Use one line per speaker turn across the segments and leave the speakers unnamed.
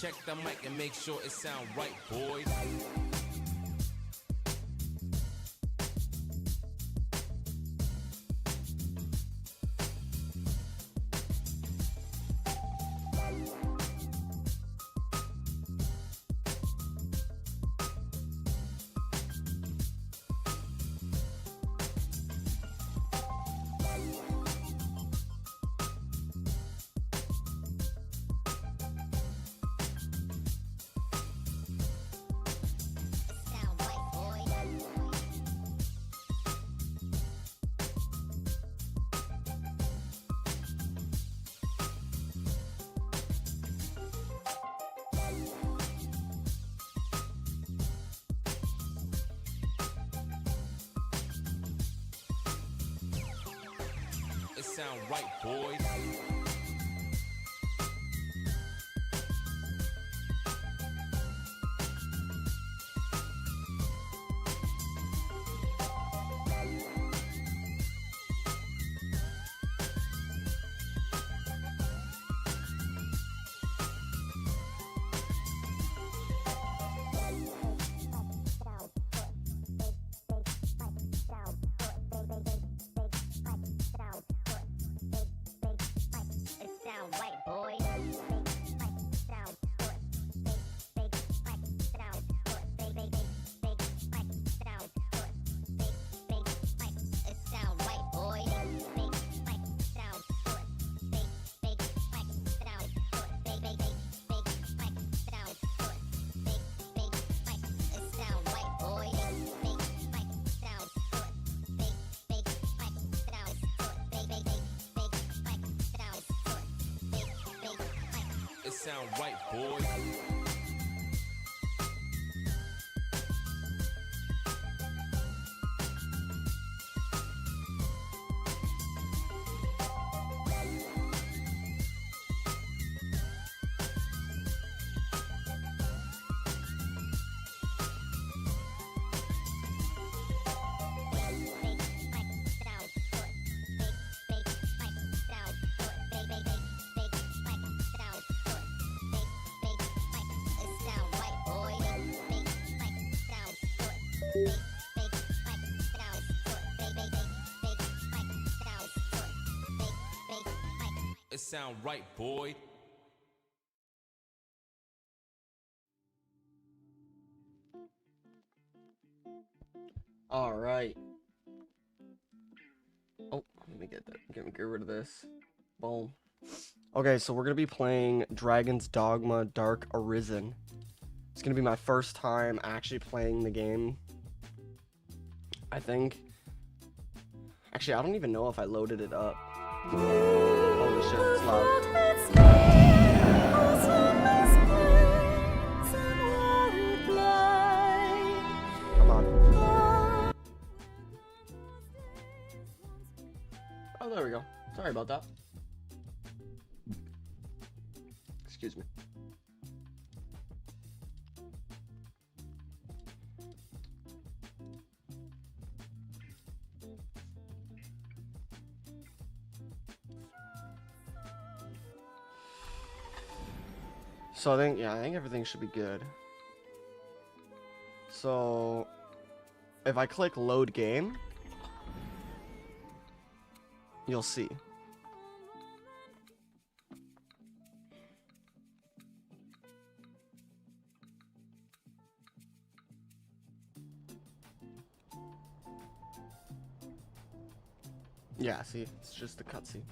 Check the mic and make sure it sound right, boys. It sound right, boys. It sound right, boys. It sound right, boy.
All right. Oh, let me get rid of this. Boom. Okay, so we're gonna be playing Dragons Dogma Dark Arisen. It's gonna be my first time actually playing the game, I think. Actually, I don't even know if I loaded it up. Holy shit, it's loud. Come on. Oh, there we go. Sorry about that. Excuse me. So I think everything should be good. So if I click load game, you'll see. Yeah, see, it's just the cutscene.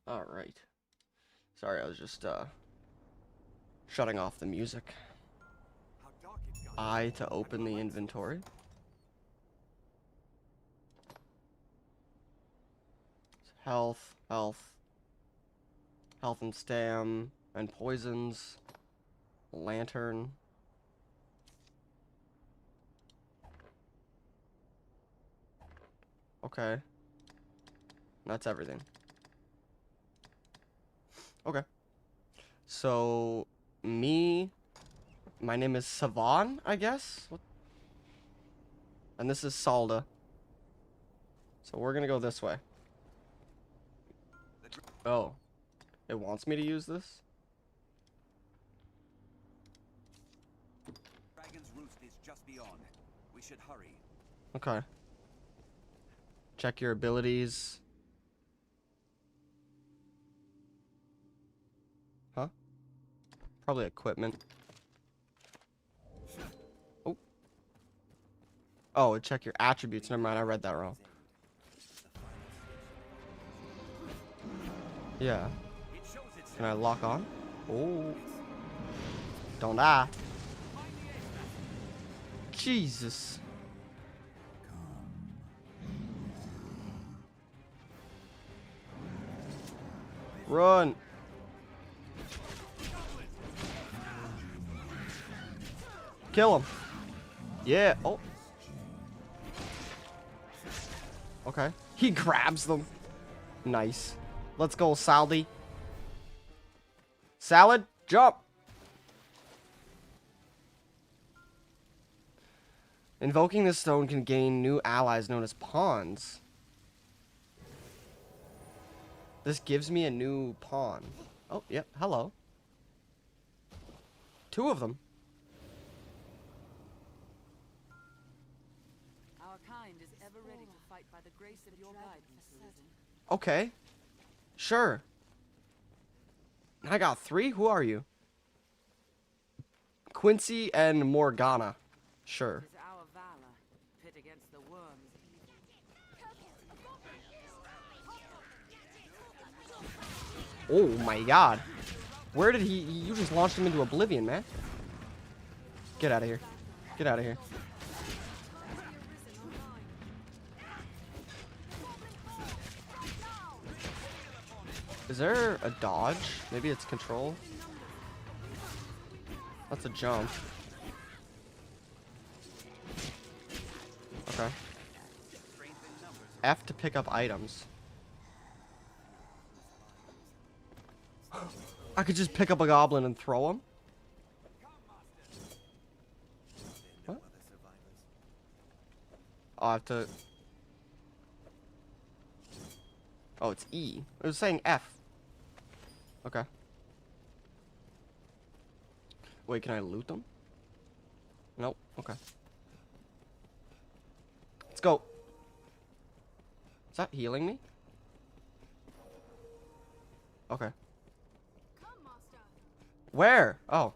All right. Sorry, I was just shutting off the music. I to open the inventory. Health, health, health and stam, and poisons. Lantern. Okay. That's everything. Okay. So, my name is Savan, I guess? What? And this is Salda. So we're gonna go this way. Oh. It wants me to use this?
Dragon's Roost is just beyond. We should hurry.
Okay. Check your abilities. Huh? Probably equipment. Oh. Oh, check your attributes. Never mind, I read that wrong. Yeah. Can I lock on? Oh. Don't die. Jesus. Run. Kill him. Yeah. Oh. Okay. He grabs them. Nice. Let's go, Saldy. Salad, jump. Invoking this stone can gain new allies known as pawns. This gives me a new pawn. Oh, yep. Hello. 2 of them.
Our kind is ever ready to fight by the grace of your guidance, Arisen.
Okay. Sure. I got 3? Who are you? Quincy and Morgana. Sure.
It is our valor, pit against the worms' evil.
Oh my god. Where did he... You just launched him into oblivion, man. Get out of here. Get out of here. Is there a dodge? Maybe it's control. That's a jump. Okay. F to pick up items. I could just pick up a goblin and throw him? What? Oh, I have to... Oh, it's E. It was saying F. Okay. Wait, can I loot them? Nope. Okay. Let's go. Is that healing me? Okay. Where? Oh.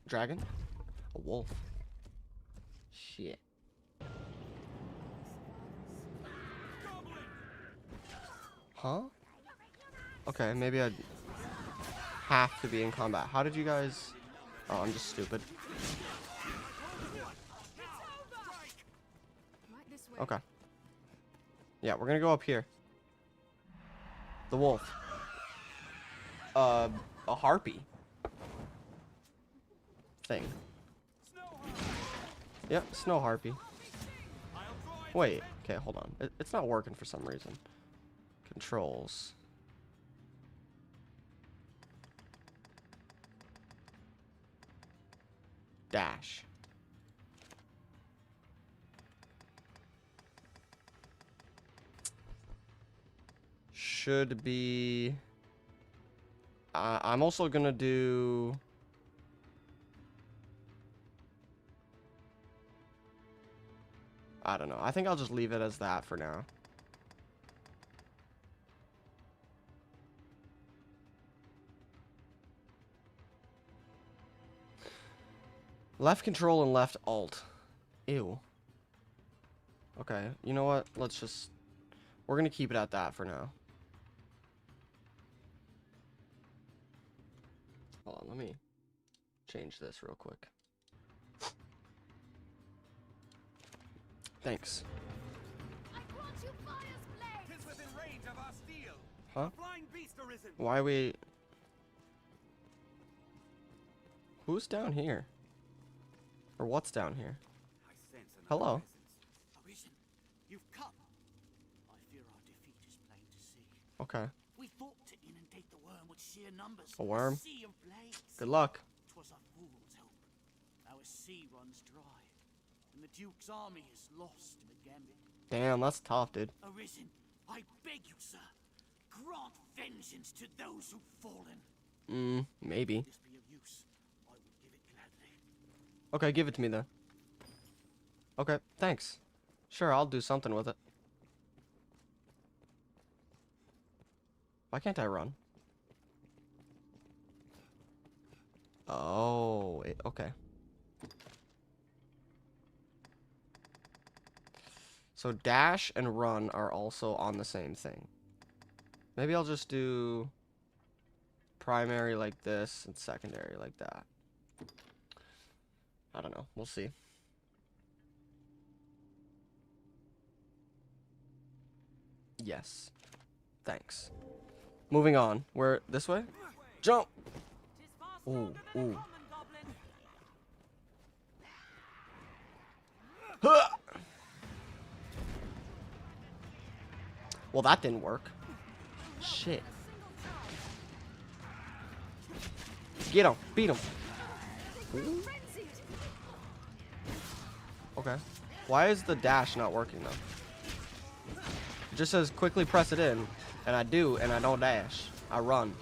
Dragon? A wolf. Shit. Huh? Okay, maybe I'd have to be in combat. How did you guys... Oh, I'm just stupid. Okay. Yeah, we're gonna go up here. The wolf. A harpy. Thing. Yep, snow harpy. Wait, okay, hold on. It's not working for some reason. Controls. Dash. Should be... I'm also gonna do... I don't know. I think I'll just leave it as that for now. Left control and left alt. Ew. Okay, you know what? Let's just... We're gonna keep it at that for now. Hold on, let me change this real quick. Thanks.
Tis within range of our steel.
Huh?
A flying beast arisen.
Why we... Who's down here? Or what's down here?
I sense an
Hello.
Arisen, you've come. I fear our defeat is plain to see.
Okay.
We thought to inundate the worm with sheer numbers.
A worm?
Sea of blaze.
Good luck.
'Twas a fool's Duke's army is lost in the gambit.
Damn, that's tough, dude.
Arisen, I beg you, sir, grant vengeance to those who've fallen.
Maybe.
If this be of use, I will give it gladly.
Okay, give it to me then. Okay, thanks. Sure, I'll do something with it. Why can't I run? Oh, okay. So dash and run are also on the same thing. Maybe I'll just do primary like this and secondary like that. I don't know. We'll see. Yes. Thanks. Moving on. Where this way? Jump. Ooh, ooh. Huh! Well, that didn't work. Shit. Get him. Beat him. Ooh. Okay. Why is the dash not working though? It just says quickly press it in, and I do, and I don't dash. I run.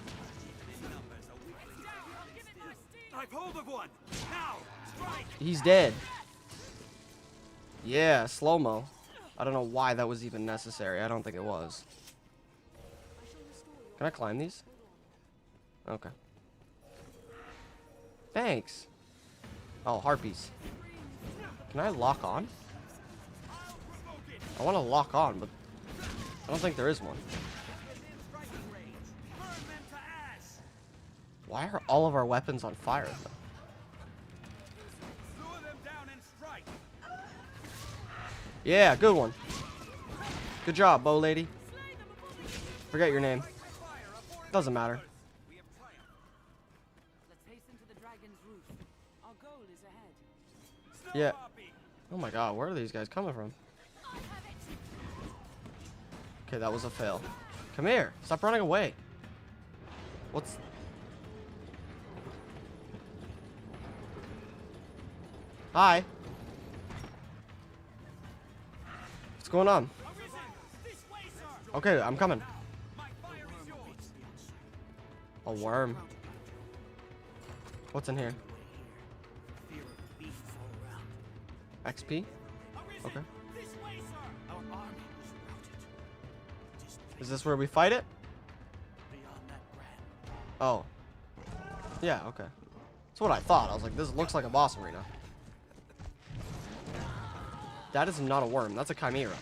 I've hold of one. Now, strike.
He's dead. Yeah, slow-mo. I don't know why that was even necessary. I don't think it was. Can I climb these? Okay. Thanks. Oh, harpies. Can I lock on? I want to lock on, but I don't think there is one. Why are all of our weapons on fire, though? Yeah, good one. Good job, bow lady. Forget your name. Doesn't matter.
Let's hasten to the dragon's roof. Our goal is ahead.
Yeah. Oh my god, where are these guys coming from? Okay, that was a fail. Come here. Stop running away. What's... Hi. What's going on? Okay, I'm coming. A worm. What's in here? XP? Okay. Is this where we fight it? Oh. Yeah, okay. That's what I thought. I was like, this looks like a boss arena. That is not a worm. That's a chimera.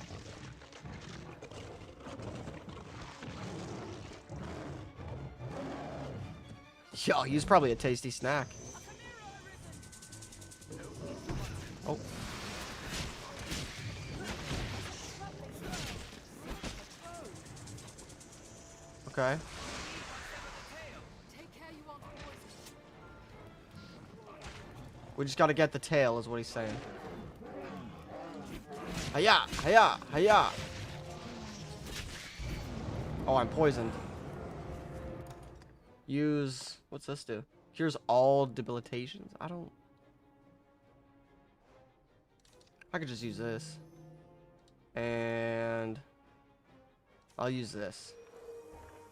Yo, he's probably a tasty snack. Oh. Okay. We just gotta get the tail, is what he's saying. Hiya! Hiya! Hiya! Oh, I'm poisoned. Use... What's this do? Cures all debilitations. I don't... I could just use this. And... I'll use this.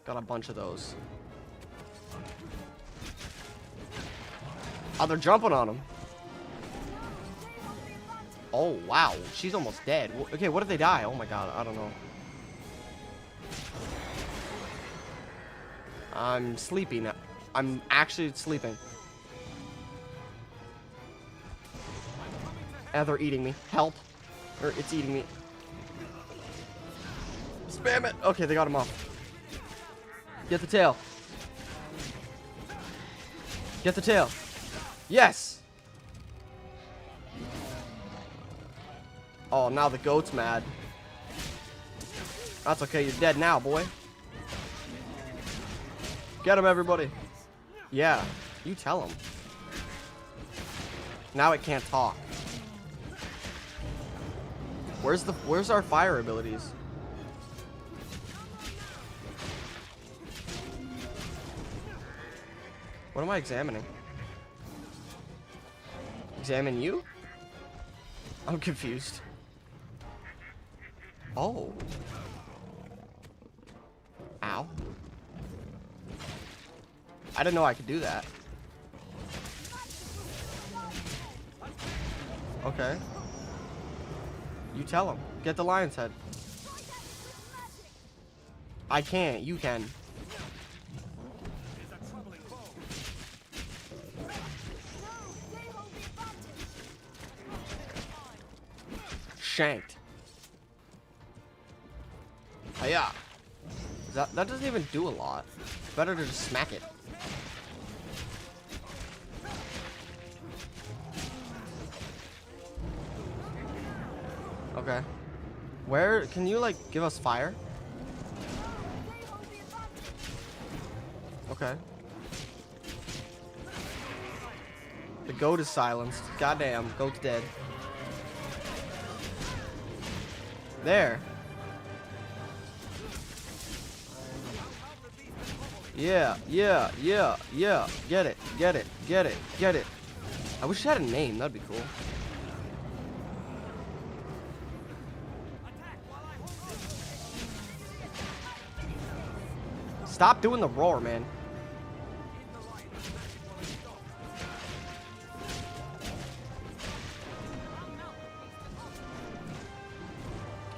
Got a bunch of those. Oh, they're jumping on him. Oh, wow. She's almost dead. Okay, what did they die? Oh my god, I don't know. I'm sleepy now. I'm actually sleeping. They're eating me. Help. Or it's eating me. Spam it. Okay, they got him off. Get the tail. Get the tail. Yes. Oh, now the goat's mad. That's okay. You're dead now, boy. Get him, everybody. Yeah, you tell him. Now it can't talk. Where's our fire abilities? What am I examining? Examine you? I'm confused. Oh. Ow. I didn't know I could do that. Okay. You tell him. Get the lion's head. I can't. You can. Shanked. Hiya. That doesn't even do a lot. Better to just smack it. Okay. Where can you like give us fire? Okay. The goat is silenced. Goddamn, goat's dead. There. Yeah, yeah, yeah, yeah. Get it, get it, get it, get it. I wish it had a name. That'd be cool. Stop doing the roar, man.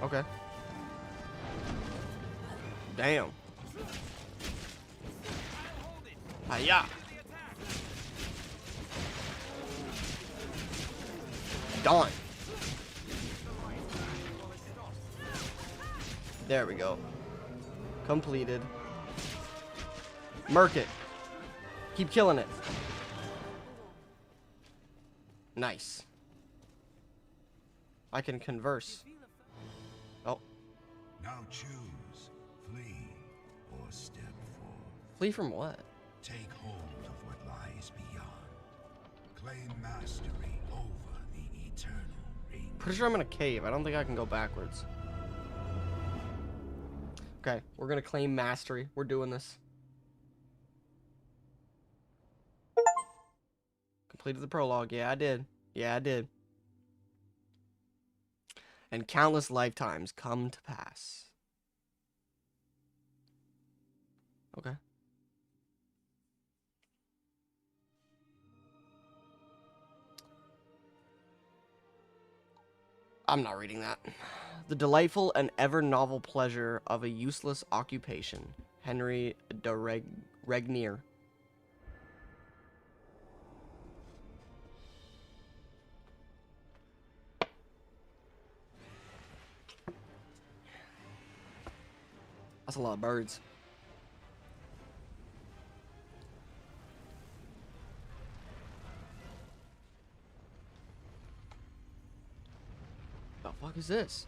Okay. Damn. Hiya. Done. There we go. Completed. Murk it. Keep killing it. Nice. I can converse. Oh.
Now choose, flee or step forth.
Flee from what?
Take hold of what lies beyond. Claim mastery over the eternal ring.
Pretty sure I'm in a cave. I don't think I can go backwards. Okay, we're gonna claim mastery. We're doing this. Completed the prologue. Yeah, I did. Yeah, I did. And countless lifetimes come to pass. Okay. I'm not reading that. The delightful and ever novel pleasure of a useless occupation. Henry de Regnier. That's a lot of birds. The fuck is this?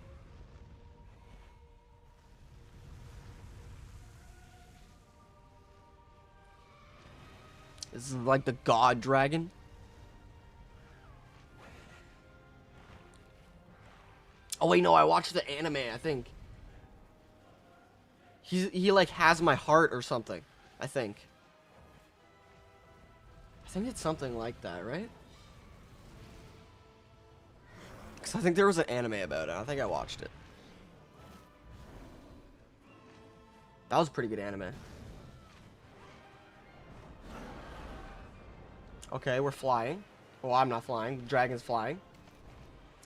This is like the god dragon. Oh wait, no, I watched the anime, I think. He like has my heart or something, I think. I think it's something like that, right? Because I think there was an anime about it. I think I watched it. That was a pretty good anime. Okay, we're flying. Well, I'm not flying. The dragon's flying.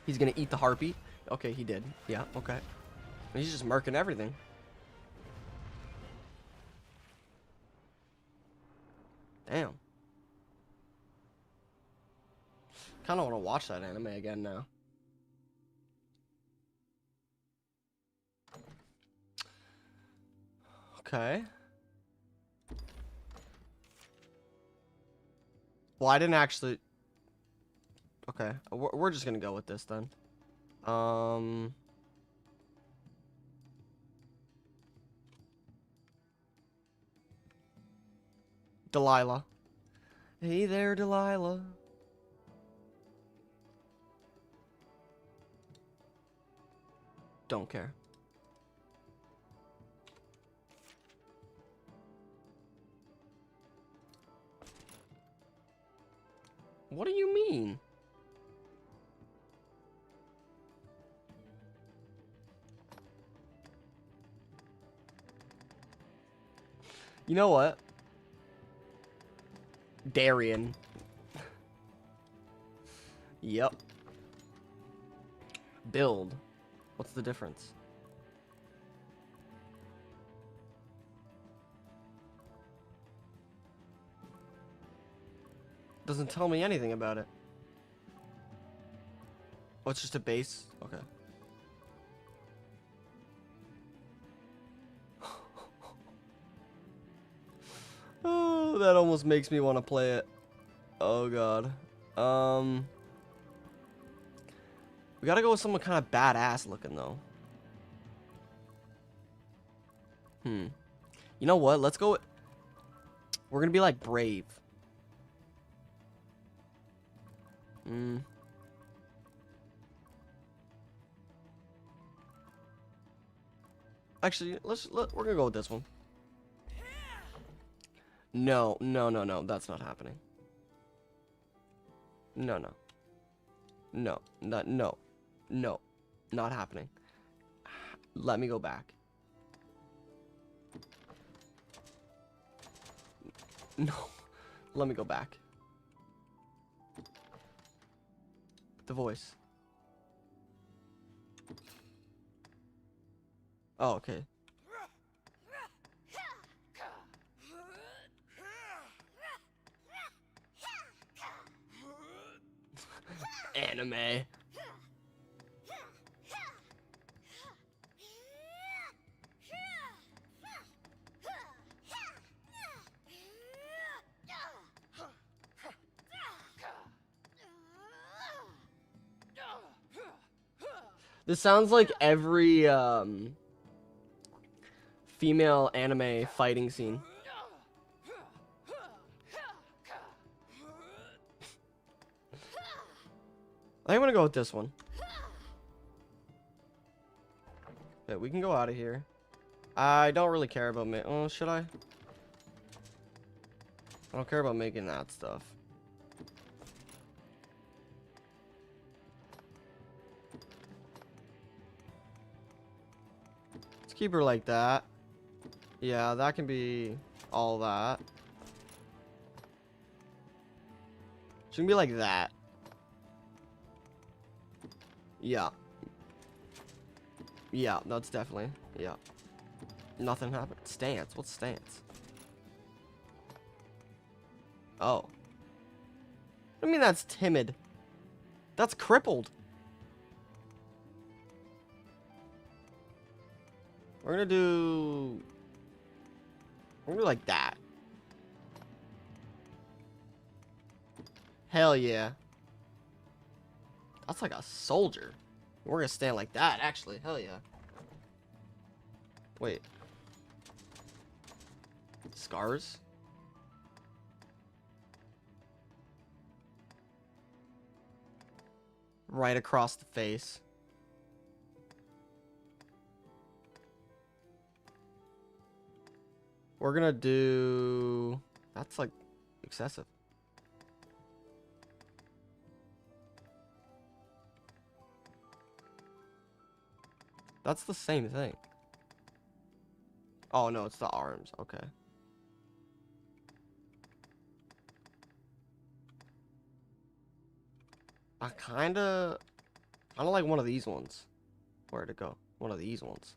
He's gonna eat the harpy. Okay, he did. Yeah, okay. He's just murking everything. Damn. Kind of want to watch that anime again now. Okay. Well, I didn't actually... Okay. We're just going to go with this then. Delilah. Hey there, Delilah. Don't care. What do you mean? You know what? Darian. Yep. Build. What's the difference? Doesn't tell me anything about it. Oh, it's just a base? Okay. Oh, that almost makes me want to play it. Oh god. We gotta go with someone kind of badass looking though. You know what? Let's go with... We're gonna be like Brave. Actually, we're gonna go with this one. No, that's not happening. No, not happening. Let me go back. No, let me go back. The voice. Oh, okay. Anime. This sounds like every female anime fighting scene. I think I'm gonna go with this one. Yeah, we can go out of here. I don't really care about oh, should I? I don't care about making that stuff. Let's keep her like that. Yeah, that can be all that. She can be like that. Yeah. Yeah, that's definitely. Yeah. Nothing happened. Stance. What's stance? Oh. I mean, that's timid. That's crippled. We're gonna do like that. Hell yeah. That's like a soldier. We're gonna stand like that, actually. Hell yeah. Wait. Scars? Right across the face. We're gonna do... That's like excessive. That's the same thing. Oh no, it's the arms. Okay. I kinda like one of these ones. Where'd it go? One of these ones.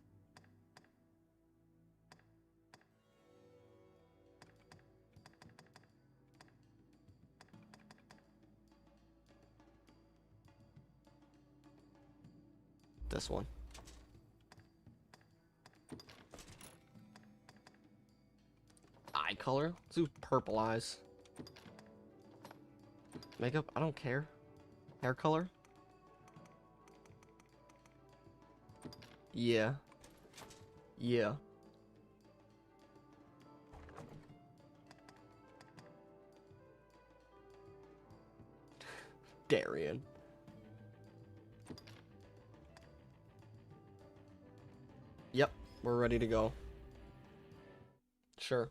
This one. Eye color? Let's do purple eyes. Makeup? I don't care. Hair color? Yeah. Yeah. Darian. Yep, we're ready to go. Sure.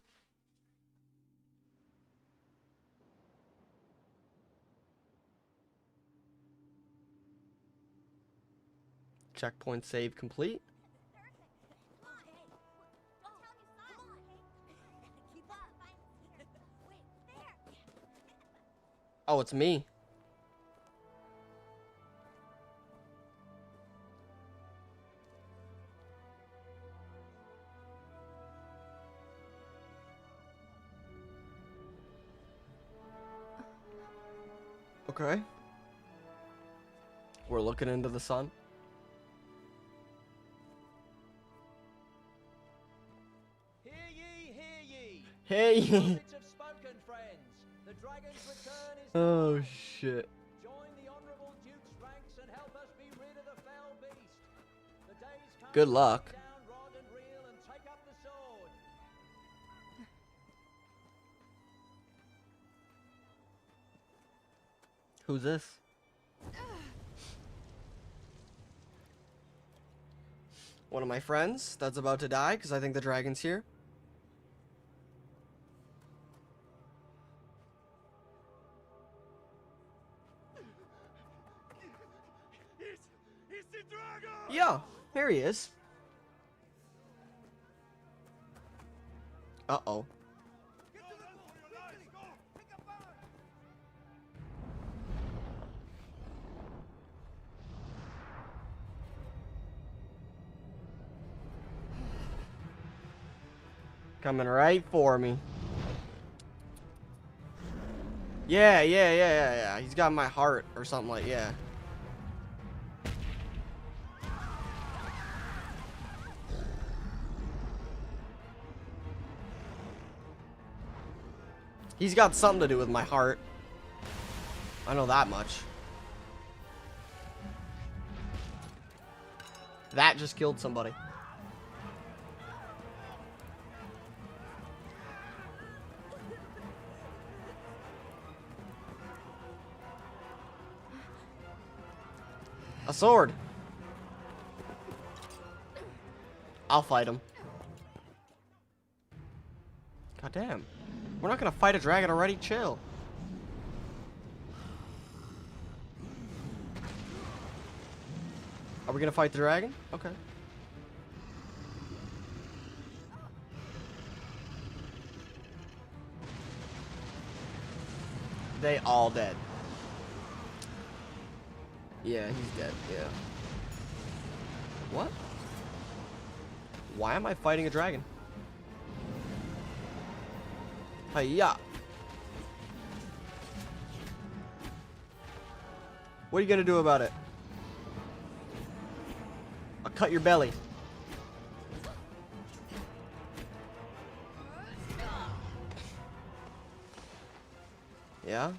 Checkpoint save complete. Oh, it's me. Okay. We're looking into the sun.
Hear ye, hear ye.
Hey.
Prophets have spoken, friends. The dragon's return is
Oh
nigh.
shit.
Join the honorable duke's ranks and help us be rid of the fell beast. The day's come.
Good
to
luck.
lay down rod and reel and take up the sword.
Who's this? One of my friends that's about to die because I think the dragon's here.
It's the dragon!
Yeah, here he is. Uh-oh. Coming right for me. Yeah. He's got my heart or something like, yeah. He's got something to do with my heart. I know that much. That just killed somebody. A sword. I'll fight him. God damn. We're not gonna fight a dragon already, chill. Are we gonna fight the dragon? Okay. They all dead. Yeah, he's dead, yeah. What? Why am I fighting a dragon? Hiya! What are you gonna do about it? I'll cut your belly. Yeah?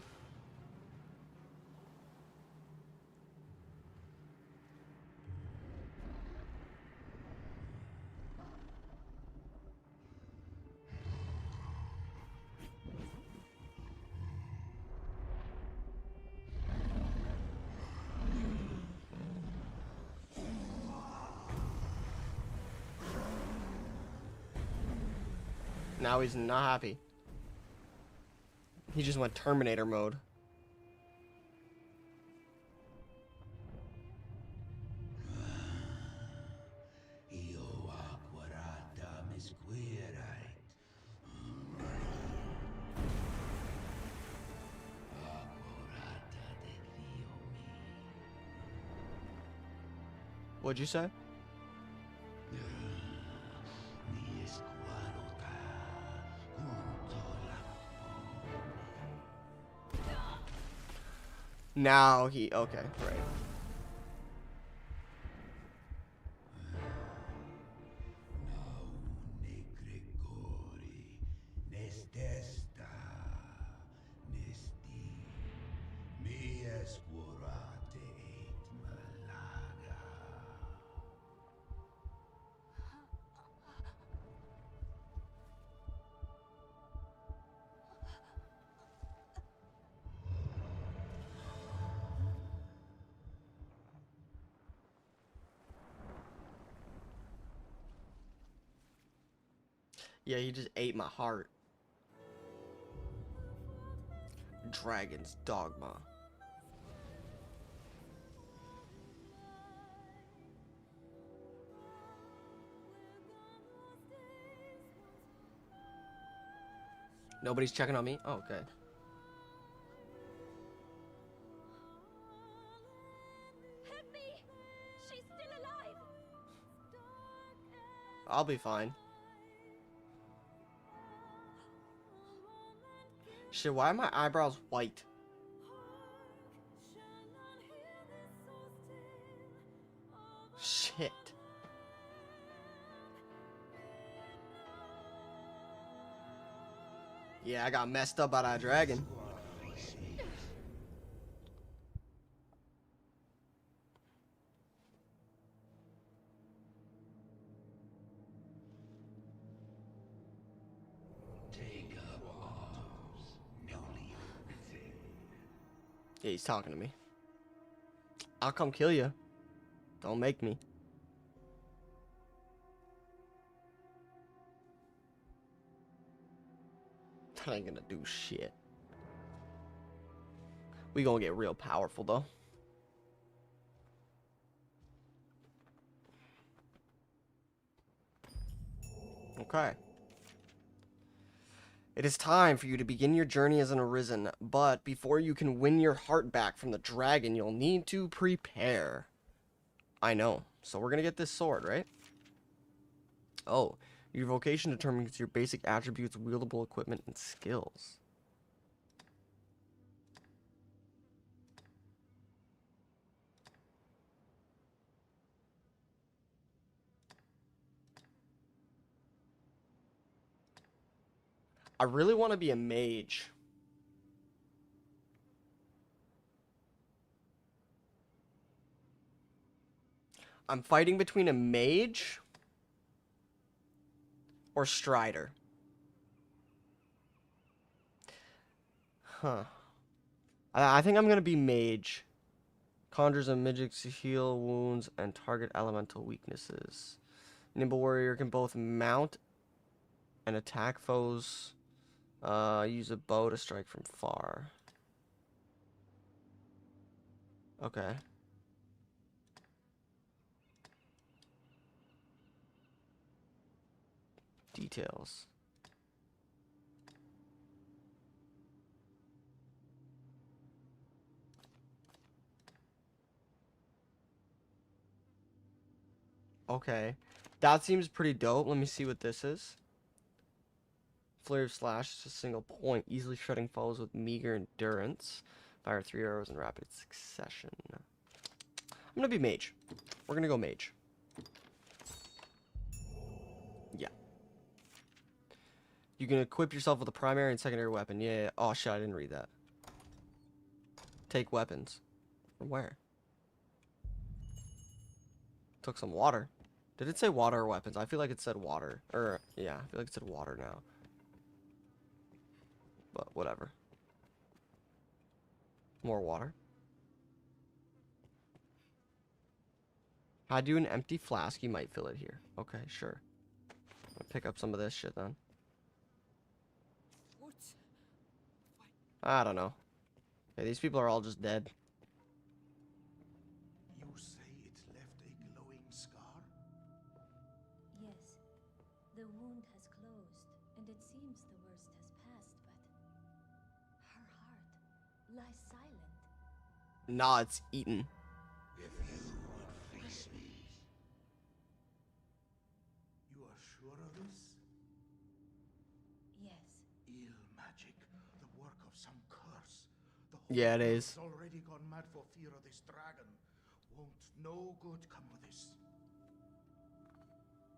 Now he's not happy. He just went Terminator mode. What'd you say? Now he, okay, right. Yeah, he just ate my heart. Dragons Dogma. Nobody's checking on me? Oh, okay. I'll be fine. Shit, why are my eyebrows white? Shit. Yeah, I got messed up by that dragon. Yeah, he's talking to me. I'll come kill you. Don't make me. That ain't gonna do shit. We gonna get real powerful though. Okay. It is time for you to begin your journey as an Arisen, but before you can win your heart back from the dragon, you'll need to prepare. I know. So we're gonna get this sword, right? Oh, your vocation determines your basic attributes, wieldable equipment, and skills. I really want to be a mage. I'm fighting between a mage or strider. Huh. I think I'm going to be mage. Conjures and magics to heal wounds and target elemental weaknesses. Nimble warrior can both mount and attack foes. Use a bow to strike from far. Okay. Details. Okay. That seems pretty dope. Let me see what this is. Flurry of Slash is a single point, easily shredding foes with meager endurance. Fire 3 arrows in rapid succession. I'm gonna be mage. We're gonna go mage. Yeah. You can equip yourself with a primary and secondary weapon. Yeah. Oh shit, I didn't read that. Take weapons. From where? Took some water. Did it say water or weapons? I feel like it said water. Or, yeah, I feel like it said water now. But, whatever. More water. Had you an empty flask, you might fill it here. Okay, sure. I'll pick up some of this shit then.
What?
I don't know. Okay, these people are all just dead.
You say it left a glowing scar?
Yes, the wound has closed, and it seems the worst has passed, but her heart lies silent.
Nah, it's eaten.
If you would face me. You are sure of this?
Yes,
Ill magic, the work of some curse. The whole
Yeah, it
world
is.
has already gone mad for fear of this dragon. Won't no good come of this.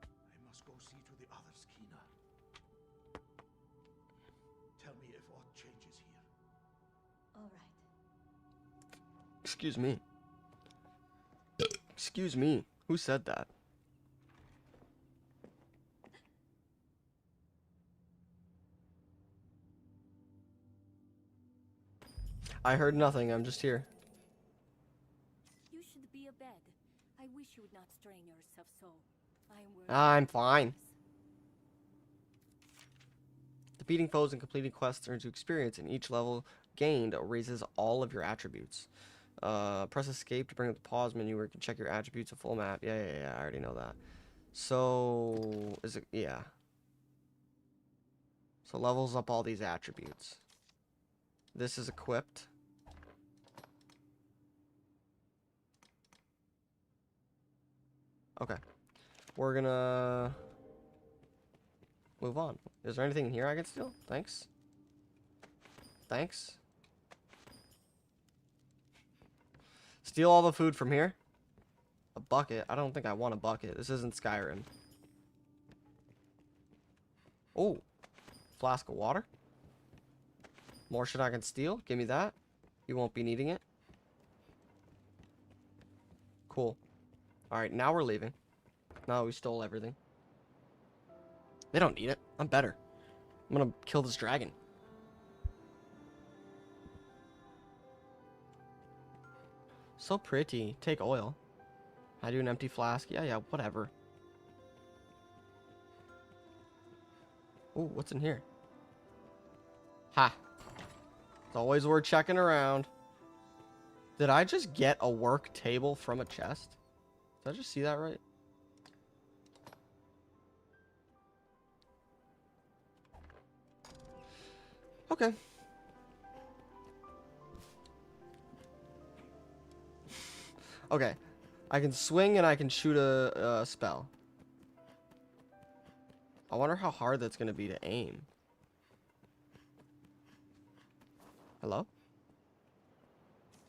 I must go see to the others, Kina. Tell me if aught changes here.
all right.
Excuse me. Excuse me. Who said that? I heard nothing. I'm just here.
You should be abed. I wish you would not strain yourself so. I am worried.
I'm fine. Defeating foes and completing quests earns you experience, and each level gained raises all of your attributes. Press escape to bring up the pause menu where you can check your attributes, a full map. Yeah, I already know that. So, is it, yeah. So levels up all these attributes. This is equipped. Okay. We're gonna move on. Is there anything in here I can steal? Thanks. Thanks. Steal all the food from here. A bucket? I don't think I want a bucket. This isn't Skyrim. Oh. Flask of water. More shit I can steal? Give me that. You won't be needing it. Cool. Alright, now we're leaving. Now we stole everything. They don't need it. I'm better. I'm gonna kill this dragon. So pretty. Take oil. I do an empty flask. Yeah, whatever. Ooh, what's in here? Ha. It's always worth checking around. Did I just get a work table from a chest? Did I just see that right? Okay. Okay. I can swing and I can shoot a spell. I wonder how hard that's going to be to aim. Hello?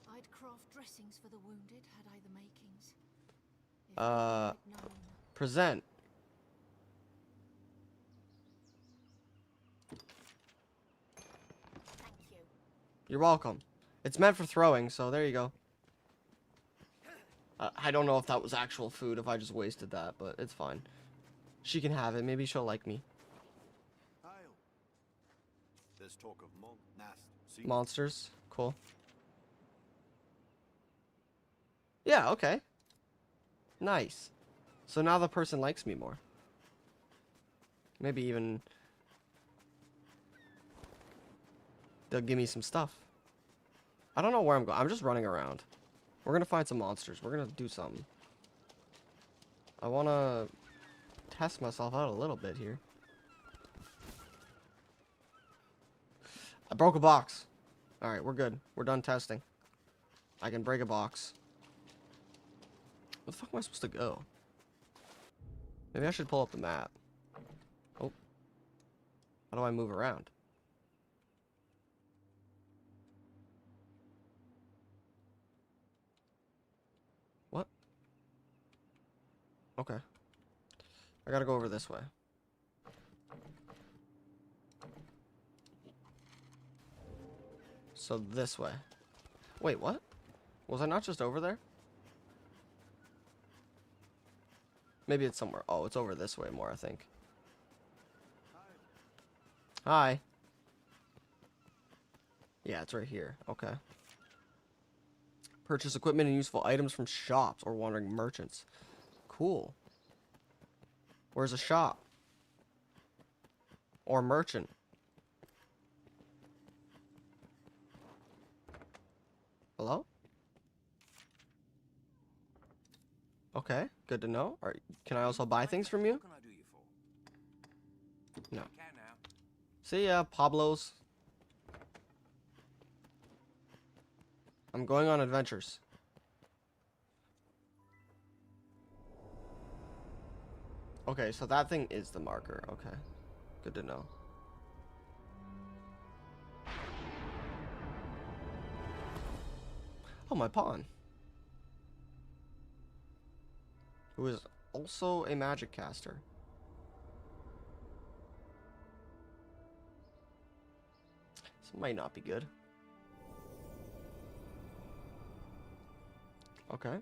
I'd craft dressings for the wounded had I the makings. If I had known.
Present.
Thank you.
You're welcome. It's meant for throwing, so there you go. I don't know if that was actual food, if I just wasted that, but it's fine. She can have it. Maybe she'll like me.
There's talk of
Monsters. Cool. Yeah, okay. Nice. So now the person likes me more. Maybe even they'll give me some stuff. I don't know where I'm going. I'm just running around. We're gonna find some monsters. We're gonna do something. I wanna test myself out a little bit here. I broke a box. Alright, we're good. We're done testing. I can break a box. Where the fuck am I supposed to go? Maybe I should pull up the map. Oh. How do I move around? What? Okay. I gotta go over this way. So this way. Wait, what? Was I not just over there? Maybe it's somewhere. Oh, it's over this way more, I think. Hi. Yeah, it's right here. Okay. Purchase equipment and useful items from shops or wandering merchants. Cool. Where's a shop? Or merchant? Hello? Okay, good to know. Can I also buy things from you?
What can I do you for?
No.
Can now.
See ya, Pablos. I'm going on adventures. Okay, so that thing is the marker. Okay, good to know. Oh, my pawn. Who is also a magic caster. This might not be good. Okay.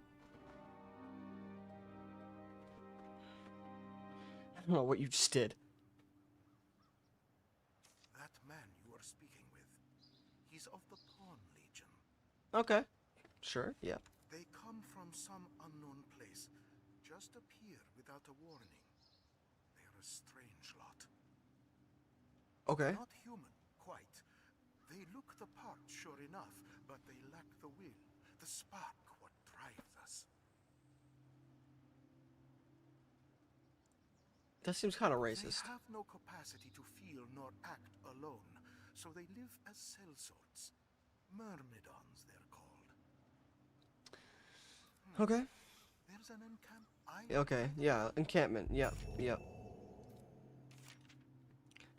I don't know what you just did.
That man you are speaking with, he's of the Pawn Legion.
Okay. Sure, yeah.
They come from some unknown place, just appear without a warning. They're a strange lot.
Okay.
Not human, quite. They look the part, sure enough, but they lack the will, the spark, what drives us.
That seems kind of racist.
They have no capacity to feel nor act alone, so they live as sellswords. Myrmidons, they're called.
Okay.
There's an
Okay, yeah, encampment. Yep, yep.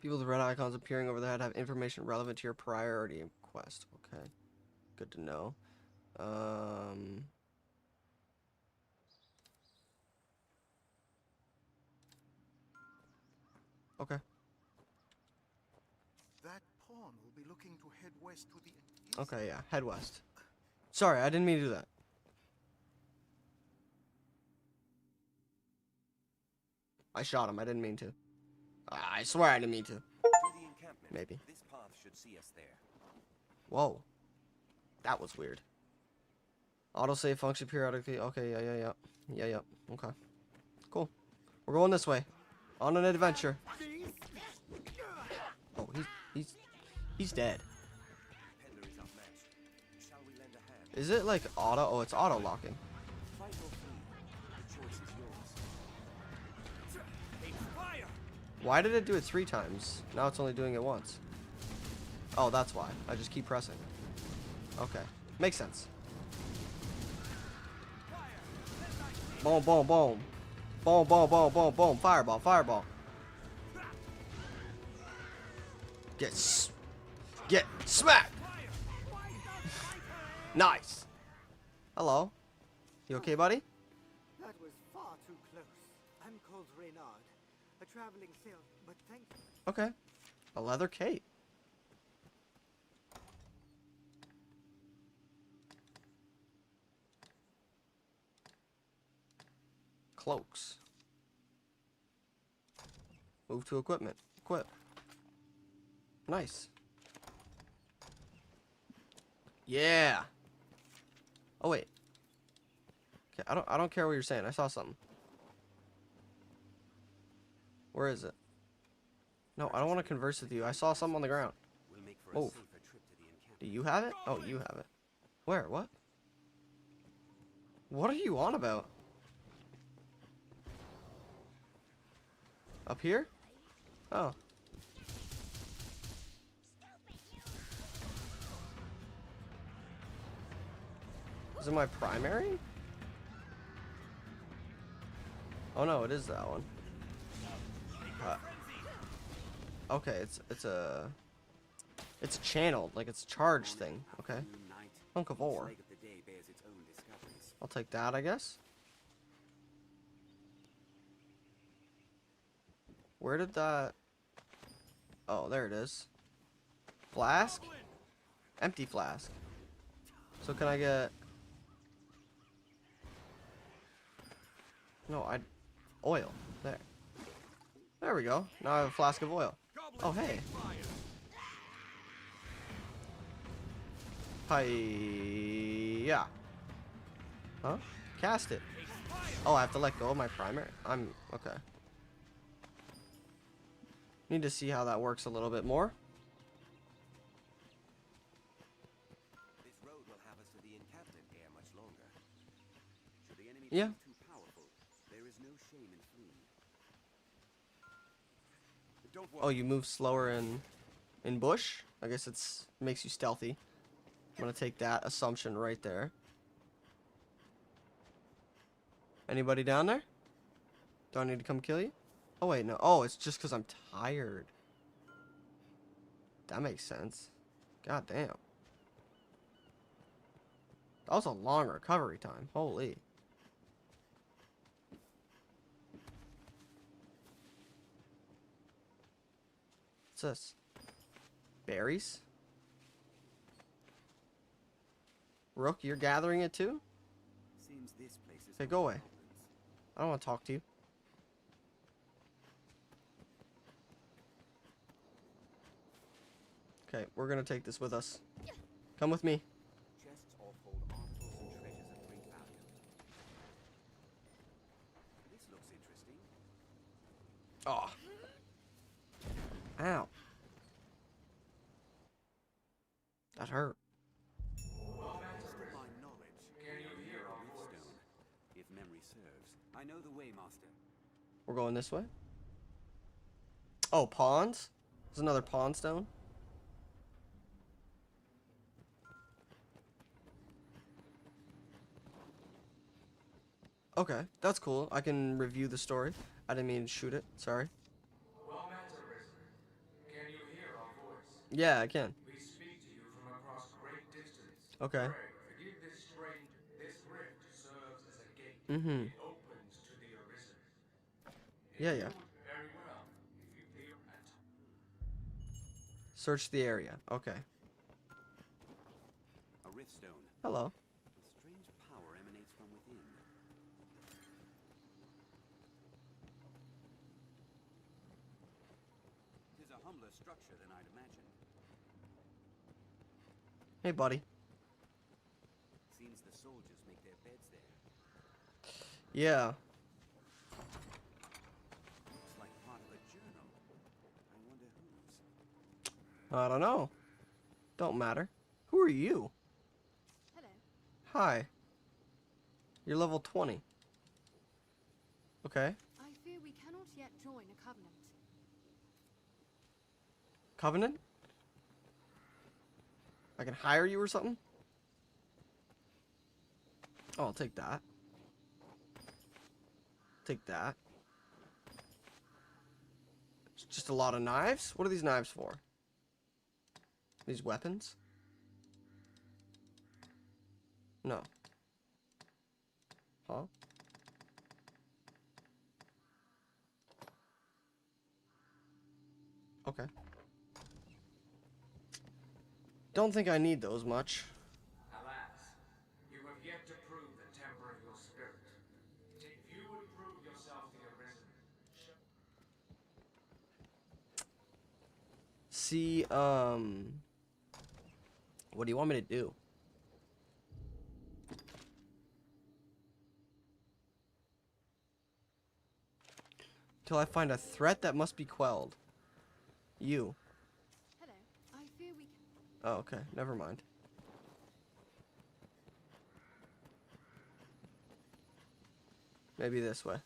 People with red icons appearing over their head have information relevant to your priority quest. Okay. Good to know. Okay.
That pawn will be looking to head west to the...
Okay, yeah. Head west. Sorry, I didn't mean to do that. I shot him. I didn't mean to. I swear I didn't mean to.
To the encampment.
Maybe.
This path should see us there.
Whoa. That was weird. Autosave function periodically. Okay, yeah. Okay. Cool. We're going this way. On an adventure. Oh, he's dead.
Peddler is outmatched. Shall we lend a hand?
Is it like auto? Oh, it's auto locking.
Fight or flee. The choice is yours.
Fire!
Why did it do it 3 times? Now it's only doing it once. Oh, that's why. I just keep pressing. Okay. Makes sense. Boom, boom, boom. Boom, boom, boom, boom, boom. Fireball, fireball. Get smacked. Nice. Hello. You okay, buddy?
That was far too close. I'm called Reynard, a traveling salesman, but thank you.
Okay. A leather cape. Cloaks. Move to equipment. Equip. Nice. Yeah. Oh wait. Okay, I don't care what you're saying. I saw something. Where is it? No, I don't want to converse with you. I saw something on the ground.
We'll make for a
Oh.
safer trip to the encampment.
Do you have it? Oh, you have it. Where? What? What are you on about? Up here? Oh. Is it my primary? Oh no, it is that one. Okay, it's a channeled, like it's a charged thing. Okay. Hunk of ore. I'll take that, I guess. Where did that... Oh, there it is. Flask? Empty flask. So can I get... No, oil. There. There we go. Now I have a flask of oil. Oh, hey. Hi-ya. Huh? Cast it. Oh, I have to let go of my primary? Okay. Need to see how that works a little bit more.
This road will have us to the encampment ere much longer. Should the enemy
Yeah.
prove too powerful, there is no shame in fleeing. Don't worry.
Oh, you move slower in bush? I guess it's makes you stealthy. I'm gonna take that assumption right there. Anybody down there? Do I need to come kill you? Oh wait, no. Oh, it's just because I'm tired. That makes sense. God damn. That was a long recovery time. Holy. What's this? Berries? Rook, you're gathering it too?
Seems this place is
Okay, go away. I don't want to talk to you. Okay, we're gonna take this with us. Come with me.
chests all hold articles and treasures of great value. This looks interesting.
Oh. Ow. That hurt.
To my knowledge, here are Riftstone. If memory serves, I know the way, Master.
We're going this way. Oh, pawns? There's another pawn stone. Okay, that's cool. I can review the story. I didn't mean to shoot it. Sorry. Yeah, I can.
We speak to you from across great distance.
Okay.
Pray, forgive this strange. This rift serves as a gate.
Mm-hmm.
It opens to the Arisen.
Yeah, yeah.
Very well. If you clear and
Search the area. Okay.
A riftstone.
Hello.
A strange power emanates from within. It is a humbler structure than I'd imagined.
Hey, buddy.
Seems the soldiers make their beds there.
Yeah.
Looks like part of a journal. I wonder whose.
I don't know. Don't matter. Who are you?
Hello.
Hi. You're level 20. Okay.
I fear we cannot yet join a covenant.
Covenant? I can hire you or something? Oh, I'll take that. Take that. It's just a lot of knives? What are these knives for? These weapons? No. Huh? Okay. Don't think I need those much.
alas, you have yet to prove the temper of your spirit. If you would prove yourself the Arisen,
See, what do you want me to do? Till I find a threat that must be quelled. You.
Hello. I fear we can...
Oh, okay. Never mind. Maybe this way.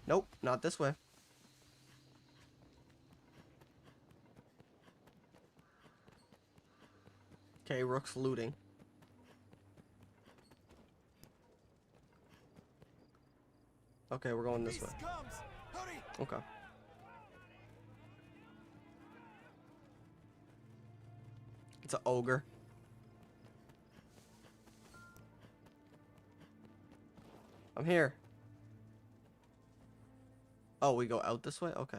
Nope, not this way. Okay, Rook's looting. Okay, we're going this way. Okay. It's an ogre. I'm here. Oh, we go out this way? Okay.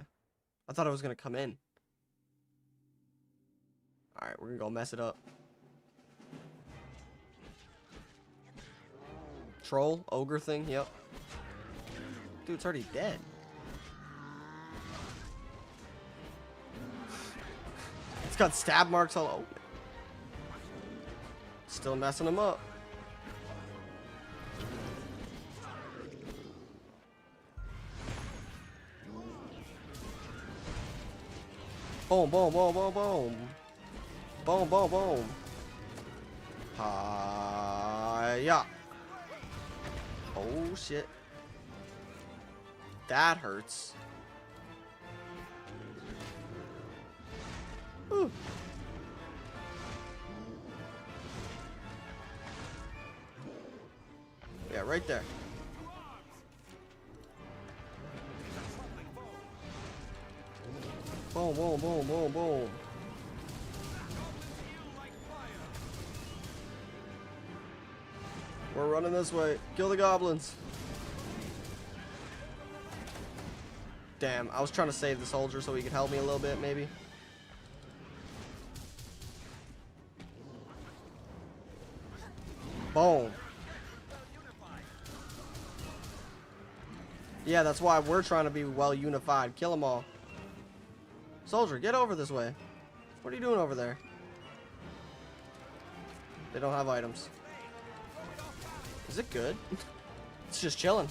I thought I was gonna come in. Alright, we're gonna go mess it up. Troll? Ogre thing? Yep. Dude, it's already dead. It's got stab marks all over it. Still messing him up. Boom, boom, boom, boom, boom. Boom, boom, boom. Hi-ya. Oh, shit. That hurts. Ooh. Yeah, right there. Boom, boom, boom, boom, boom. We're running this way. Kill the goblins. Damn, I was trying to save the soldier so he could help me a little bit, maybe. Boom. Yeah, that's why we're trying to be well unified. Kill them all. Soldier, get over this way. What are you doing over there? They don't have items. Is it good? It's just chilling.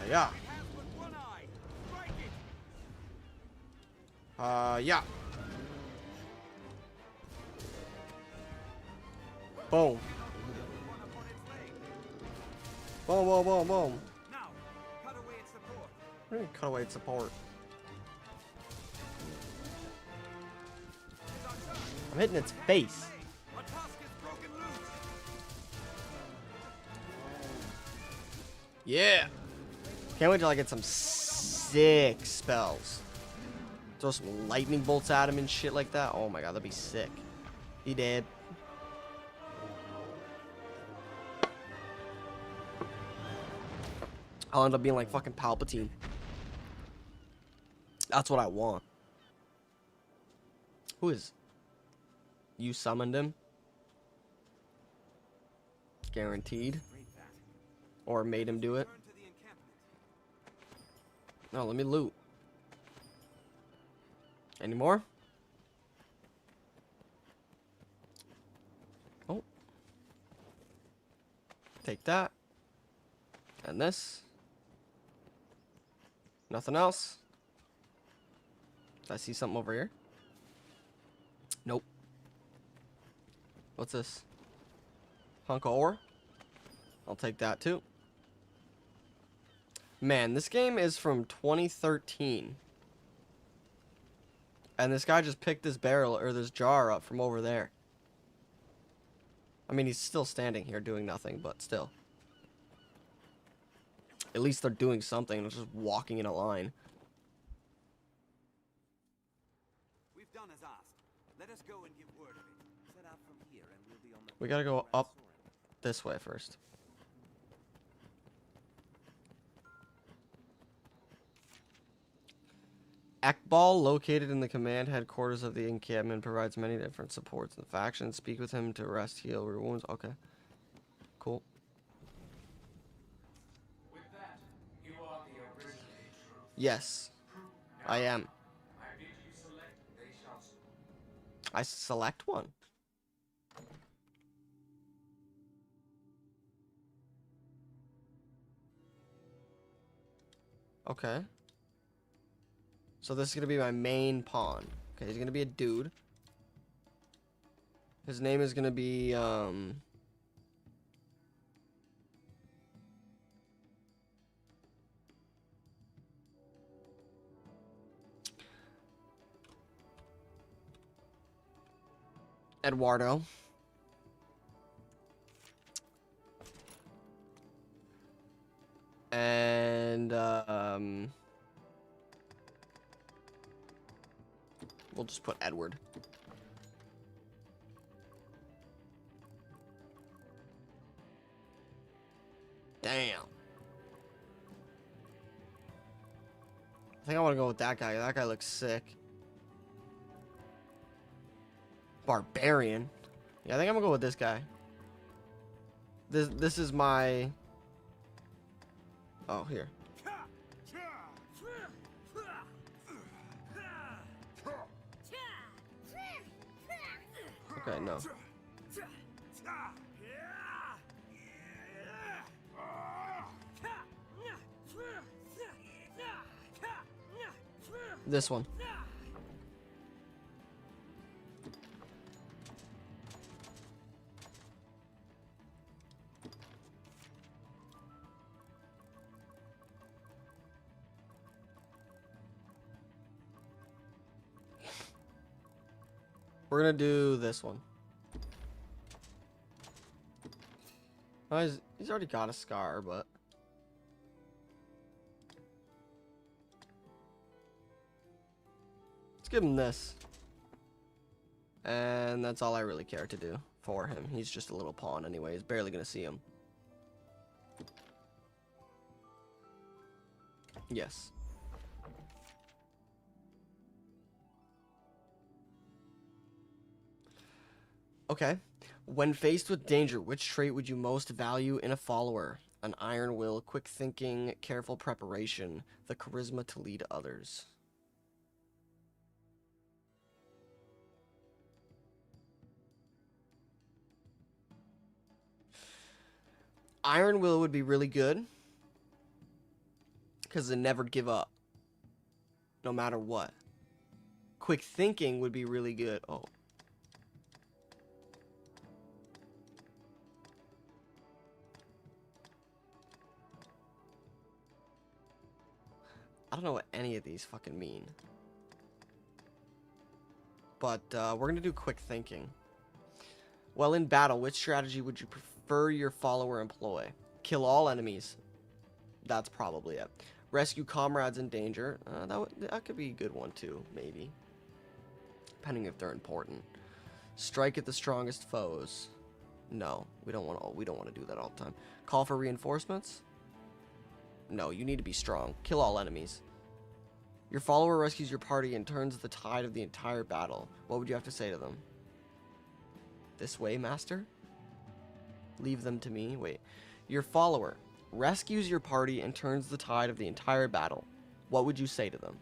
Yeah. Yeah. Boom. Boom, boom, boom, boom.
Now, cut away its support.
What do you mean cut away its support? I'm hitting its face.
A tusk is broken loose.
Yeah. Can't wait till I get some sick spells. Throw some lightning bolts at him and shit like that. Oh my god, that'd be sick. He dead. I'll end up being like fucking Palpatine. That's what I want. Who is? You summoned him? Guaranteed. Or made him do it? No, let me loot. Any more? Oh. Take that. And this. Nothing else. Did I see something over here? Nope. What's this? Hunk of ore? I'll take that too. Man, this game is from 2013. And this guy just picked this barrel or this jar up from over there. I mean, he's still standing here doing nothing, but still. At least they're doing something. They're just walking in a line.
We've done as asked. Let us go and give word of it. Set out from here and we'll be on the
We gotta go up this way first. Ekbal, located in the command headquarters of the encampment, provides many different supports in the faction. Speak with him to rest, heal, your wounds. Okay. Cool.
With that, you are the Arisen truth.
Yes, I am.
I bid you select, they shall select.
I select one. Okay. So this is going to be my main pawn. Okay, he's going to be a dude. His name is going to be, Eduardo. And, we'll just put Edward. Damn. I think I want to go with that guy. That guy looks sick. Barbarian. Yeah, I think I'm gonna go with this guy. This is my... Oh, here. Okay, no. This one. We're gonna do this one. Oh, he's already got a scar, but... Let's give him this. And that's all I really care to do for him. He's just a little pawn anyway. He's barely gonna see him. Yes. Okay. When faced with danger, which trait would you most value in a follower? An iron will, quick thinking, careful preparation, the charisma to lead others. Iron will would be really good because they never give up, no matter what. Quick thinking would be really good. Oh. I don't know what any of these fucking mean. But we're going to do quick thinking. Well, in battle, which strategy would you prefer your follower employ? Kill all enemies. that's probably it. Rescue comrades in danger. That could be a good one too, maybe. Depending if they're important. Strike at the strongest foes. No, we don't want to do that all the time. Call for reinforcements. No, you need to be strong. Kill all enemies. Your follower rescues your party and turns the tide of the entire battle. What would you have to say to them? This way, master? Leave them to me. Wait. Your follower rescues your party and turns the tide of the entire battle. What would you say to them?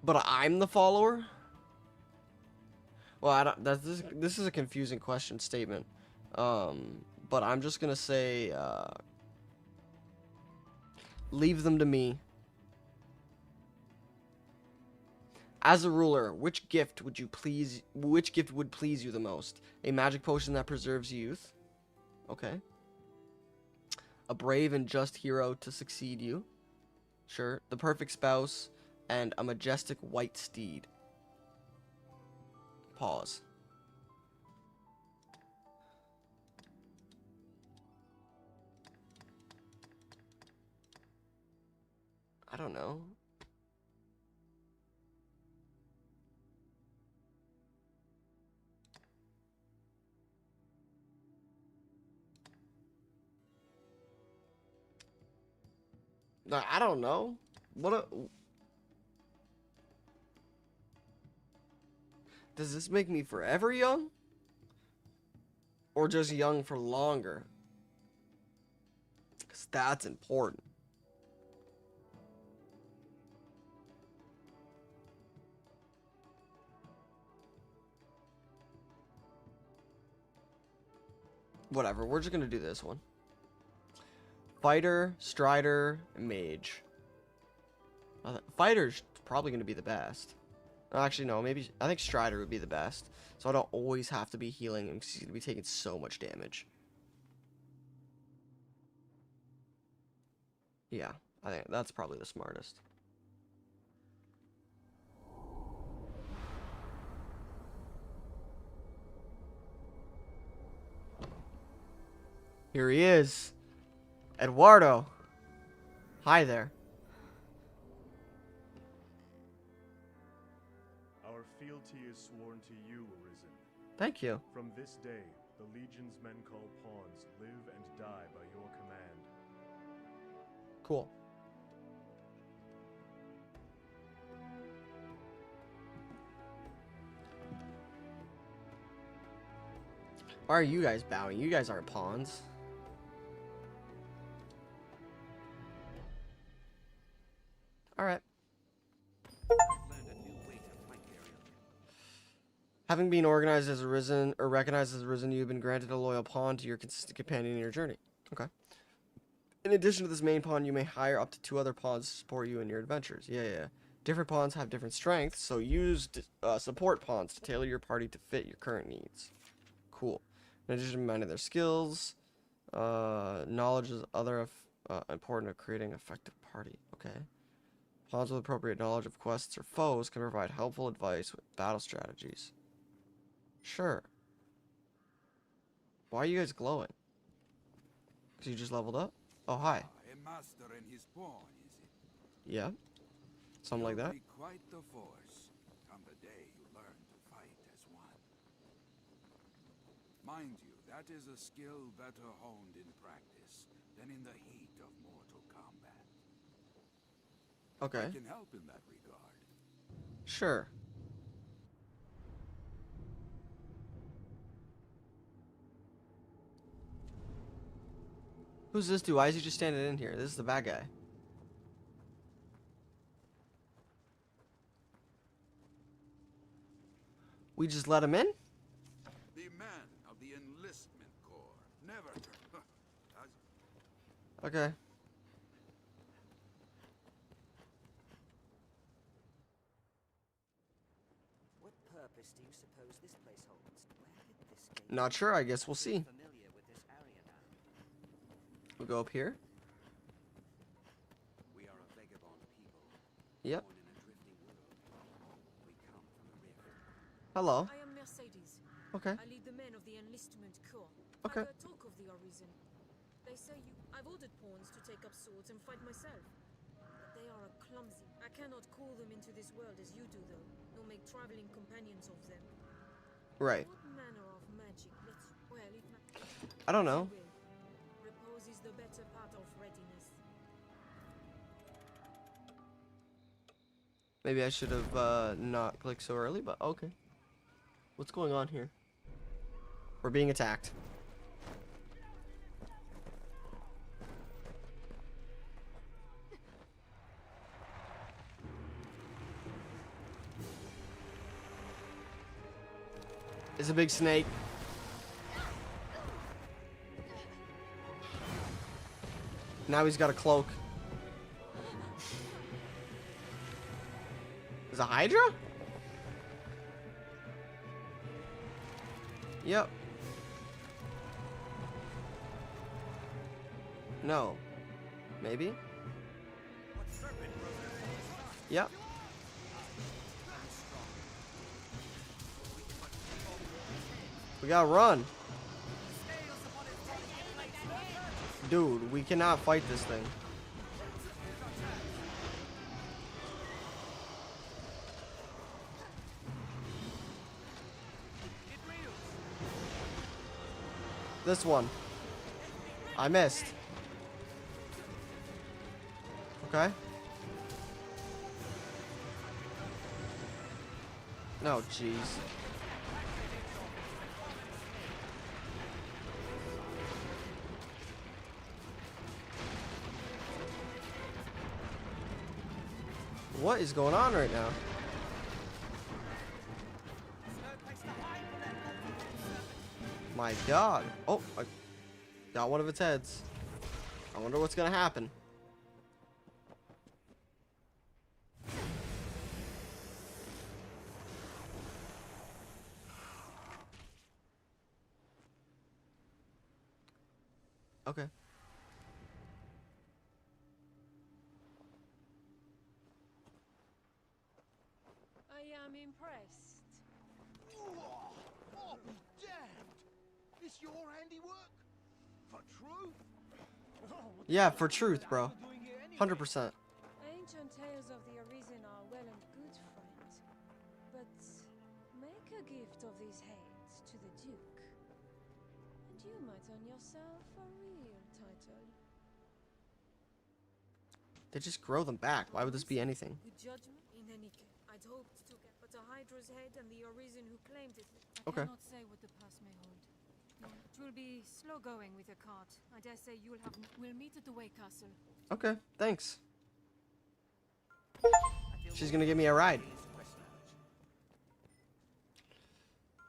But I'm the follower? Well, I don't. This is a confusing question statement. But I'm just gonna say, leave them to me. As a ruler, which gift would please you the most? A magic potion that preserves youth. Okay. A brave and just hero to succeed you. Sure. The perfect spouse. And a majestic white steed. Pause. I don't know. I don't know. Does this make me forever young? Or just young for longer? Because that's important. Whatever, we're just going to do this one. Fighter, Strider, Mage. Fighter's probably going to be the best. Actually, no, maybe I think Strider would be the best. So I don't always have to be healing him because he's going to be taking so much damage. Yeah, I think that's probably the smartest. Here he is. Eduardo. Hi there.
Our fealty is sworn to you, Arisen.
Thank you.
From this day, the Legion's men called pawns live and die by your command.
Cool. Why are you guys bowing? You guys aren't pawns. Alright. Having been organized as Arisen, or recognized as Arisen, you have been granted a loyal pawn to your consistent companion in your journey. Okay. In addition to this main pawn, you may hire up to 2 other pawns to support you in your adventures. Yeah. Different pawns have different strengths, so use support pawns to tailor your party to fit your current needs. Cool. In addition to minding their skills, knowledge is other important to creating an effective party. Okay. Pawns with appropriate knowledge of quests or foes can provide helpful advice with battle strategies. Sure. Why are you guys glowing? Because you just leveled up? Oh, hi.
A master and his pawn, is it?
Yeah. Something like that.
You'll be quite the force come the day you learn to fight as one. Mind you, that is a skill better honed in practice than in the heat of mortal combat.
Okay.
I can help in that regard.
Sure. Who's this dude? Why is he just standing in here? This is the bad guy. We just let him in?
The man of the enlistment corps. Never.
Okay.
What purpose do you suppose this place holds? Where did this gate?
Not sure. I guess we'll see.
Familiar with this area now.
We'll go up here. Yep.
born in a drifting world. We come from a rift.
Hello.
I am Mercedes.
Okay.
I lead the men of the enlistment corps.
Okay.
I've heard talk of the Arisen. They say you... I've ordered pawns to take up swords and fight myself. But they are clumsy. I cannot call them into this world as you do, though, nor make traveling companions of them.
Right.
What manner of magic? Well,
I don't know.
Repose is the better part of readiness.
Maybe I should have not clicked so early, but okay. What's going on here? We're being attacked. It's a big snake. Now he's got a cloak. Is it a Hydra? Yep. No. Maybe? Yep. We gotta run. Dude, we cannot fight this thing. This one. I missed. Okay. No, jeez. What is going on right now? My God. Oh, I got one of its heads. I wonder what's gonna happen. Okay.
I am impressed.
I'll be damned! This your handiwork? For truth?
Yeah, for truth, bro. 100%.
Ancient tales of the Arisen are well and good, friend. But make a gift of these heads to the Duke, and you might earn yourself a real title.
They just grow them back. Why would this be anything?
Good judgment. In any case, I'd hoped to get but a Hydra's head and the Arisen who claimed it.
Okay.
I cannot say what the purse may hold. It will be slow going with a cart. I dare say you'll have... We'll meet at the Way Castle.
Okay, thanks. She's gonna give me a ride.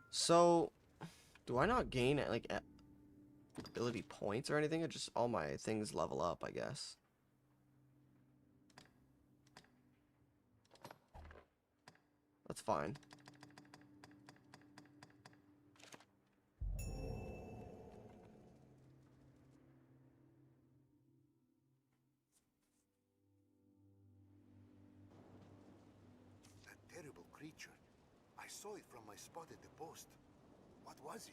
So, do I not gain like ability points or anything? Or just all my things level up, I guess. That's fine.
That terrible creature. I saw it from my spot at the post. What was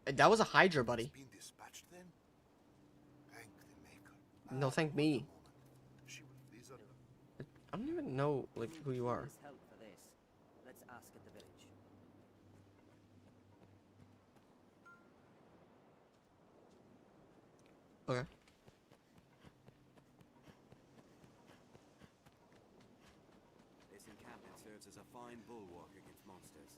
it?
That was a Hydra, buddy.
Been dispatched then? Thank the Maker.
No, thank me.
She will visit.
I don't even know like who you are.
Help for this. Let's ask at the village.
Okay.
This encampment serves as a fine bulwark against monsters.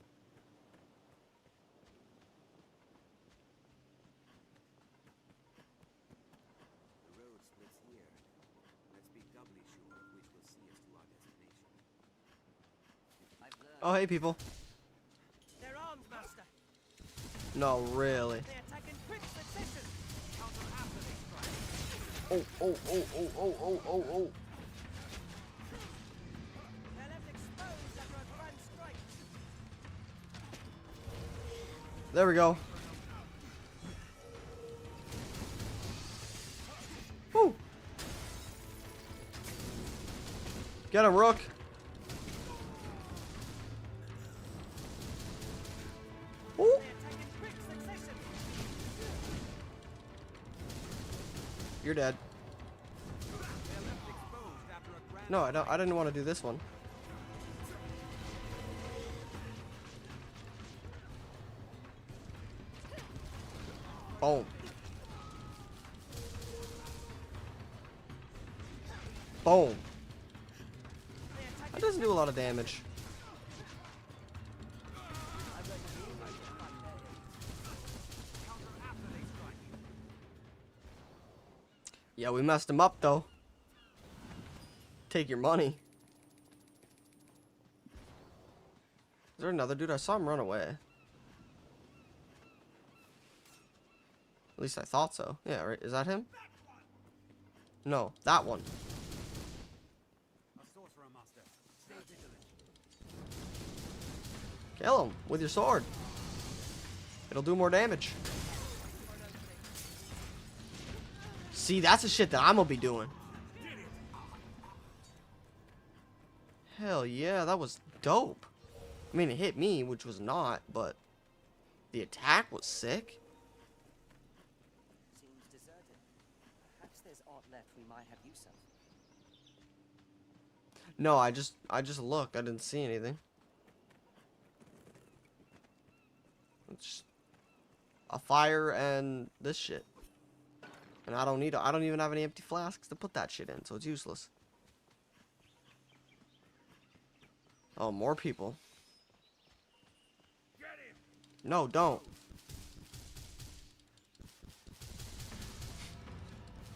The road splits here. Let's be doubly sure of which will see us to our destination.
Oh, hey, people.
They're armed, Master.
No, really.
They attack in quick succession. Counter after they strike.
Oh, oh, oh, oh, oh, oh, oh, oh.
They're left exposed after a grand strike.
There we go. Woo. Get him, Rook. You're dead. No, I didn't want to do this one. Boom. Boom. That doesn't do a lot of damage. Yeah, we messed him up though. Take your money. Is there another dude? I saw him run away. At least I thought so. Yeah, right. Is that him? No, that one. Kill him with your sword. It'll do more damage. See, that's the shit that I'm gonna be doing. Hell yeah, that was dope. I mean, it hit me, which was not, but the attack was sick.
Seems deserted. Perhaps there's aught left we might have use of.
No, I just looked. I didn't see anything. It's a fire and this shit. And I don't even have any empty flasks to put that shit in, so it's useless. Oh, more people. No, don't.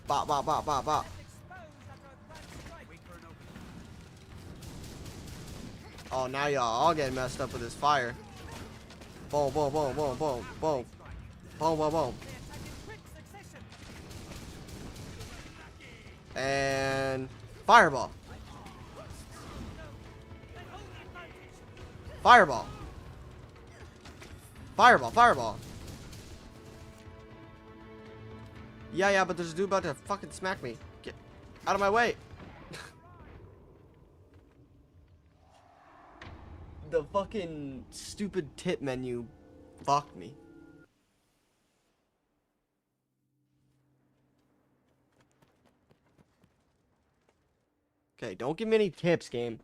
Bop, bop, bop, bop, bop. Oh, now y'all all getting messed up with this fire. Boom, boom, boom, boom, boom, boom. Boom, boom, boom. And fireball. Fireball. Fireball, fireball. Yeah, but there's a dude about to fucking smack me. Get out of my way. The fucking stupid tip menu fucked me. Okay, don't give me any tips, game.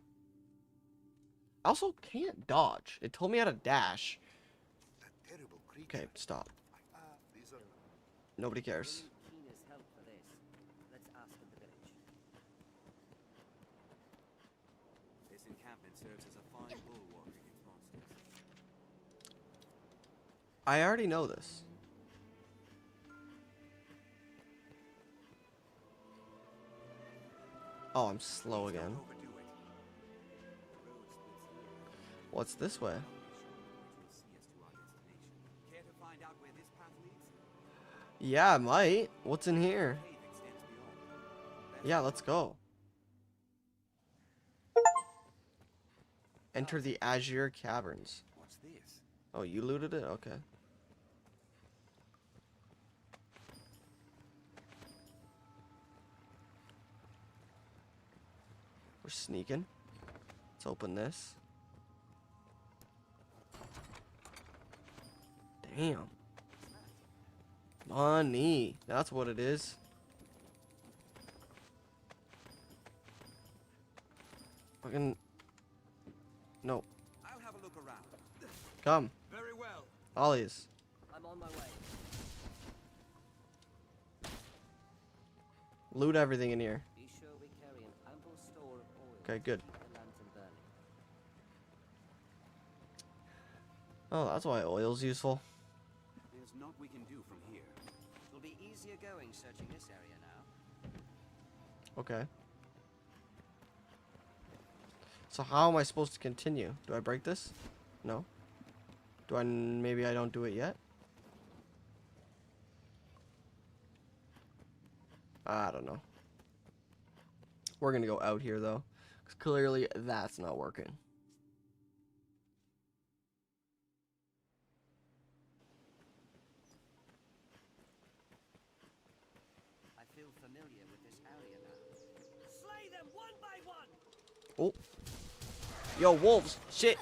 I also can't dodge. It told me how to dash. Okay, stop. Nobody cares.
This encampment serves as a fine bulwark against monsters.
I already know this. Oh, I'm slow again. What's this way? Yeah, I might. What's in here? Yeah, let's go. Enter the Azure Caverns.
What's this?
Oh, you looted it? Okay. We're sneaking. Let's open this. Damn. Money. That's what it is. Fucking. No.
I'll have a look around.
Come.
Very well.
Ollies.
I'm on my way.
Loot everything in here.
Be sure we carry an ample store of oil.
Okay, good.
To keep the lantern burning.
Oh, that's why oil's useful.
There's naught we can do from here.
It'll be easier going searching this area now.
Okay. So how am I supposed to continue? Do I break this? No. Do I? Maybe I don't do it yet? I don't know. We're gonna go out here though, because clearly that's not working.
I feel familiar with this area now.
Slay them one by one.
Oh. Yo, wolves. Shit.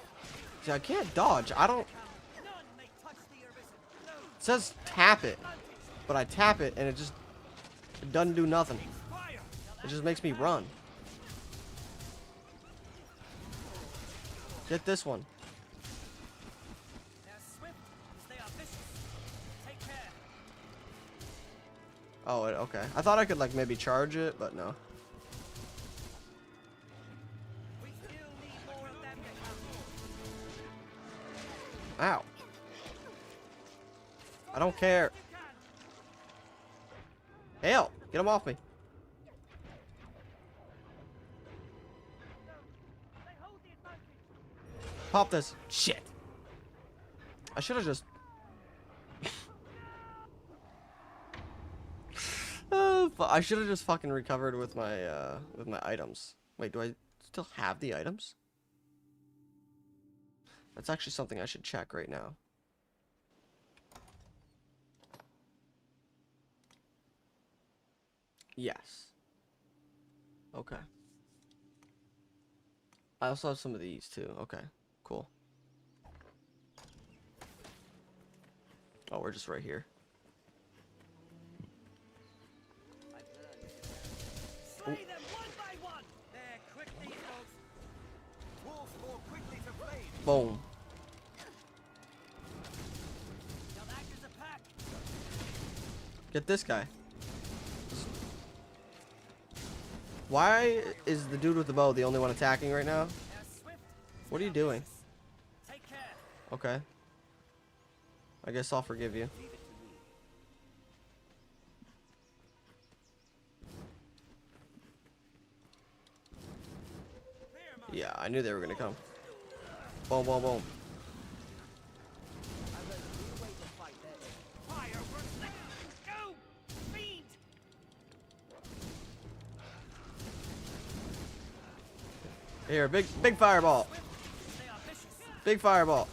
See, I can't dodge. I don't. It says tap it, but I tap it and it just It doesn't do nothing. It just makes me run. Get this one. Oh, okay. I thought I could like maybe charge it, but no. Ow. I don't care. Hell, get him off me. Pop this. Shit. I should have just... I should have just fucking recovered with my items. Wait, do I still have the items? That's actually something I should check right now. Yes. Okay. I also have some of these too. Okay, cool. Oh, we're just right here.
Slay them one by one. There, quick these dogs. Wolves more quickly to blade.
Boom.
They'll act as a pack.
Get this guy. Why is the dude with the bow the only one attacking right now? What are you doing?
Take care.
Okay. I guess I'll forgive you. Yeah, I knew they were gonna come. Boom, boom, boom. Here, big fireball. Big fireball.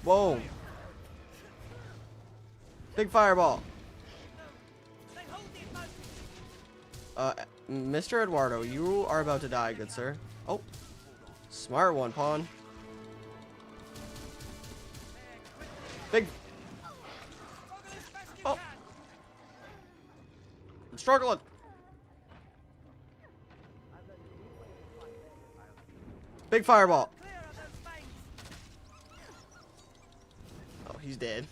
Whoa. Big fireball. Mr. Eduardo, you are about to die, good sir. Oh. Smart one, pawn. Big. Oh. I'm struggling. Big fireball. Oh, he's dead.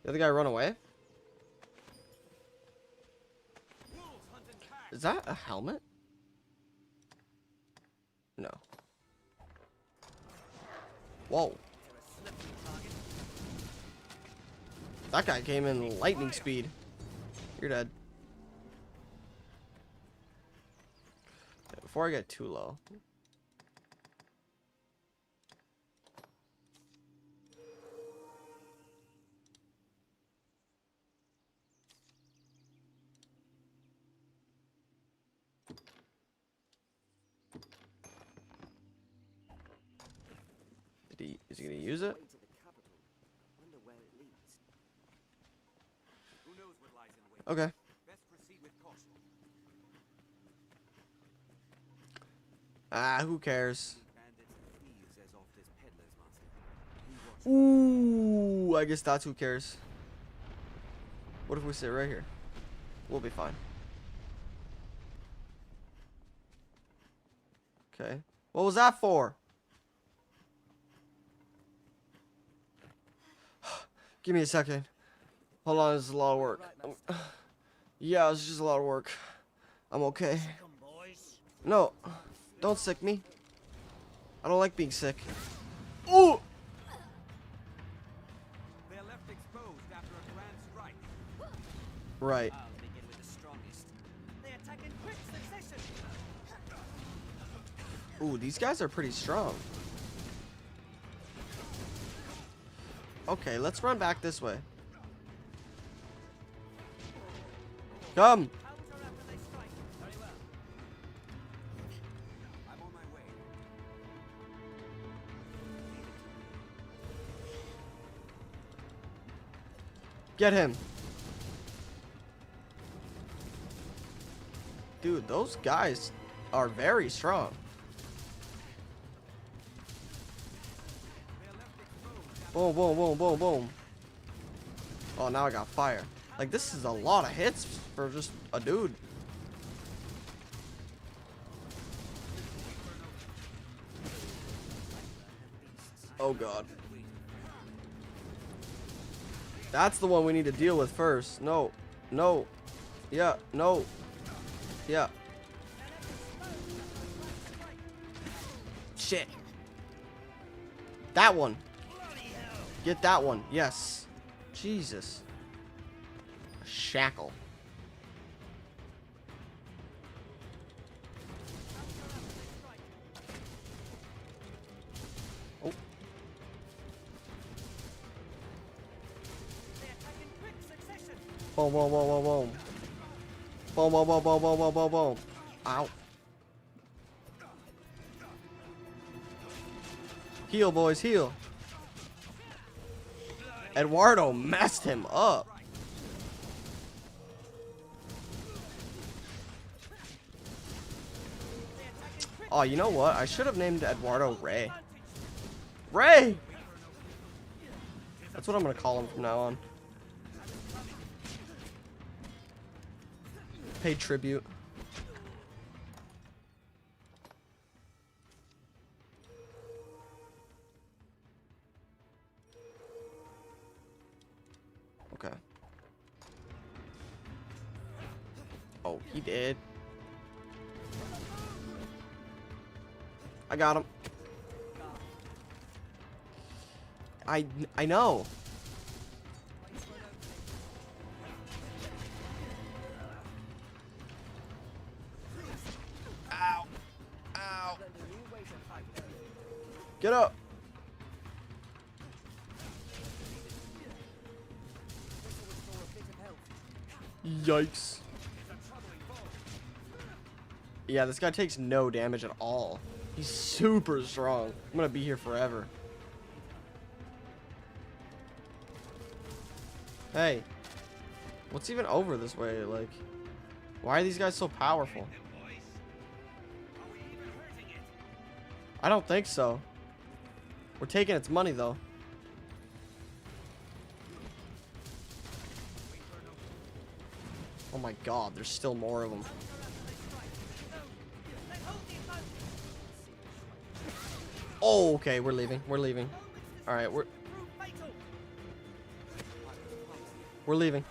The other guy run away? Is that a helmet? No. Whoa. That guy came in lightning speed. You're dead. Before I get too low. Is he gonna use it? Okay. Ah, who cares? Ooh, I guess that's who cares. What if we sit right here? We'll be fine. Okay. What was that for? Give me a second. Hold on, this is a lot of work. Yeah, it's just a lot of work. I'm okay. No, don't sick me. I don't like being sick. Ooh!
They're left exposed after a grand strike.
Right.
I'll begin with the strongest.
They attack in quick succession.
Ooh, these guys are pretty strong. Okay, let's run back this way. Come!
I'm on my way.
Get him. Dude, those guys are very strong. Boom, boom, boom, boom, boom. Oh, now I got fire. Like, this is a lot of hits for just a dude. Oh, God. That's the one we need to deal with first. No. No. Yeah. No. Yeah. Shit. That one. Get that one. Yes. Jesus. Shackle. Oh. Boom, boom, boom, boom, boom. Boom, boom, boom, boom, boom, boom, boom, boom. Ow. Heal, boys, heal. Eduardo messed him up. Oh, you know what? I should have named Eduardo Ray. Ray! That's what I'm going to call him from now on. Pay tribute. Okay. Oh, he did. I got him. I know. Ow. Ow. Get up. Yikes. Yeah, this guy takes no damage at all. He's super strong. I'm gonna be here forever. Hey. What's even over this way? Like, why are these guys so powerful? I don't think so. We're taking its money, though. Oh my god, there's still more of them. Oh, okay, we're leaving. We're leaving. All right, we're leaving.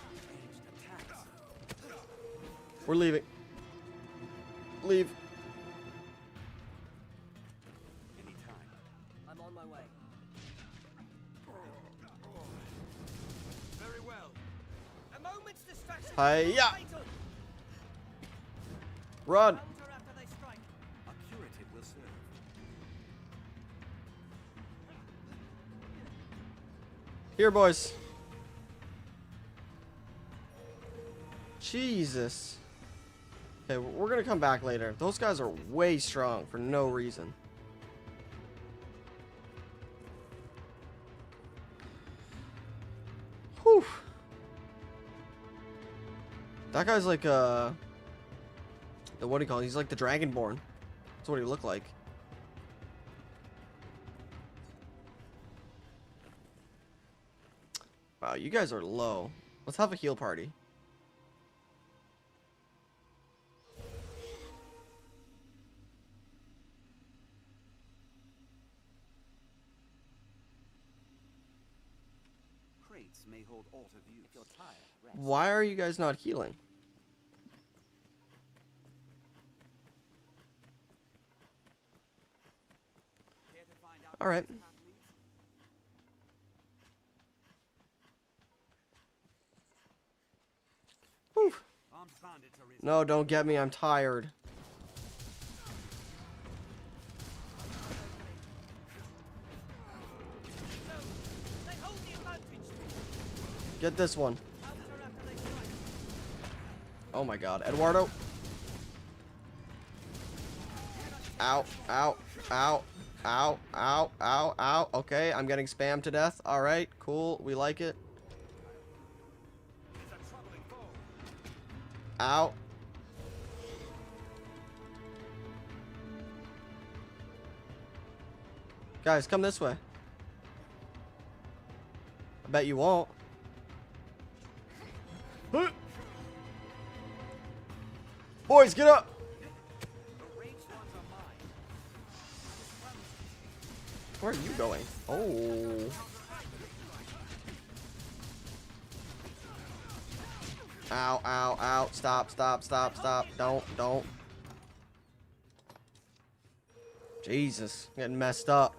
We're leaving. Leave.
I'm on my way.
Very well. A moment's distraction.
Hiya! Run.
A curative will serve.
Here, boys. Jesus. Okay, we're gonna come back later. Those guys are way strong for no reason. Whew. That guy's like what do you call it? He's like the Dragonborn. That's what he looked like. Wow, you guys are low. Let's have a heal party.
Crates may hold alt of use. If you're tired, rest.
Why are you guys not healing? All right. Whew. No, don't get me. I'm tired. Get this one. Oh my god. Eduardo. Ow. Ow. Ow. Ow. Ow. Ow. Ow. Okay, I'm getting spammed to death. Alright, cool. We like it. Ow. Guys, come this way. I bet you won't. Boys, get up! Where are you going? Oh. Ow, ow, ow. Stop, stop, stop, stop. Don't. Jesus. Getting messed up.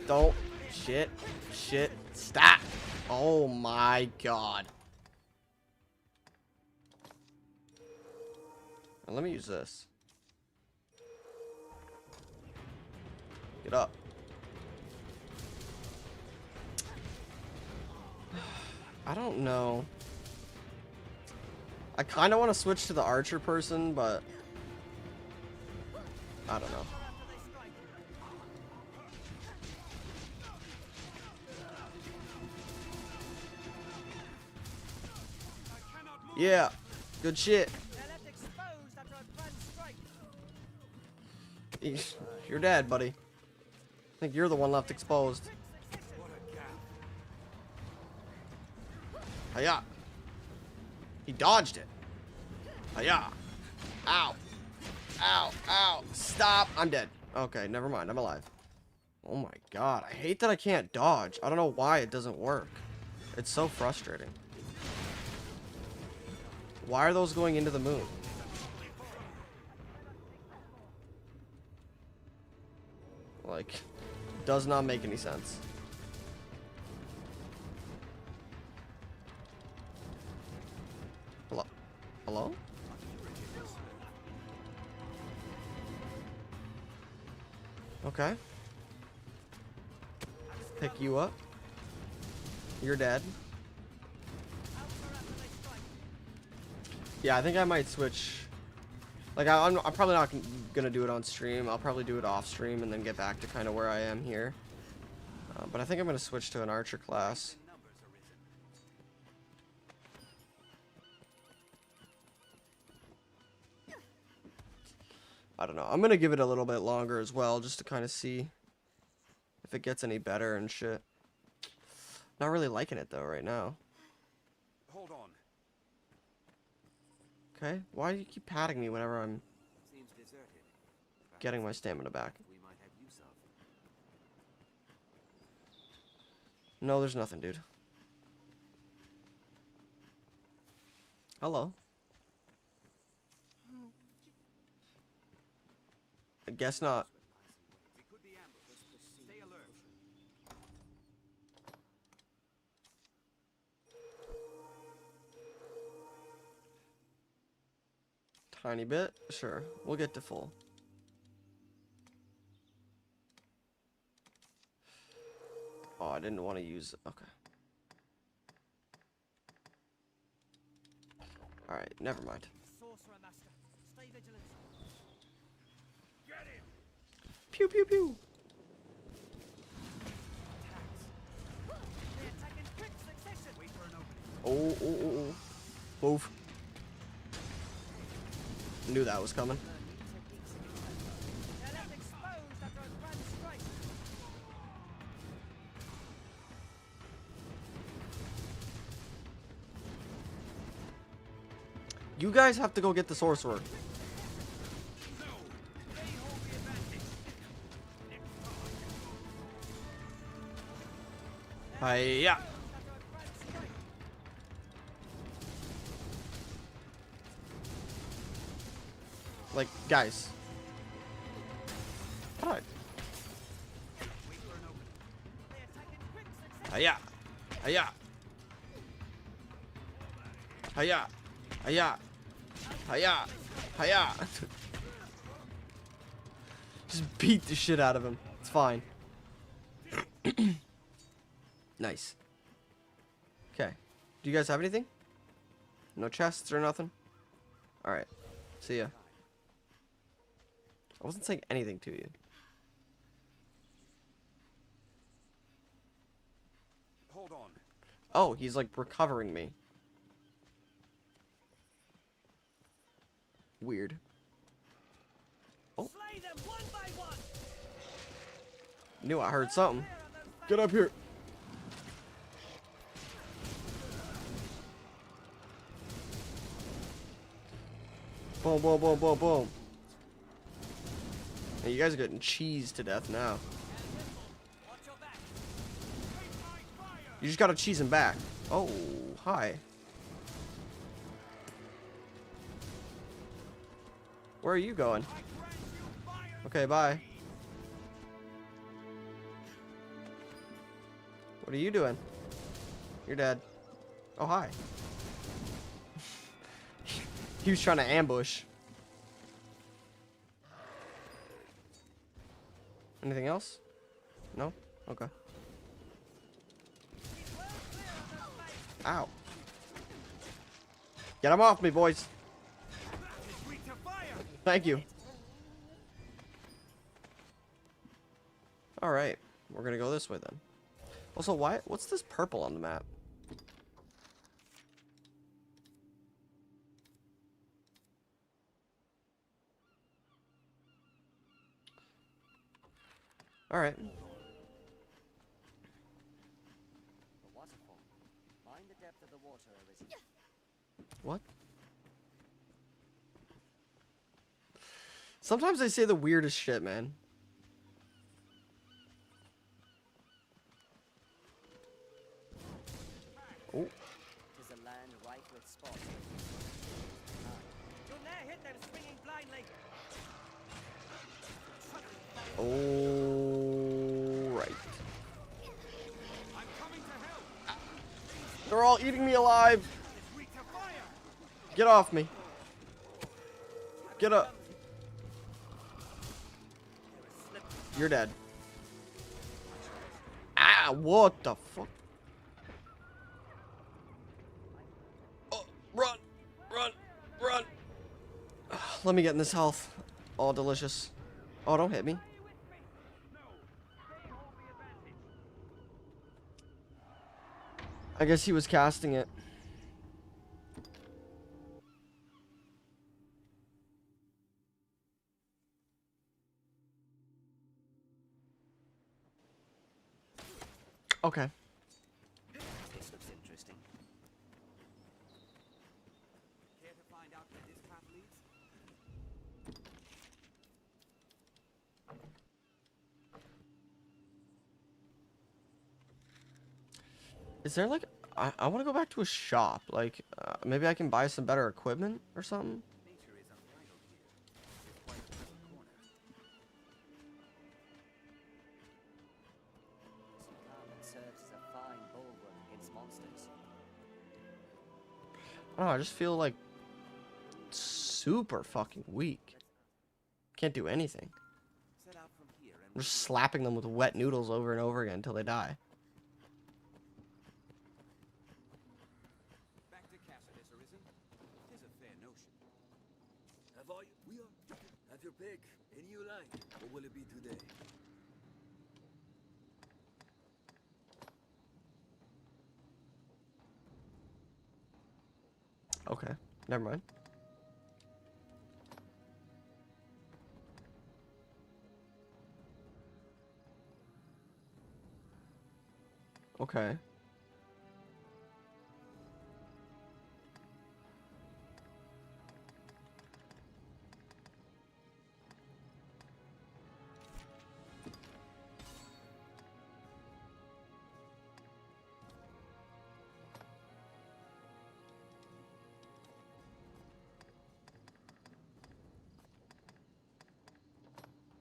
Don't. Shit. Stop. Oh my god. Now, let me use this. Get up. I don't know. I kind of want to switch to the archer person, but I don't know. Yeah, good shit. You're dead, buddy. I think you're the one left exposed. Hiya. He dodged it. Hiya. Ow. Ow. Ow. Stop. I'm dead. Okay, never mind. I'm alive. Oh my god. I hate that I can't dodge. I don't know why it doesn't work. It's so frustrating. Why are those going into the moon? Like, does not make any sense. Hello? Hello? Okay. Pick you up. You're dead. Yeah, I think I might switch. Like, I'm probably not gonna do it on stream. I'll probably do it off stream and then get back to kind of where I am here. But I think I'm gonna switch to an archer class. I don't know. I'm gonna give it a little bit longer as well, just to kind of see if it gets any better and shit. Not really liking it though right now.
Hold on.
Okay, why do you keep patting me whenever I'm
Seems deserted.
getting my stamina back?
We might have use of.
No, there's nothing, dude. Hello. I guess not.
We could be ambushed. Stay alert.
Tiny bit? Sure. We'll get to full. Oh, I didn't want to use... Okay. Alright, never mind.
Sorcerer Master, stay vigilant.
Get him!
Pew, pew, pew!
They attack in quick succession.
Wait for an opening.
Oh. Move. Knew that was coming.
They're left exposed after a grand strike.
You guys have to go get the sorcerer. Hiya. Like, guys. Alright. Hiya. Hiya. Hiya. Hiya. Hiya. Hiya. Just beat the shit out of him. It's fine. Nice. Okay. Do you guys have anything? No chests or nothing? Alright. See ya. I wasn't saying anything to you.
Hold on.
Oh, he's like recovering me. Weird. Knew I heard something. Get up here. Boom, boom, boom, boom, boom. Hey, you guys are getting cheesed to death now. You just gotta cheese him back. Oh, hi. Where are you going? Okay, bye. What are you doing? You're dead. Oh, hi. He was trying to ambush. Anything else? No? Okay. Ow. Get him off me, boys. Thank you. Alright. We're gonna go this way then. Also, what's this purple on the map? Alright.
Waterfall. Mind the depth of the water, Arisen.
What? Sometimes they say the weirdest shit, man. Oh.
Tis a land rife with spots.
You'll never hit them swinging blindly.
Oh, right. They're all eating me alive. Get off me. Get up. You're dead. Ah, what the fuck? Oh, run, run, run. Let me get in this health. Oh, delicious. Oh, don't hit me. I guess he was casting it. Okay.
This looks interesting.
Care to find out where this path leads?
Is there like I want to go back to a shop. Like maybe I can buy some better equipment or something.
Nature is unbridled here. It's quite a pleasant corner.
This garment serves as a fine bulwark against monsters.
I don't know, I just feel like super fucking weak. Can't do anything.
Set out from here and
I'm just slapping them with wet noodles over and over again until they die.
back to Cassidy's Arisen. Tis a fair notion.
Have I? We are. Have your pick. Any you like. What will it be today?
Okay, never mind. Okay.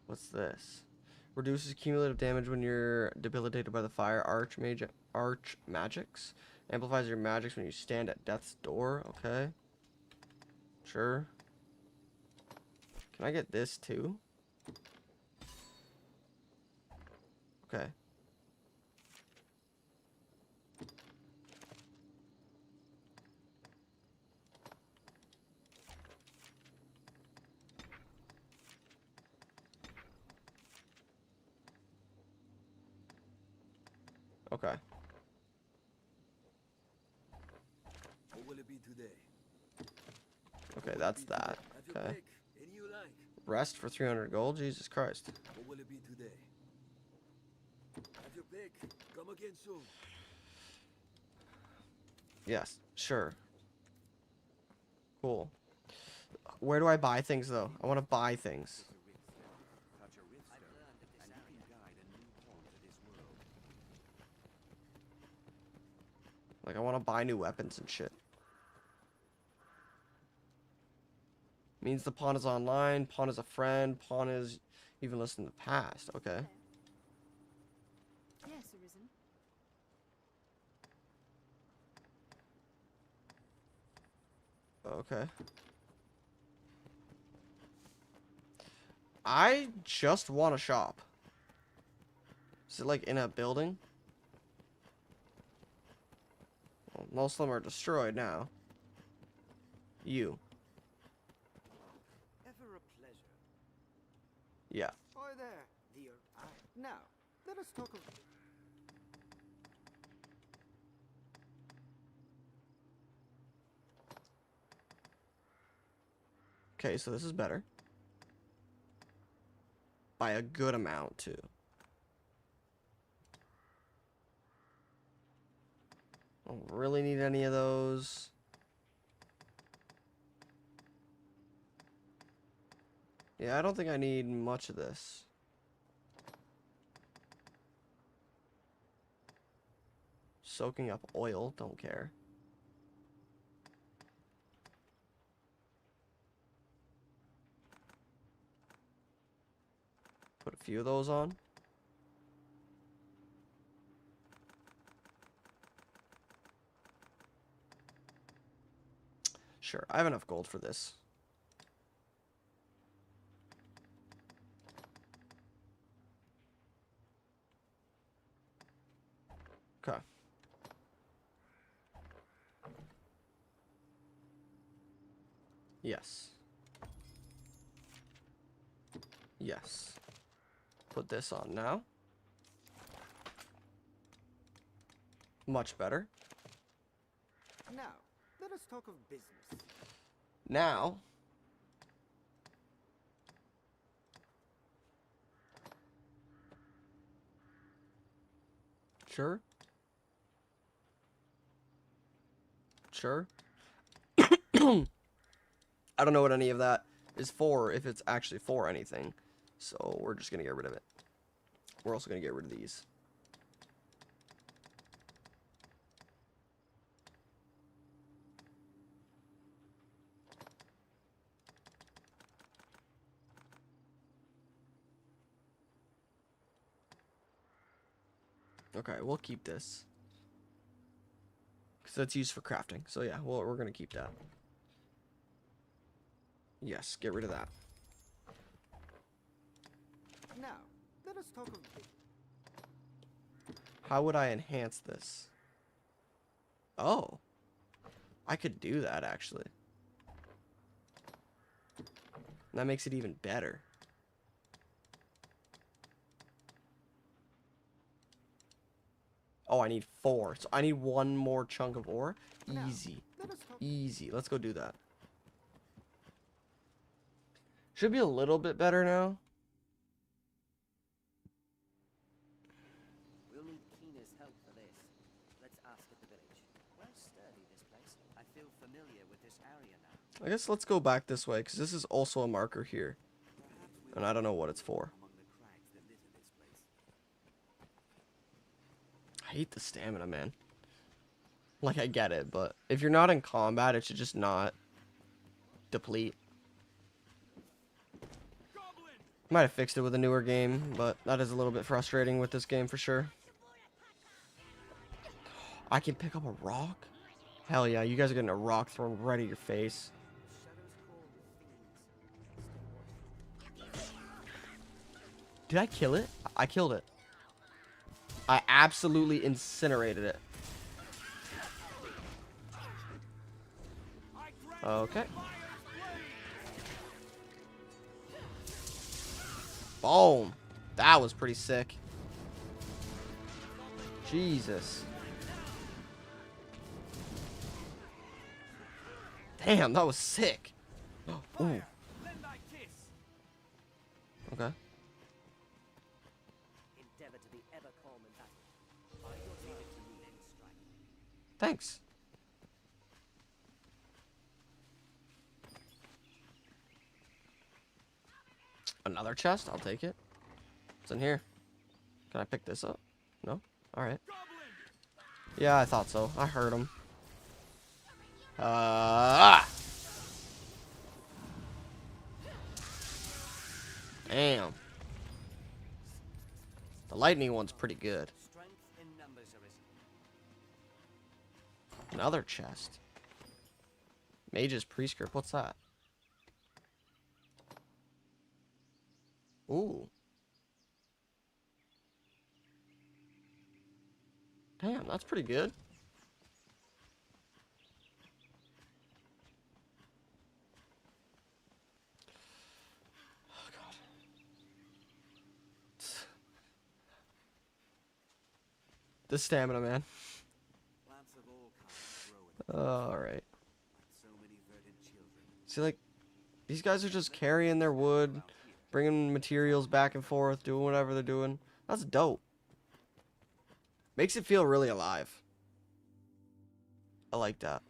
What's this? Reduces cumulative damage when you're debilitated by the fire arch magics. Amplifies your magics when you stand at death's door. Okay. Sure. Can I get this too? Okay. Okay.
What will it be today?
Okay, that's that.
Have your
Okay.
pick. Any you like.
Rest for 300 gold? Jesus Christ.
What will it be today? Have your pick. Come again soon.
Yes, sure. Cool. Where do I buy things, though? I want to buy things.
Touch a rift stone, and you can guide a new pawn to this world.
Like, I want to buy new weapons and shit. Means the pawn is online, pawn is a friend, pawn is even listed in the past. Okay.
Yes, Arisen.
Okay. I just want a shop. Is it like in a building? Well, most of them are destroyed now. You.
Ever a pleasure.
Yeah.
Hi there, dear. Now, let us talk of...
Okay, so this is better. By a good amount, too. Don't really need any of those. Yeah, I don't think I need much of this. Soaking up oil, don't care. Put a few of those on. Sure, I have enough gold for this. Okay. Yes. Yes. Put this on now. Much better.
Now, let us talk of business.
Now. Sure. Sure. I don't know what any of that is for, if it's actually for anything. So we're just going to get rid of it. We're also going to get rid of these. Okay, we'll keep this. Because that's used for crafting. So yeah, well, we're going to keep that. Yes, get rid of that.
Now, let us talk of...
How would I enhance this? Oh. I could do that, actually. That makes it even better. Oh, I need 4. So I need 1 more chunk of ore. Easy. Easy. Let's go do that. Should be a little bit better now.
We'll need Keena's help for this. Let's ask at the village. Well sturdy, this place. I feel familiar with this area now.
I guess let's go back this way, because this is also a marker here. And I don't know what it's for. I hate the stamina, man. Like, I get it, but if you're not in combat, it should just not deplete. Might have fixed it with a newer game, but that is a little bit frustrating with this game for sure. I can pick up a rock? Hell yeah, you guys are getting a rock thrown right at your face. Did I kill it? I killed it. I absolutely incinerated it. Okay. Boom. That was pretty sick. Jesus. Damn, that was sick. Ooh. Okay.
Endeavor to be ever
Thanks. Another chest? I'll take it. What's in here? Can I pick this up? No? Alright. Yeah, I thought so. I heard him. Damn. The lightning one's pretty good.
Strength in numbers, Arisen.
Another chest. Mage's Prescript. What's that? Ooh. Damn, that's pretty good. Oh, God. The stamina, man. Alright. See, like, these guys are just carrying their wood, bringing materials back and forth, doing whatever they're doing. That's dope. Makes it feel really alive. I like that.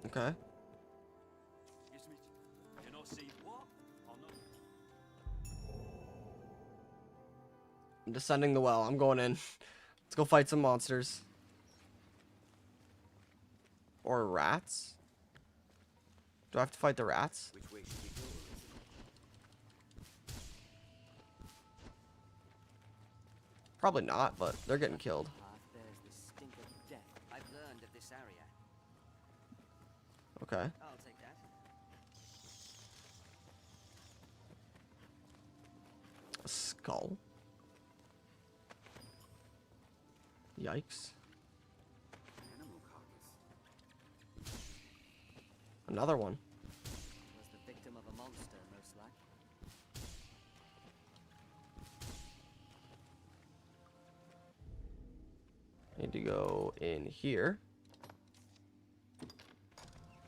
Okay. I'm descending the well. I'm going in. Let's go fight some monsters. Or rats? Do I have to fight the rats?
Which way should we go?
Probably not, but they're getting killed.
There's the stink of death. I've learned of this area.
Okay.
I'll take that.
A skull. Yikes.
Animal carcass.
Another one.
Was the victim of a monster, most like.
Need to go in here.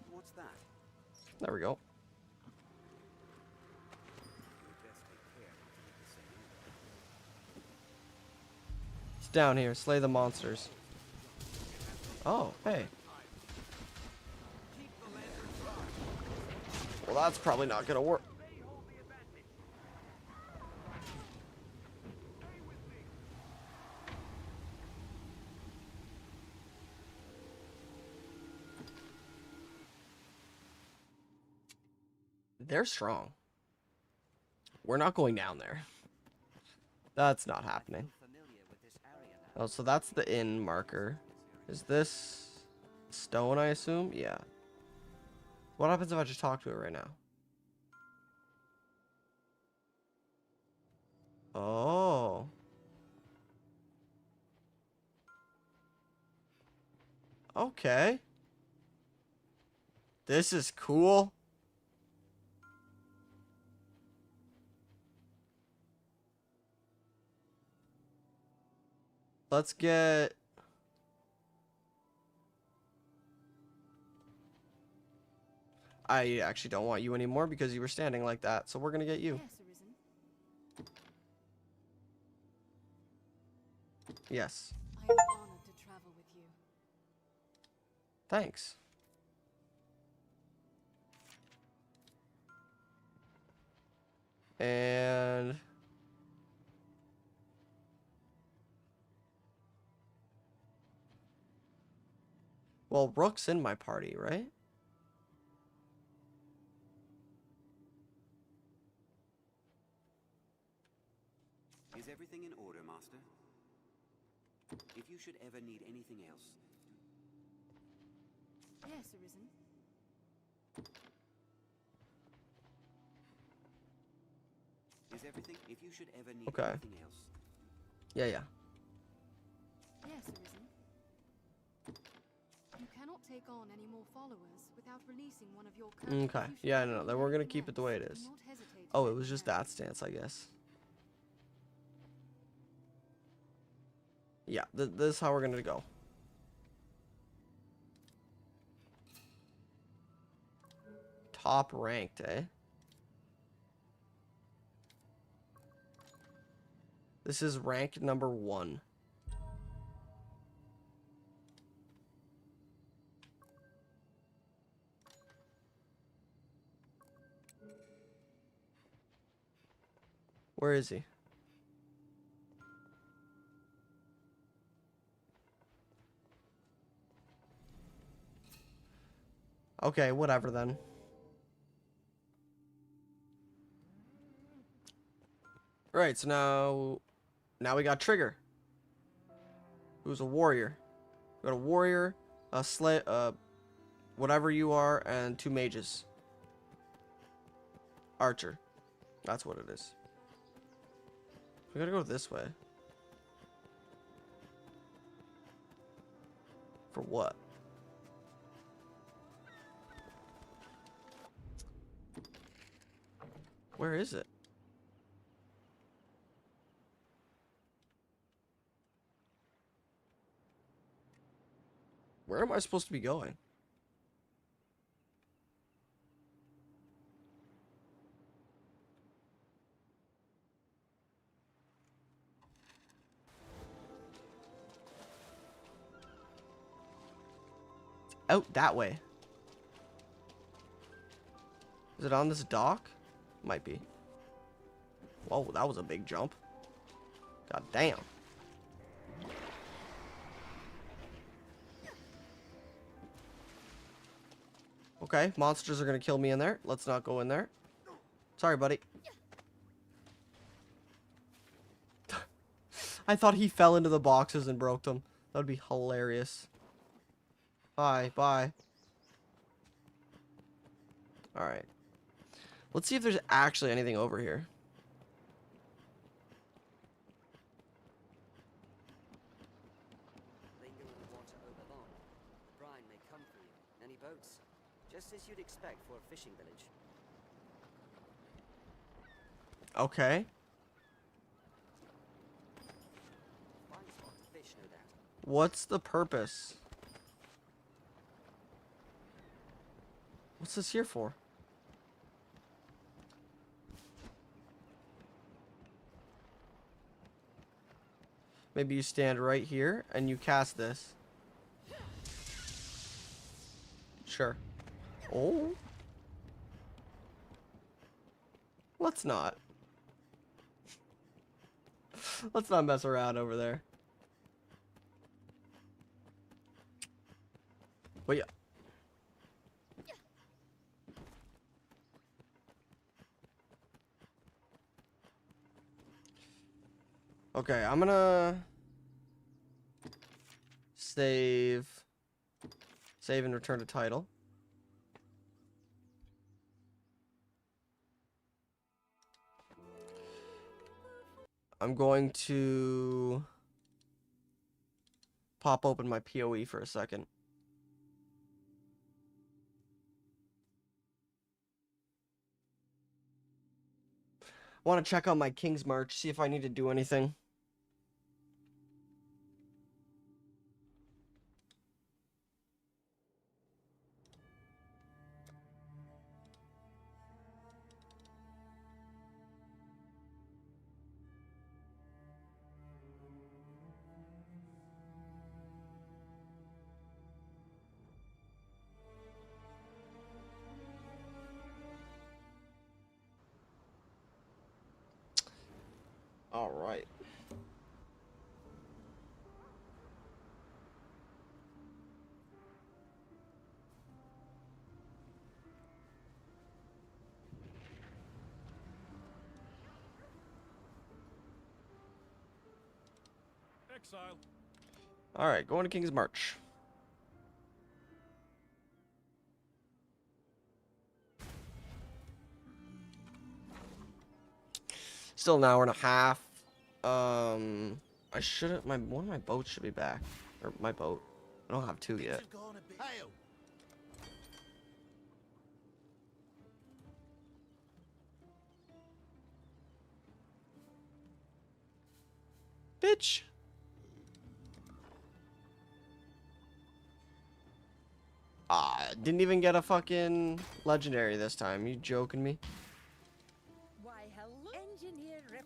What's that?
There we go. It's down here. Slay the monsters. Oh, hey. Well, that's probably not gonna work. They're strong. We're not going down there. That's not happening. Oh, so that's the inn marker. Is this stone, I assume? Yeah. What happens if I just talk to it right now? Oh. Okay. This is cool. Let's get... I actually don't want you anymore because you were standing like that, so we're gonna get you.
Yes, Arisen.
Yes.
I am honored to travel with you.
Thanks. And... well, Rook's in my party, right?
Is everything in order, Master? If you should ever need anything else...
Yes, Arisen.
Is everything... If you should ever need
Okay.
anything else...
Yeah, yeah.
Yes, Arisen. You cannot take on any more followers without releasing one of your
Okay. Yeah, no, then we're gonna keep it the way it is. Oh, it was just that stance, I guess. Yeah, this is how we're gonna go. Top ranked, eh? This is rank number 1. Where is he? Okay, whatever then. Alright, so now we got Trigger, who's a warrior. We got a warrior, a whatever you are, and 2 mages. Archer. That's what it is. We gotta go this way. For what? Where is it? Where am I supposed to be going? Out that way. Is it on this dock? Might be. Whoa, that was a big jump. God damn. Okay, monsters are gonna kill me in there. Let's not go in there. Sorry, buddy. I thought he fell into the boxes and broke them. That would be hilarious. Bye, bye. Alright. Let's see if there's actually anything over here.
Linger in the water over long. Brine may come for you. Any boats? Just as you'd expect for a fishing village.
Okay.
Fine spot to fish, no doubt.
What's the purpose? What's this here for? Maybe you stand right here and you cast this. Sure. Oh. Let's not. Let's not mess around over there. But yeah. Okay, I'm gonna save and return to title. I'm going to pop open my PoE for a second. I want to check out my King's March, see if I need to do anything. All right.
Exile.
All right, going to King's March. Still an hour and a half. I shouldn't. One of my boats should be back, or my boat. I don't have 2 yet. Bitch. Didn't even get a fucking legendary this time. You joking me?
Why, hello, Engineer Ripper.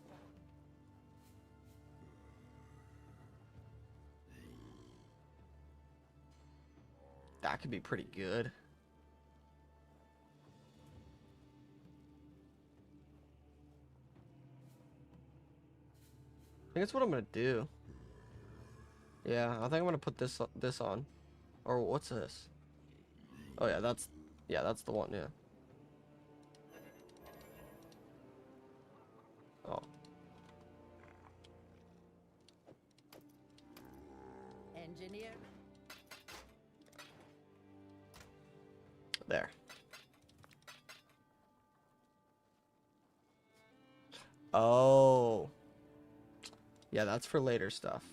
That could be pretty good. I think that's what I'm gonna do. Yeah, I think I'm gonna put this on. Or what's this? Oh yeah, that's the one, yeah. Oh.
Engineer.
There. Oh. Yeah, that's for later stuff.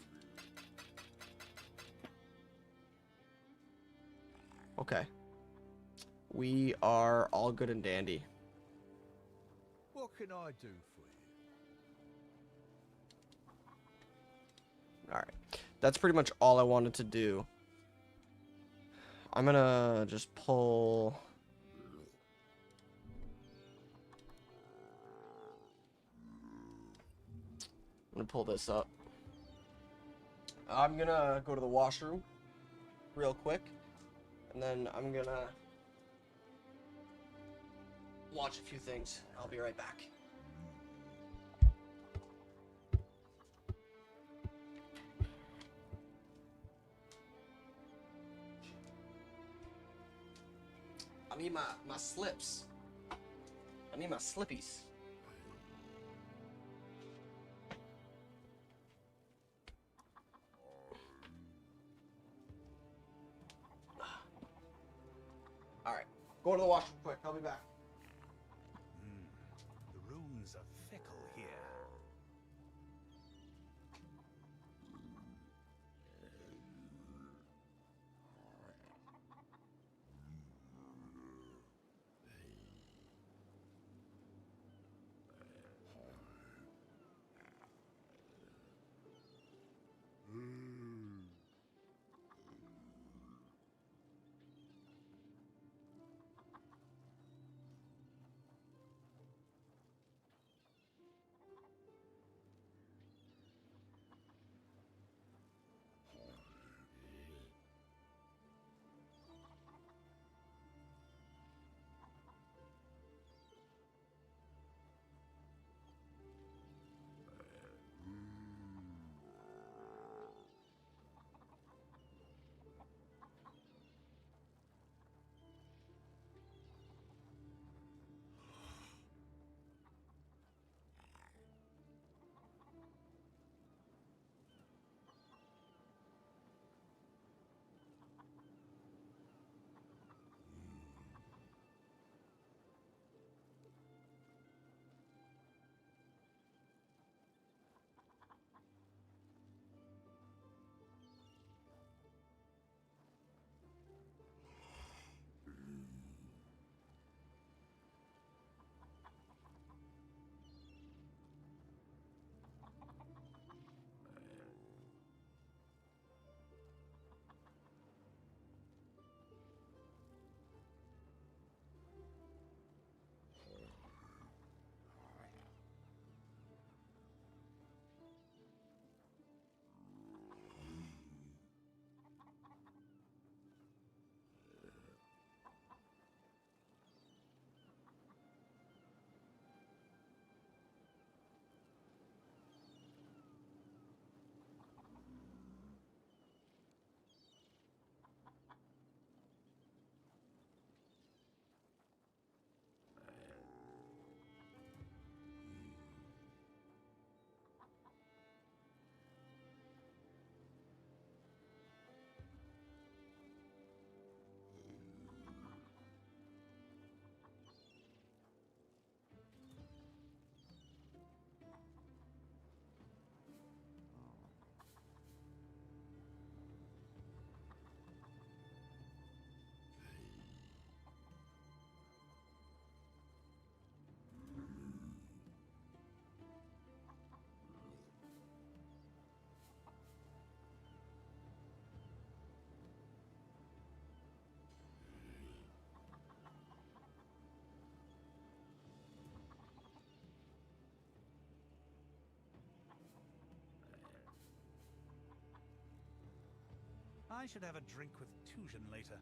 Okay. We are all good and dandy.
What can I do for you?
Alright. That's pretty much all I wanted to do. I'm gonna just pull... I'm gonna pull this up. I'm gonna go to the washroom real quick. And then I'm gonna watch a few things. I'll be right back. I need my slips. I need my slippies. Alright. Go to the washroom quick. I'll be back.
The runes are fickle here.
I should have a drink with Tujan later.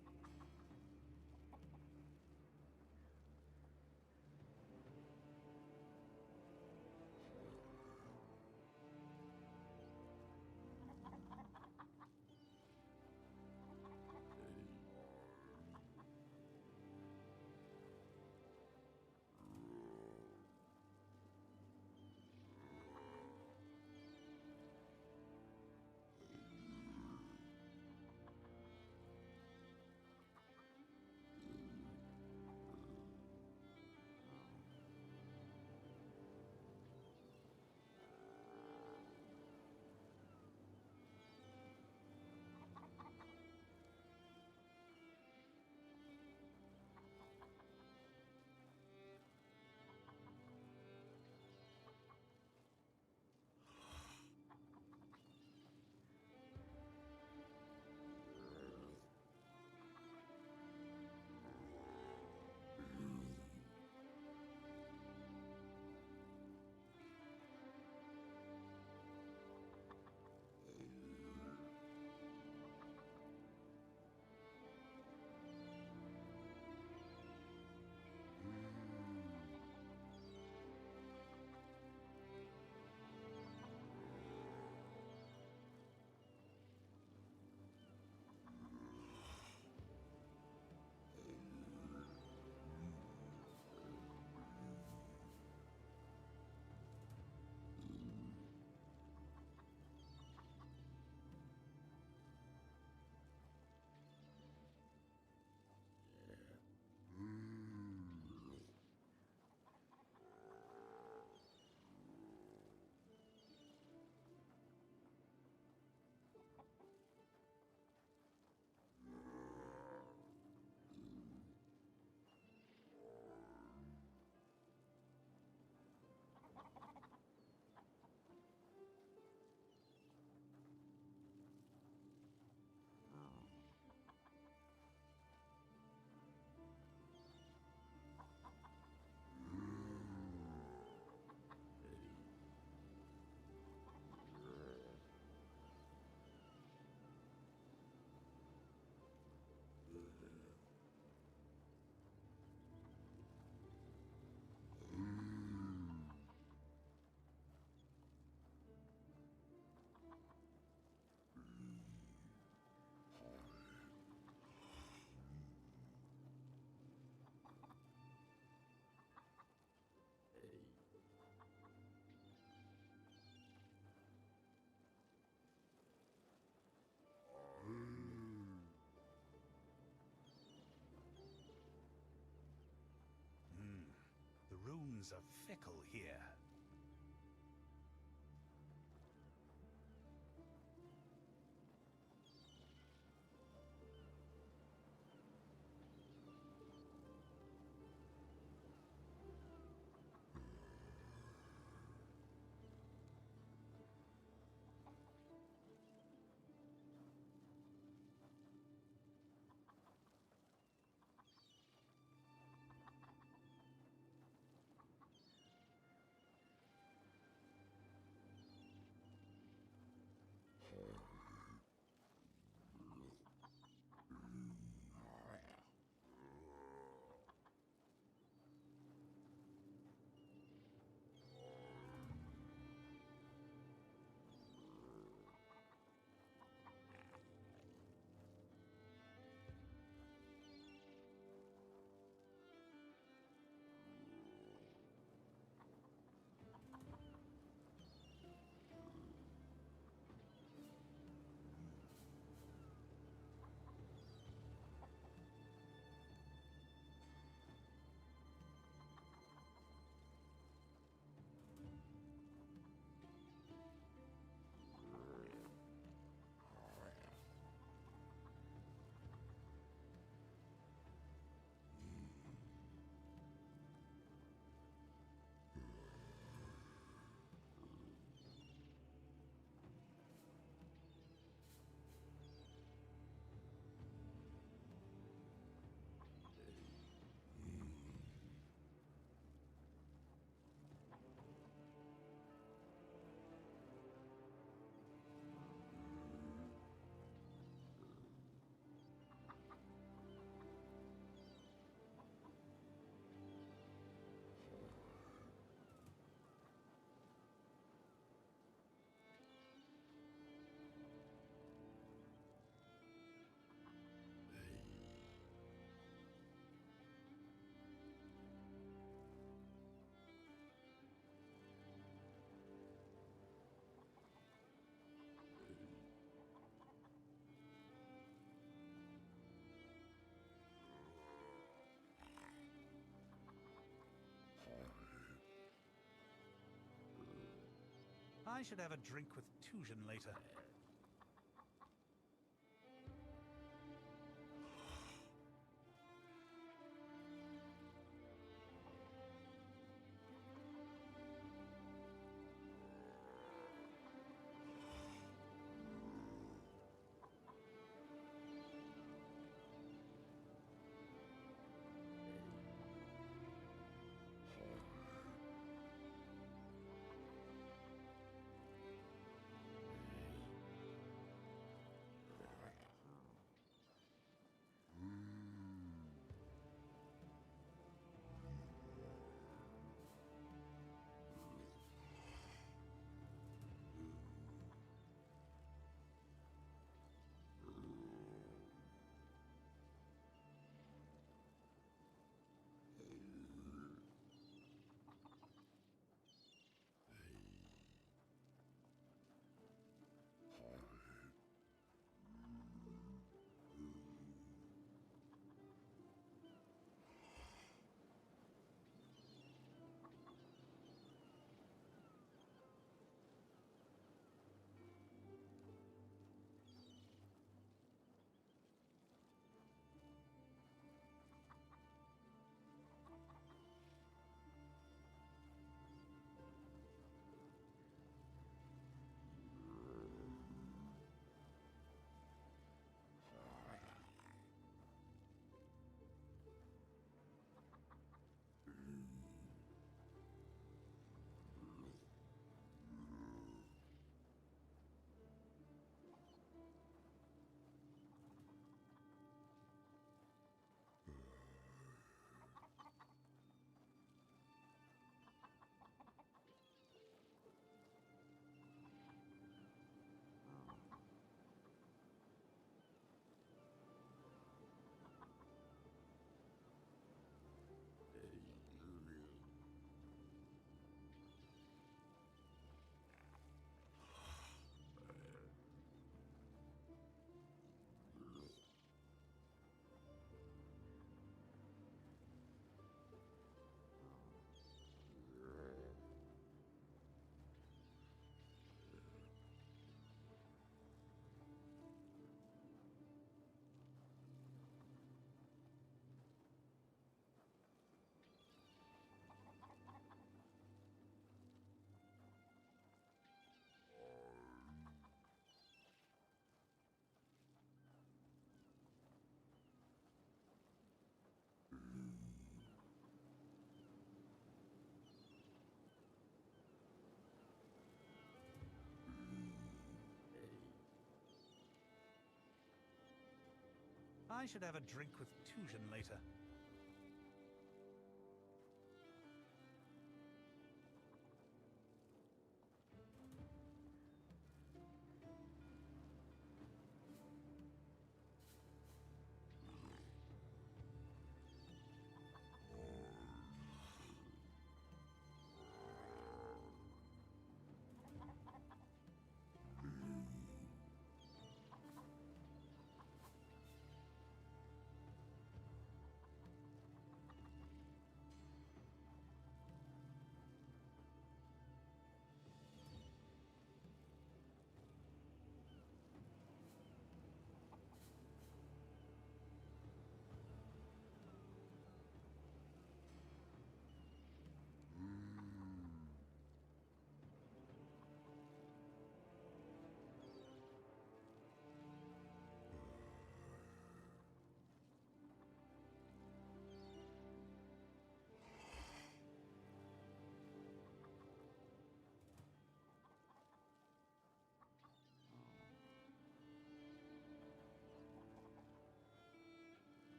Dragons are fickle here. I should have a drink with Tujen later. I should have a drink with Tusion later.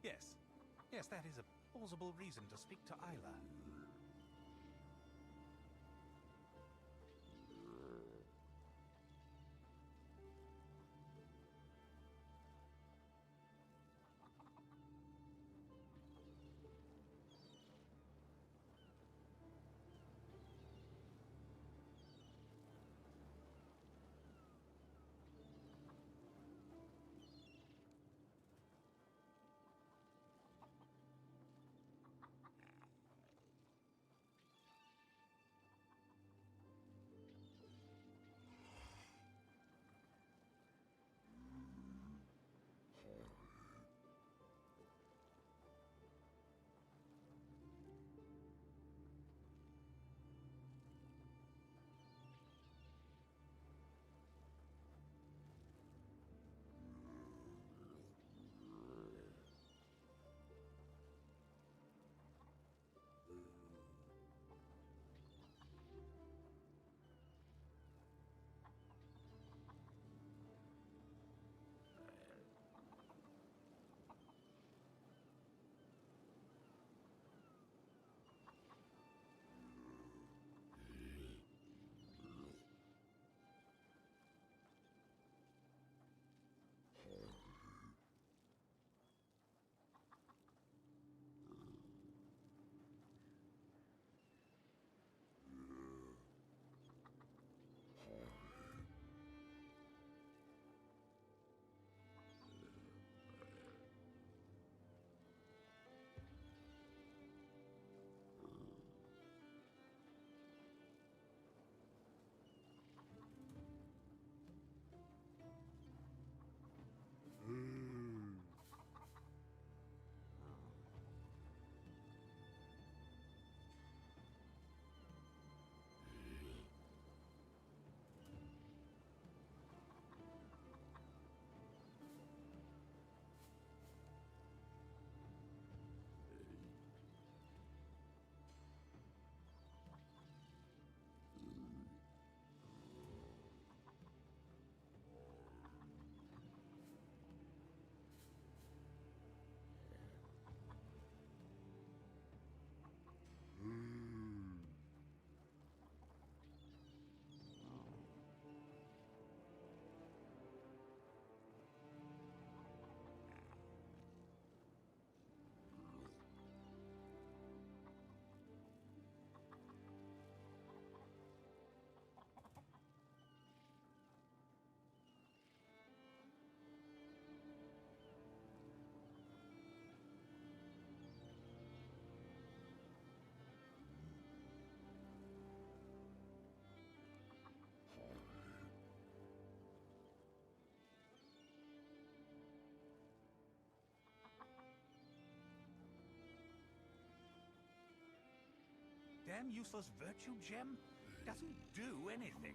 Yes. Yes, that is a plausible reason to speak to Isla. damn useless virtue gem doesn't do anything.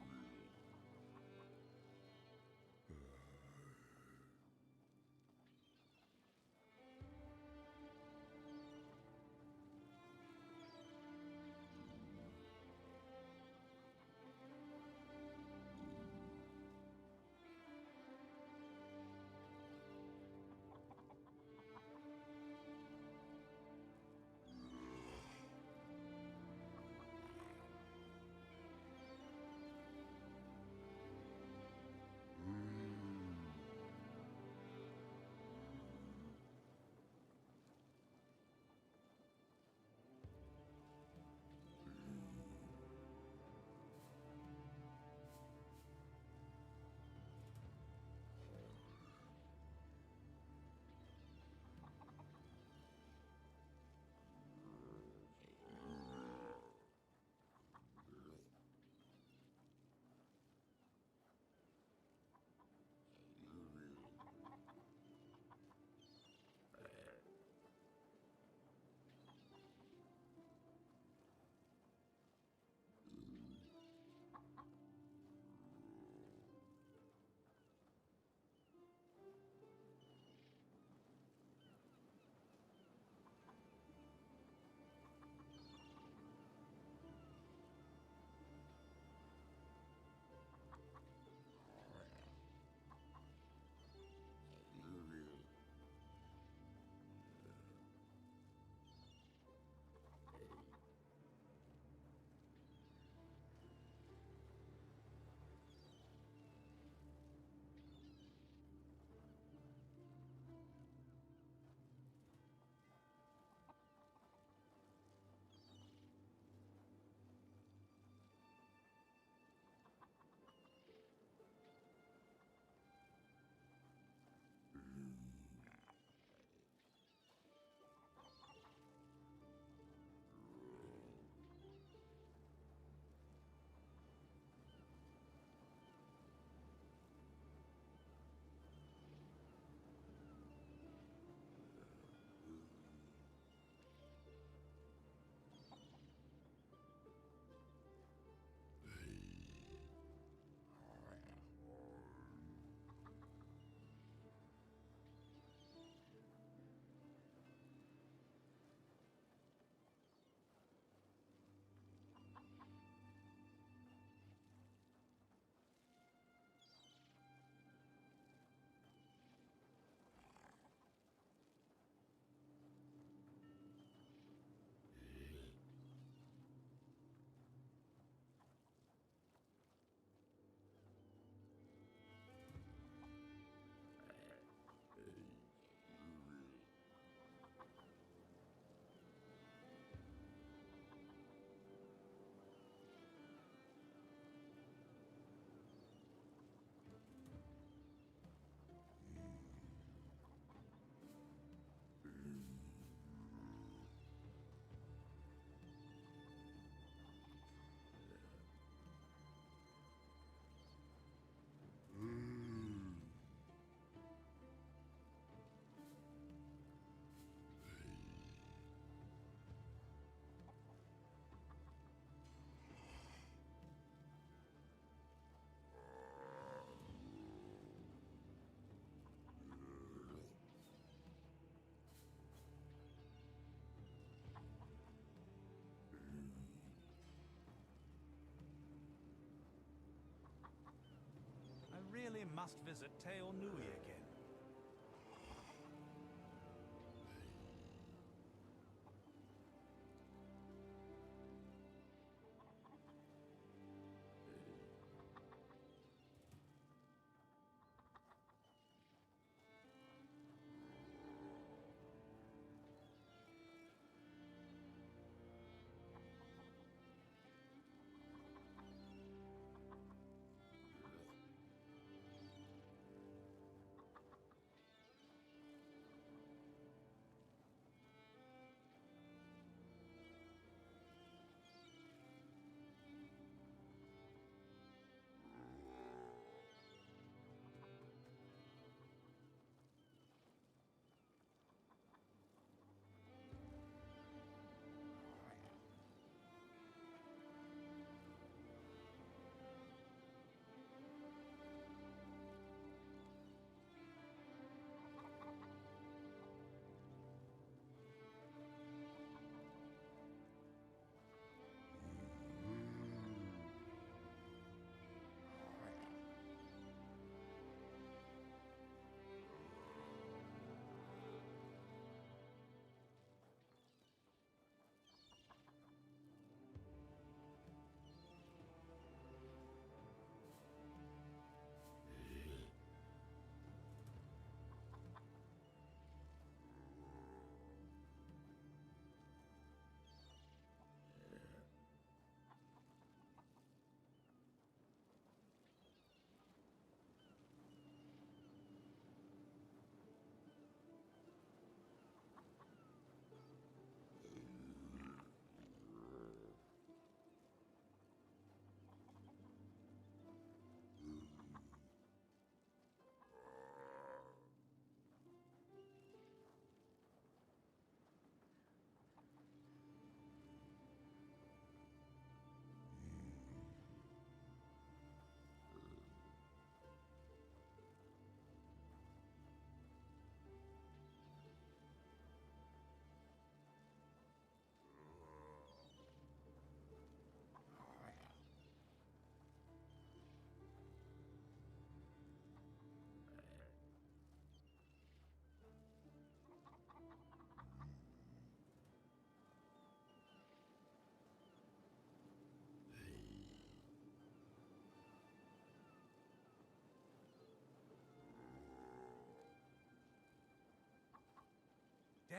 Really must visit Teo Nui again.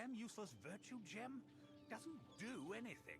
damn useless virtue gem doesn't do anything.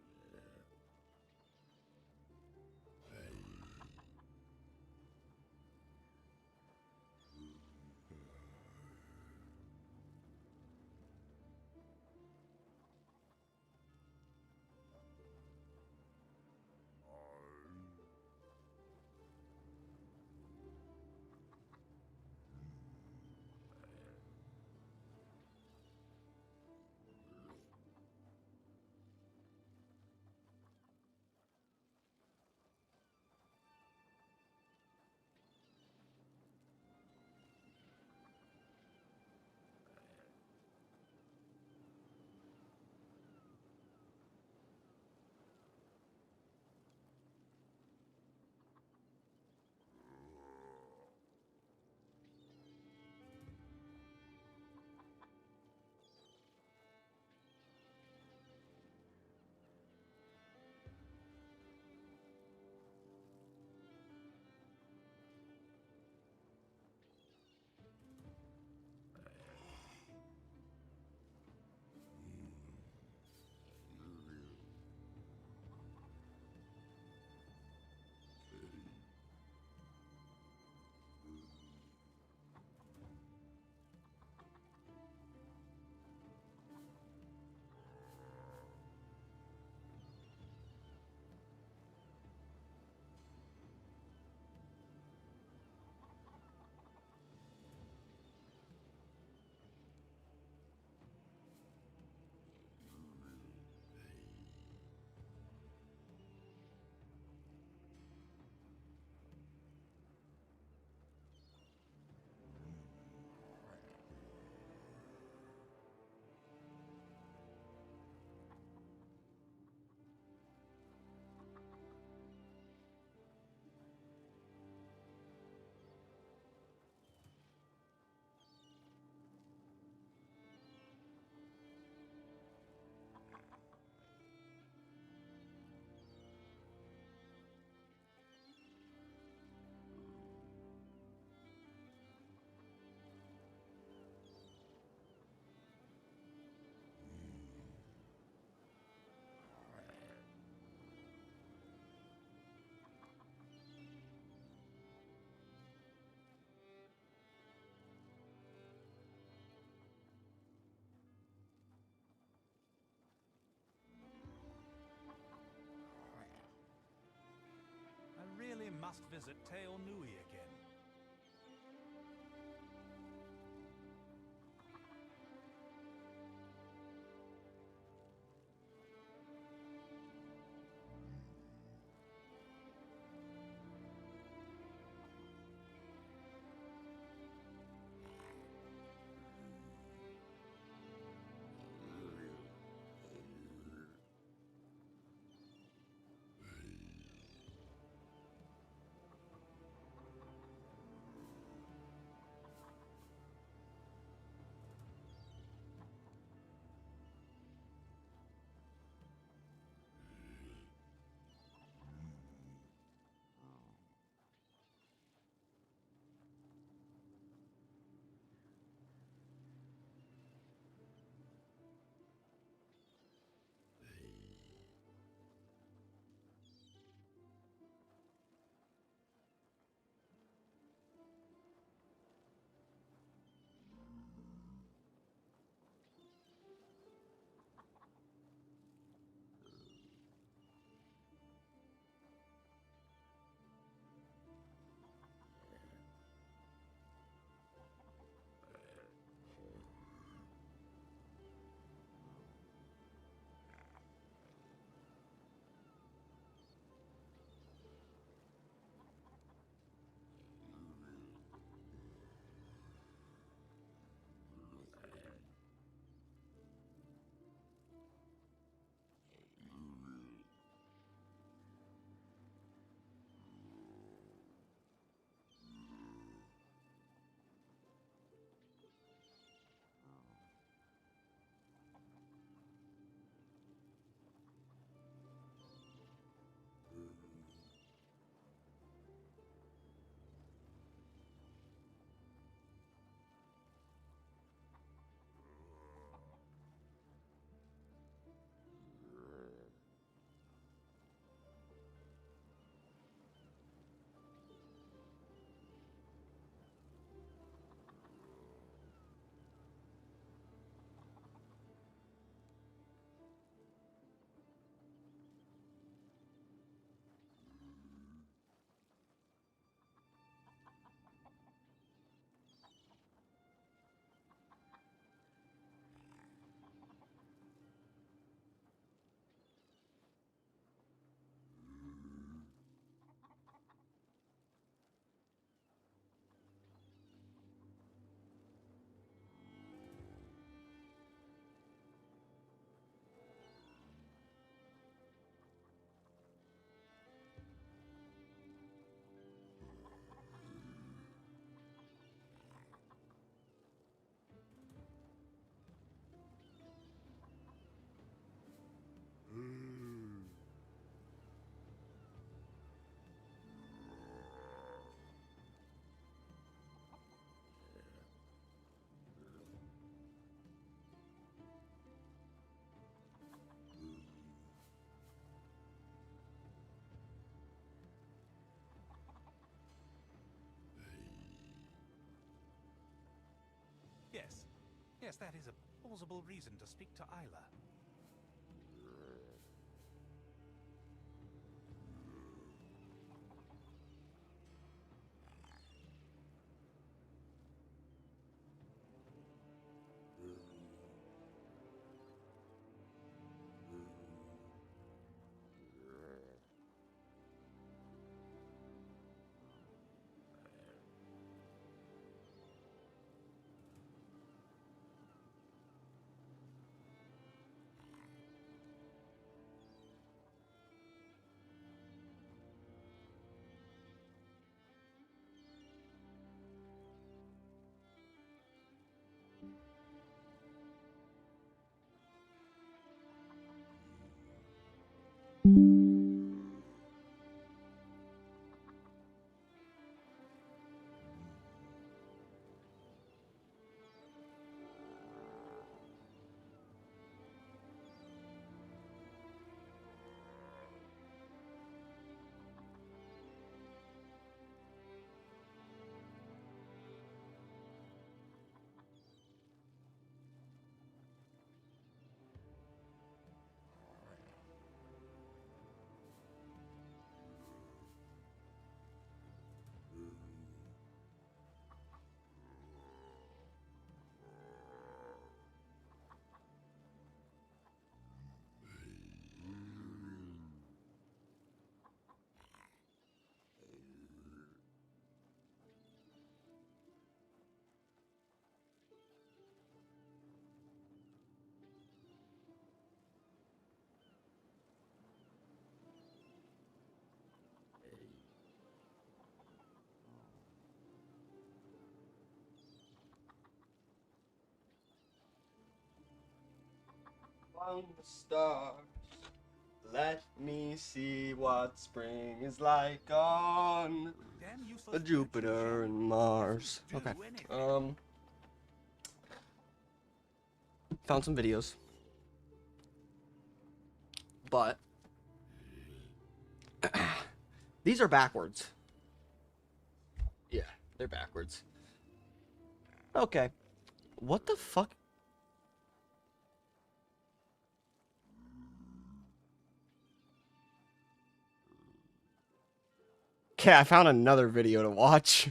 I really must visit Teo Nui again. Yes, that is a plausible reason to speak to Isla.
Among the stars, let me see what spring is like on Jupiter and Mars. Okay. Found some videos, but these are backwards. Yeah, they're backwards. Okay. What the fuck? Okay, I found another video to watch.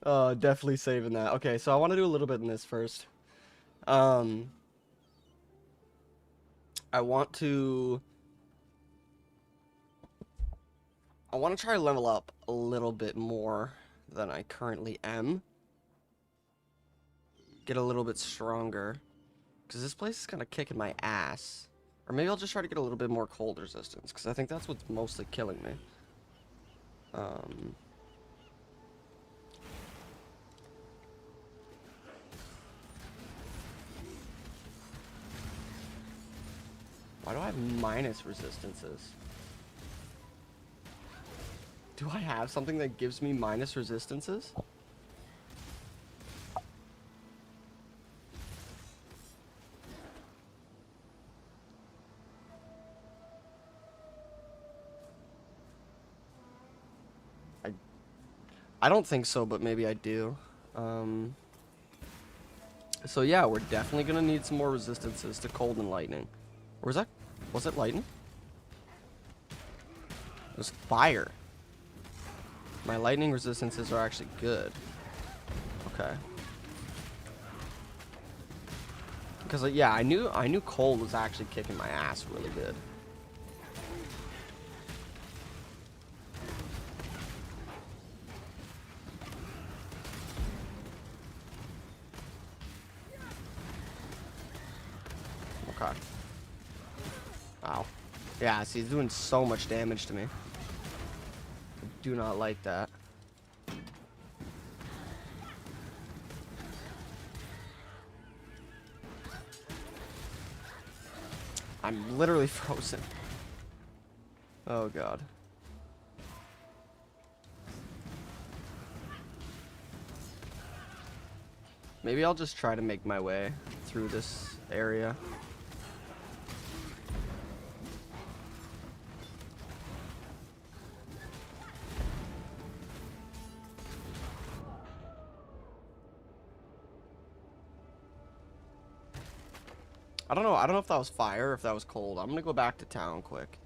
Definitely saving that. Okay, so I want to do a little bit in this first. I want to try to level up a little bit more than I currently am. Get a little bit stronger. Because this place is kind of kicking my ass. Or maybe I'll just try to get a little bit more cold resistance. Because I think that's what's mostly killing me. Why do I have minus resistances? Do I have something that gives me minus resistances? I don't think so, but maybe I do. So yeah, we're definitely gonna need some more resistances to cold and lightning. Or was it lightning? It was fire. My lightning resistances are actually good. Okay. Because yeah, I knew cold was actually kicking my ass really good. Okay. Wow. Yeah, see, he's doing so much damage to me. I do not like that. I'm literally frozen. Oh god. Maybe I'll just try to make my way through this area. I don't know. I don't know if that was fire or if that was cold. I'm gonna go back to town quick.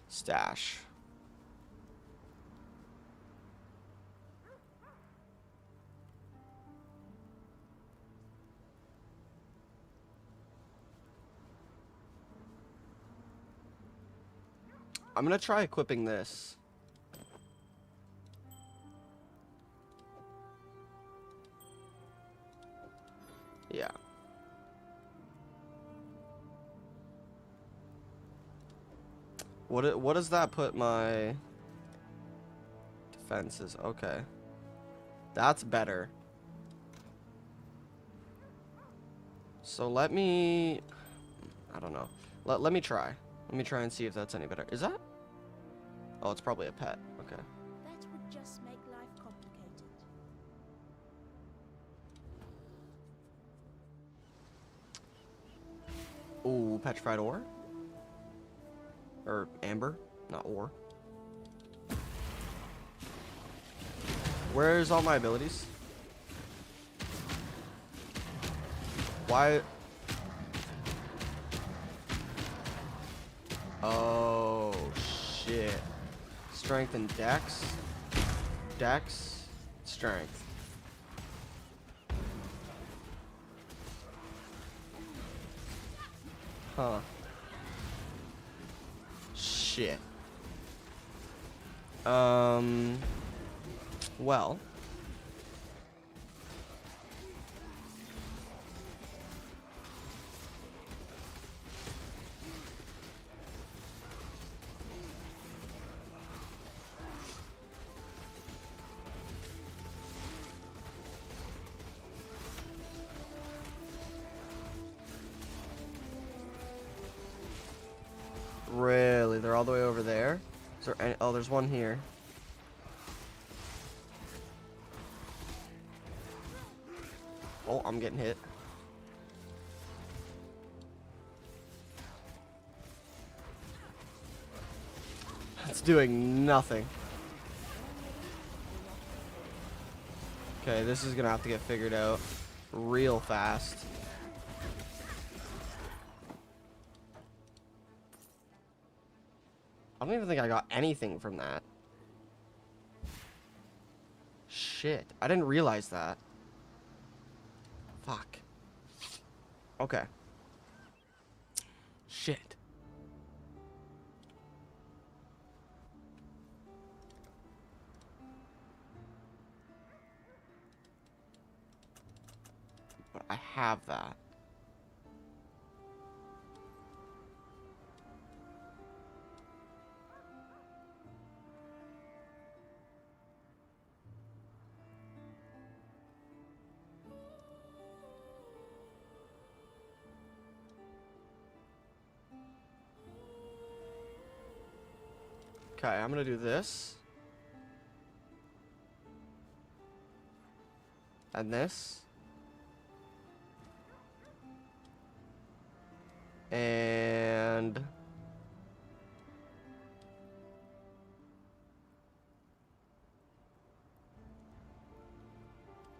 Stash. I'm gonna try equipping this. Yeah. What does that put my defenses? Okay. That's better. So let me, I don't know. Let me try. Let me try and see if that's any better. Is that? Oh, it's probably a pet. Okay.
That would just make life complicated.
Ooh, petrified ore? Or amber, not ore. Where's all my abilities? Why? Oh, shit. Strength and dex? Dex, strength. Huh. Shit. Well. Really? They're all the way over there? Is there any, oh, there's one here. Oh, I'm getting hit. It's doing nothing. Okay, this is gonna have to get figured out real fast. I don't even think I got anything from that. Shit, I didn't realize that. Fuck. Okay. Shit. But I have that. Okay, I'm gonna do this. And this. And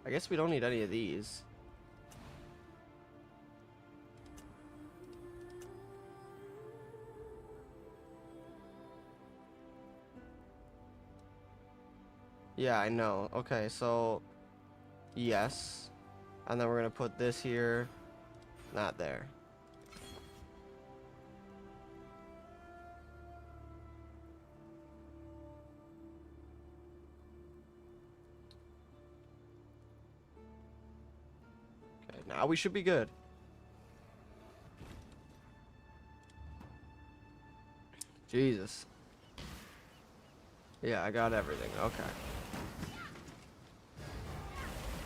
I guess we don't need any of these. Yeah, I know. Okay, so yes. And then we're gonna put this here, not there. Okay, now we should be good. Jesus. Yeah, I got everything. Okay.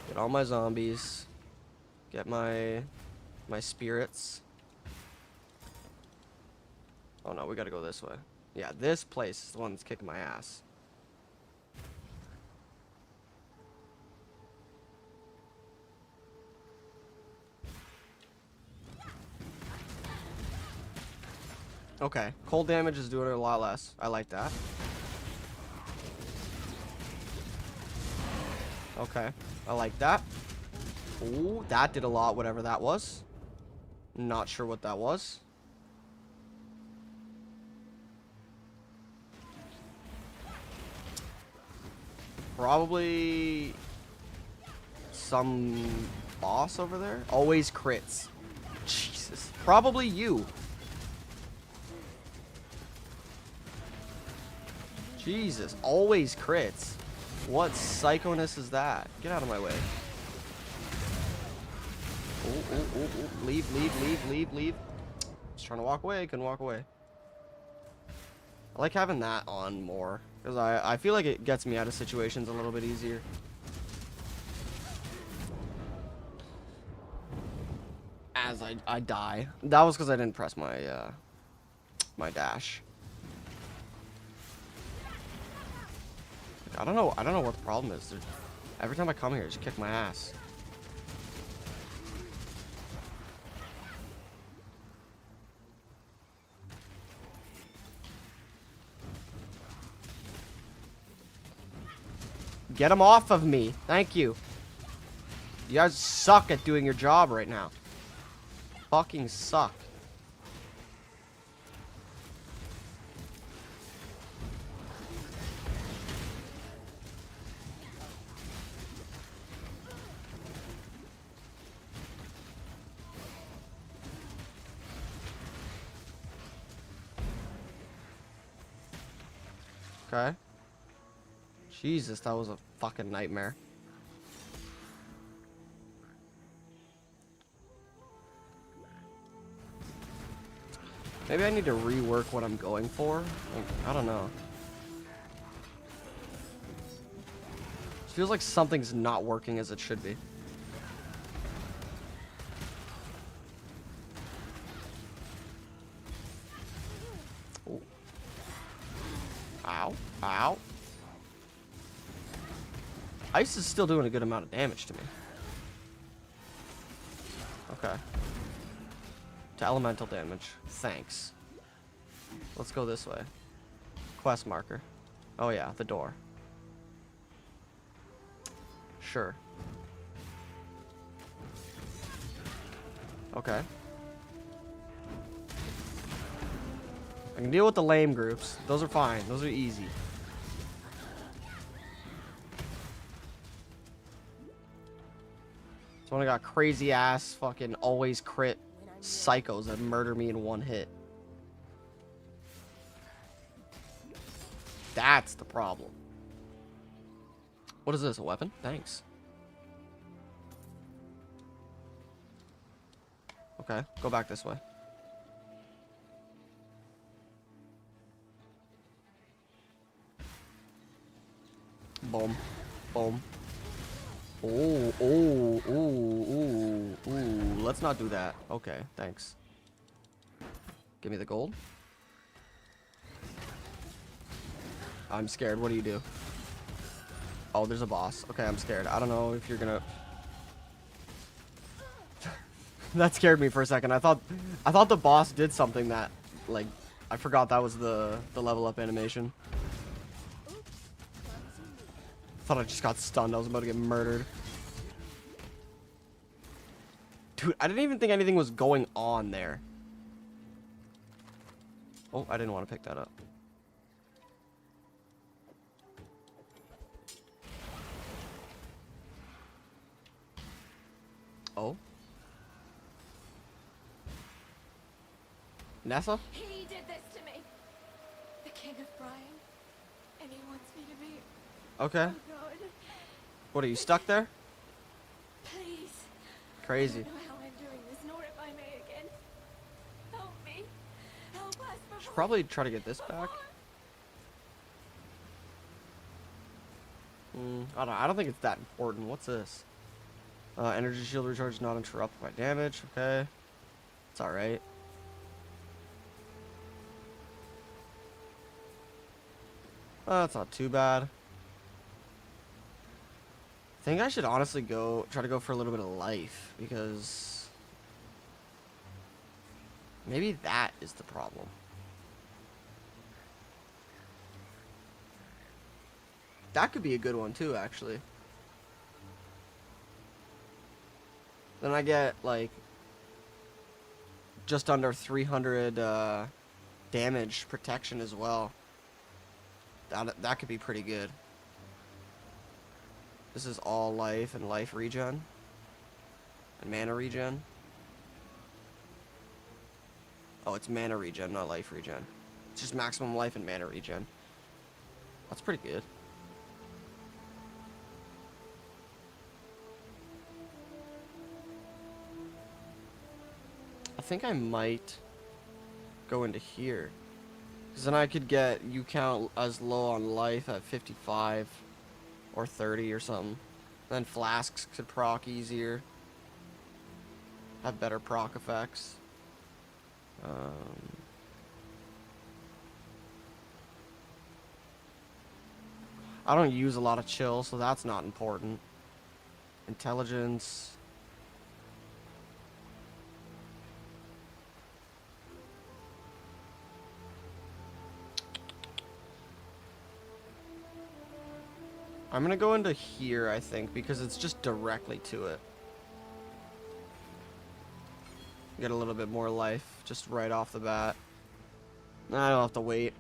Get all my zombies. Get my spirits. Oh no, we gotta go this way. Yeah, this place is the one that's kicking my ass. Okay, cold damage is doing it a lot less. I like that. Okay, I like that. Ooh, that did a lot, whatever that was. Not sure what that was. Probably some boss over there. Always crits. Jesus. Probably you. Jesus. Always crits. What psychoness is that? Get out of my way. Oh. Leave. Just trying to walk away. Couldn't walk away. I like having that on more. Because I feel like it gets me out of situations a little bit easier. As I die. That was because I didn't press my my dash. I don't know what the problem is. Every time I come here, just kick my ass. Get him off of me. Thank you. You guys suck at doing your job right now. Fucking suck. Okay. Jesus, that was a fucking nightmare. Maybe I need to rework what I'm going for. Like, I don't know. It feels like something's not working as it should be. Oh. Ow. Ow. Ice is still doing a good amount of damage to me. Okay. To elemental damage. Thanks. Let's go this way. Quest marker. Oh yeah, the door. Sure. Okay. I can deal with the lame groups. Those are fine. Those are easy. So when I got crazy ass fucking always crit psychos that murder me in one hit. That's the problem. What is this? A weapon? Thanks. Okay, go back this way. Boom. Boom. Ooh. Let's not do that. Okay, thanks. Give me the gold. I'm scared. What do you do? Oh, there's a boss. Okay, I'm scared. I don't know if you're gonna... That scared me for a second. I thought the boss did something that, like, I forgot that was the level up animation. Thought I just got stunned. I was about to get murdered. Dude, I didn't even think anything was going on there. Oh, I didn't want to pick that up. Oh. Nessa?
He did this to me. The King of Brian. And he wants me to be...
Okay.
Oh God.
What, are you stuck there?
Please.
Crazy.
I don't know how I'm doing this, nor if I may again. Help me. Help us before...
Should probably try to get this back. I don't think it's that important. What's this? Energy shield recharge not interrupted by damage. Okay. It's alright. That's not too bad. I think I should honestly try to go for a little bit of life, because maybe that is the problem. That could be a good one too, actually. Then I get like just under 300 damage protection as well. That could be pretty good. This is all life and life regen and mana regen. Oh, it's mana regen, not life regen. It's just maximum life and mana regen. That's pretty good. I think I might go into here. Because then I could get you count as low on life at 55 or 30 or something. Then flasks could proc easier. Have better proc effects. I don't use a lot of chill, so that's not important. Intelligence. I'm gonna go into here, I think, because it's just directly to it. Get a little bit more life, just right off the bat. I don't have to wait.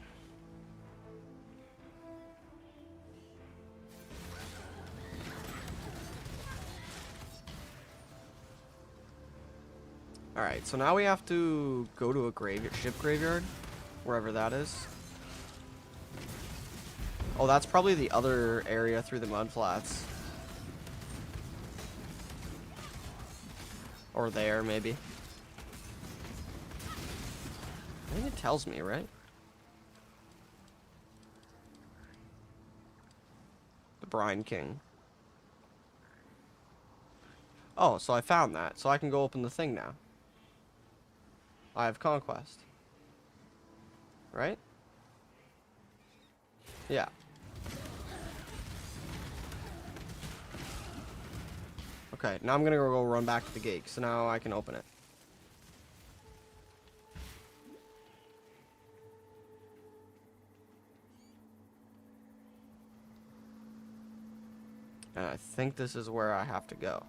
Alright, so now we have to go to a ship graveyard, wherever that is. Oh, that's probably the other area through the mud flats. Or there, maybe. I think it tells me, right? The Brine King. Oh, so I found that. So I can go open the thing now. I have Conquest. Right? Yeah. Okay, now I'm gonna go run back to the gate, so now I can open it. And I think this is where I have to go.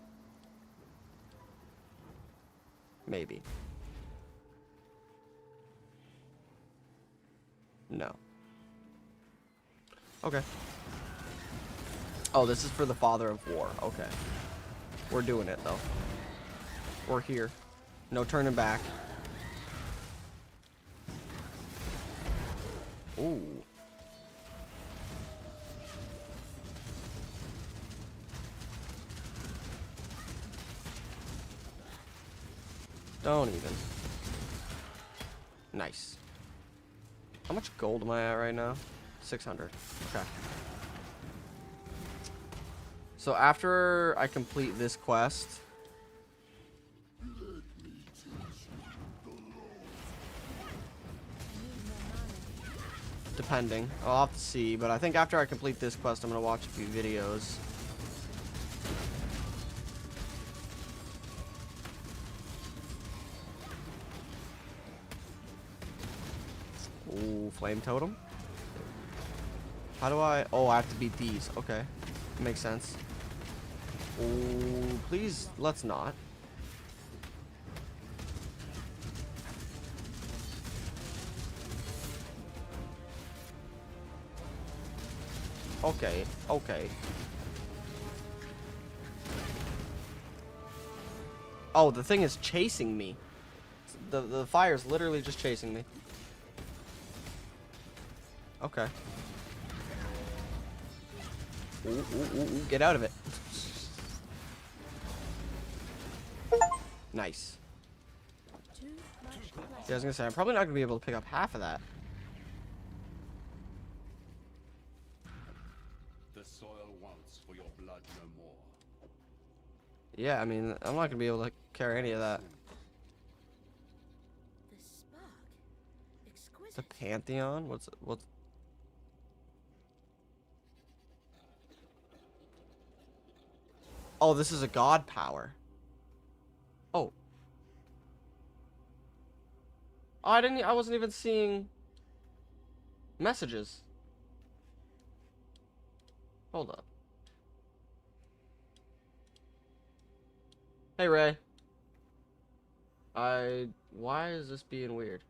Maybe. No. Okay. Oh, this is for the Father of War. Okay. We're doing it, though. We're here. No turning back. Ooh. Don't even. Nice. How much gold am I at right now? 600. Okay. So after I complete this quest, depending, I'll have to see, but I think after I complete this quest, I'm gonna watch a few videos. Ooh, flame totem. How do I? Oh, I have to beat these. Okay, makes sense. Oh, please, let's not. Okay, okay. Oh, the thing is chasing me. The fire's literally just chasing me. Okay. Ooh, ooh, ooh, get out of it. Nice. Yeah, I was gonna say, I'm probably not gonna be able to pick up half of that.
The soil wants for your blood no more.
Yeah, I mean, I'm not gonna be able to carry any of that.
The spark. Exquisite.
The Pantheon? What's Oh, this is a god power. Oh. Oh, I wasn't even seeing messages. Hold up. Hey, Ray. Why is this being weird?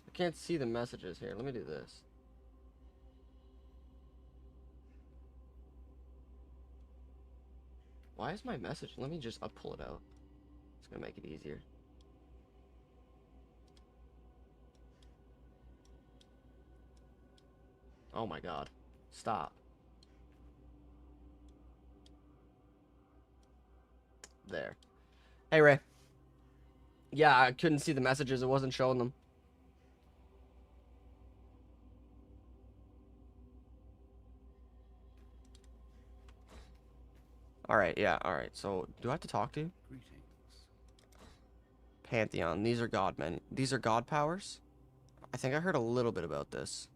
I can't see the messages here. Let me do this. Why is my message? Let me just pull it out. It's gonna make it easier. Oh my god. Stop. There. Hey, Ray. Yeah, I couldn't see the messages. It wasn't showing them. Alright, yeah, alright. So, do I have to talk to you?
Greetings.
Pantheon. These are god men. These are god powers? I think I heard a little bit about this.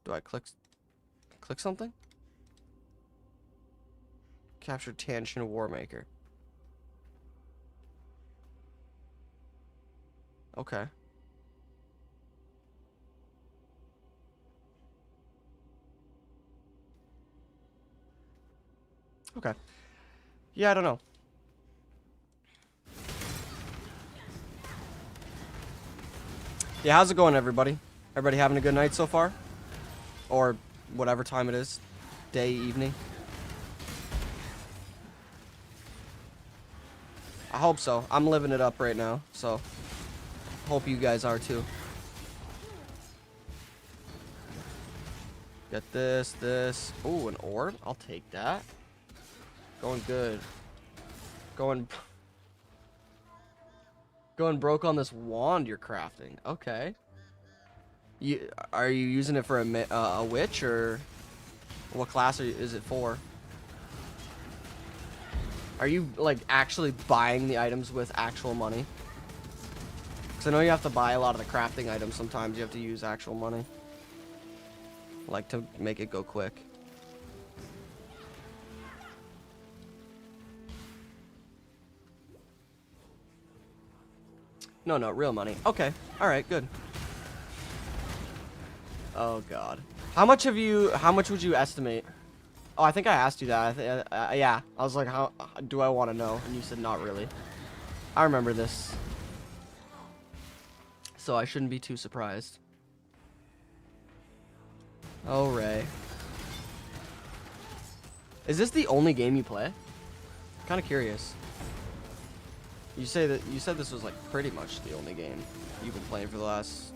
Do I click something? Capture Tanshin Warmaker. Okay. Okay. Yeah, I don't know. Yeah, how's it going, everybody? Everybody having a good night so far? Or whatever time it is. Day, evening. I hope so. I'm living it up right now, so hope you guys are too. Get this. Ooh, an orb? I'll take that. Going good. Going broke on this wand you're crafting. Okay. Are you using it for a witch, or what class is it for? Are you like actually buying the items with actual money? Because I know you have to buy a lot of the crafting items. Sometimes you have to use actual money, like to make it go quick. No, real money. Okay. All right, good. Oh god. How much would you estimate? Oh, I think I asked you that. Yeah. I was like, how do I want to know? And you said not really. I remember this. So I shouldn't be too surprised. Oh, Ray. Is this the only game you play? Kind of curious. You said this was like pretty much the only game you've been playing for the last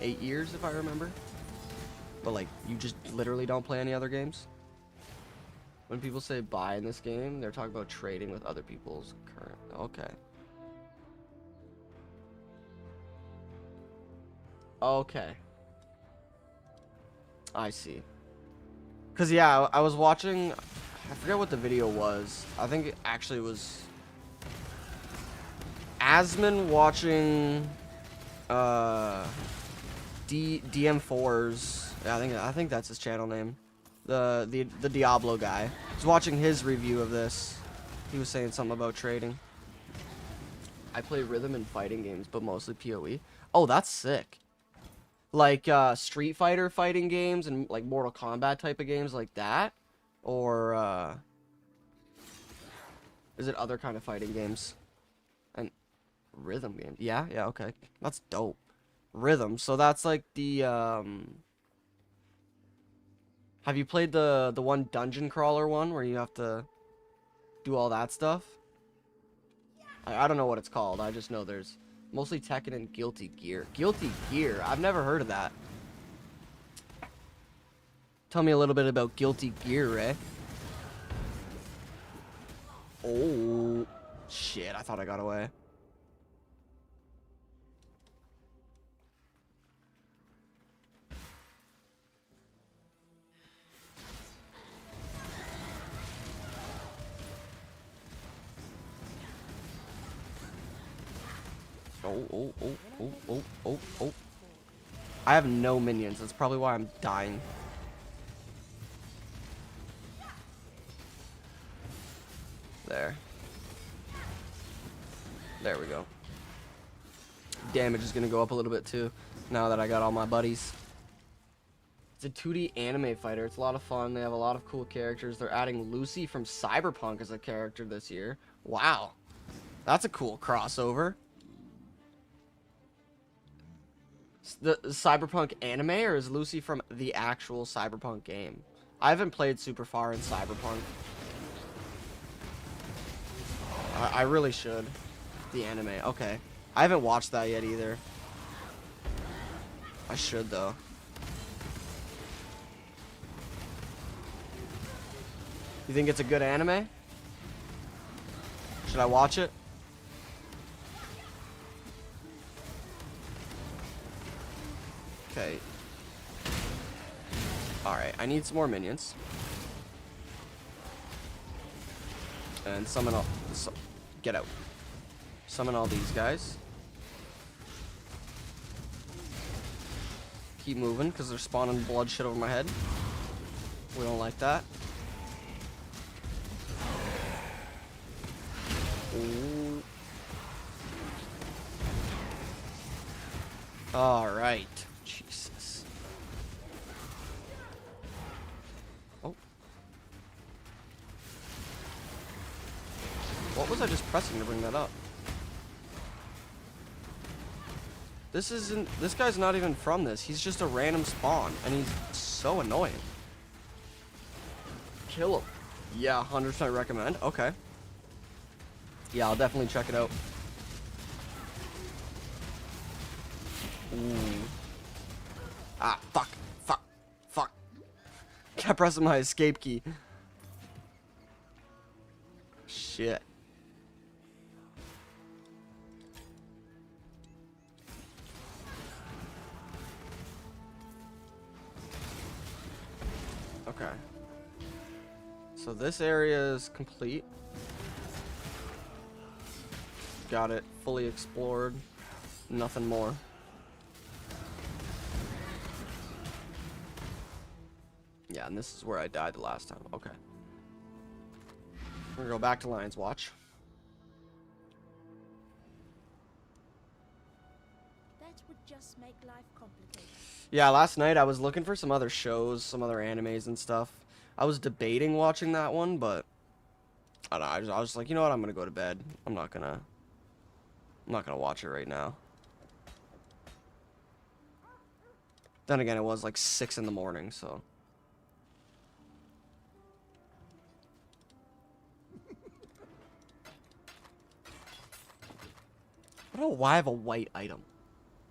8 years, if I remember. But like, you just literally don't play any other games? When people say buy in this game, they're talking about trading with other people's current. Okay. Okay. I see. Cause yeah, I was watching, I forget what the video was. I think it actually was Asman watching DM4's. Yeah, I think that's his channel name. The Diablo guy. I was watching his review of this. He was saying something about trading. I play rhythm and fighting games, but mostly PoE. Oh, that's sick. Like Street Fighter fighting games and like Mortal Kombat type of games like that? Or is it other kind of fighting games? And rhythm games. Yeah, okay. That's dope. Rhythm. So that's like the have you played the one dungeon crawler one where you have to do all that stuff? I don't know what it's called. I just know there's mostly Tekken and Guilty Gear. Guilty Gear? I've never heard of that. Tell me a little bit about Guilty Gear, eh? Oh, shit. I thought I got away. Oh. I have no minions. That's probably why I'm dying. There we go. Damage is gonna go up a little bit too, now that I got all my buddies. It's a 2D anime fighter. It's a lot of fun. They have a lot of cool characters. They're adding Lucy from Cyberpunk as a character this year. Wow. That's a cool crossover. The Cyberpunk anime, or is Lucy from the actual Cyberpunk game? I haven't played super far in Cyberpunk. I really should. The anime, okay. I haven't watched that yet either. I should though. You think it's a good anime? Should I watch it? Okay. Alright, I need some more minions. And summon all... get out. Summon all these guys. Keep moving, because they're spawning blood shit over my head. We don't like that. Ooh. Alright. Jesus. Oh. What was I just pressing to bring that up? This guy's not even from this. He's just a random spawn, and he's so annoying. Kill him. Yeah, 100% recommend. Okay. Yeah, I'll definitely check it out. Ooh. Ah, fuck. Fuck. Fuck. Kept pressing my escape key. Shit. Okay. So this area is complete. Got it fully explored. Nothing more. Yeah, and this is where I died the last time. Okay. We're gonna go back to Lion's Watch.
That would just make life complicated.
Yeah, last night I was looking for some other shows, some other animes and stuff. I was debating watching that one, but I don't know, I was like, you know what, I'm gonna go to bed. I'm not gonna watch it right now. Then again, it was like 6 in the morning, so. I don't know why I have a white item.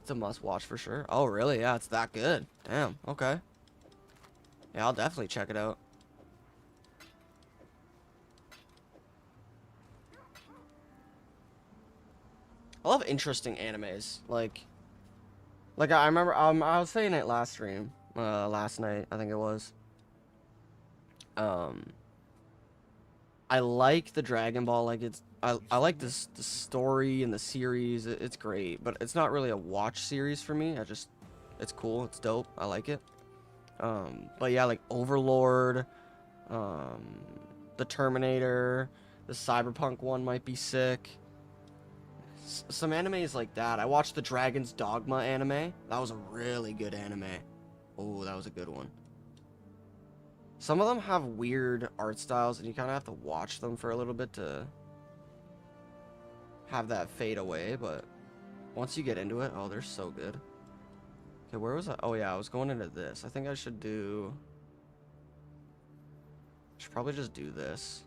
It's a must watch for sure. Oh, really? Yeah, it's that good. Damn, okay. Yeah, I'll definitely check it out. I love interesting animes. Like I remember, I was saying it last stream, last night, I think it was. I like the Dragon Ball, like I like the story and the series, it's great, but it's not really a watch series for me. It's cool, it's dope, I like it. But yeah, like Overlord, the Terminator, the Cyberpunk one might be sick. Some animes like that. I watched the Dragons Dogma anime. That was a really good anime. Oh, that was a good one. Some of them have weird art styles, and you kind of have to watch them for a little bit to have that fade away, but once you get into it, oh, they're so good. Okay, where was I? Oh, yeah, I was going into this. I think I should probably just do this.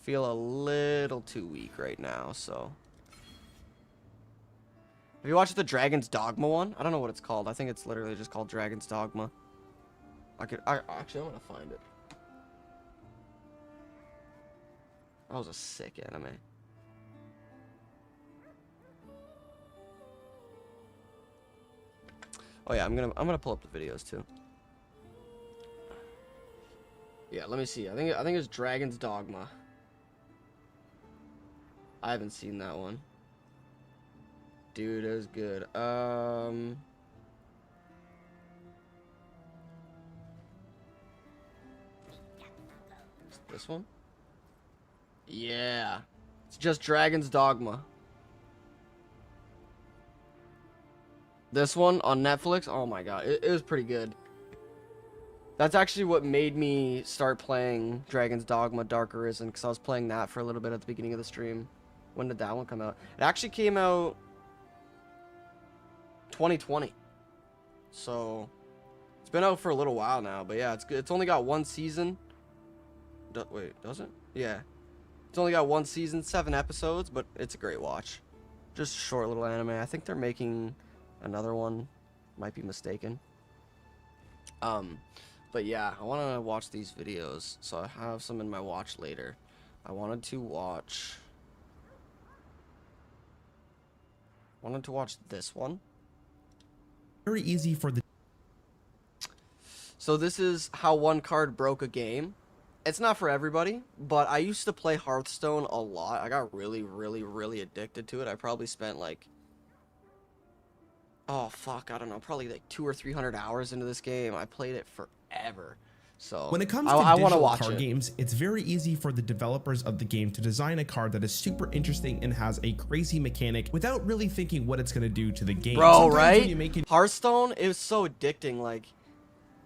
Feel a little too weak right now, so. Have you watched the Dragons Dogma one? I don't know what it's called. I think it's literally just called Dragons Dogma. Actually, I'm gonna find it. That was a sick anime. Oh yeah, I'm gonna pull up the videos too. Yeah, let me see. I think it's Dragons Dogma. I haven't seen that one. Dude, it was good. This one? Yeah. It's just Dragons Dogma. This one on Netflix? Oh my god, it was pretty good. That's actually what made me start playing Dragons Dogma Dark Arisen, because I was playing that for a little bit at the beginning of the stream. When did that one come out? It actually came out 2020. So it's been out for a little while now, but yeah, it's good. It's only got one season. Wait, does it? Yeah. It's only got one season, 7 episodes, but it's a great watch. Just a short little anime. I think they're making another one. Might be mistaken. But yeah, I want to watch these videos, so I have some in my watch later. I wanted to watch this one.
Very easy for the...
So this is how one card broke a game. It's not for everybody, but I used to play Hearthstone a lot. I got really, really, really addicted to it. I probably spent like, oh fuck, I don't know, probably like 200 or 300 hours into this game. I played it forever. So
when it comes to digital card games, it's very easy for the developers of the game to design a card that is super interesting and has a crazy mechanic without really thinking what it's going to do to the game.
Bro, right? Hearthstone, it was so addicting. Like,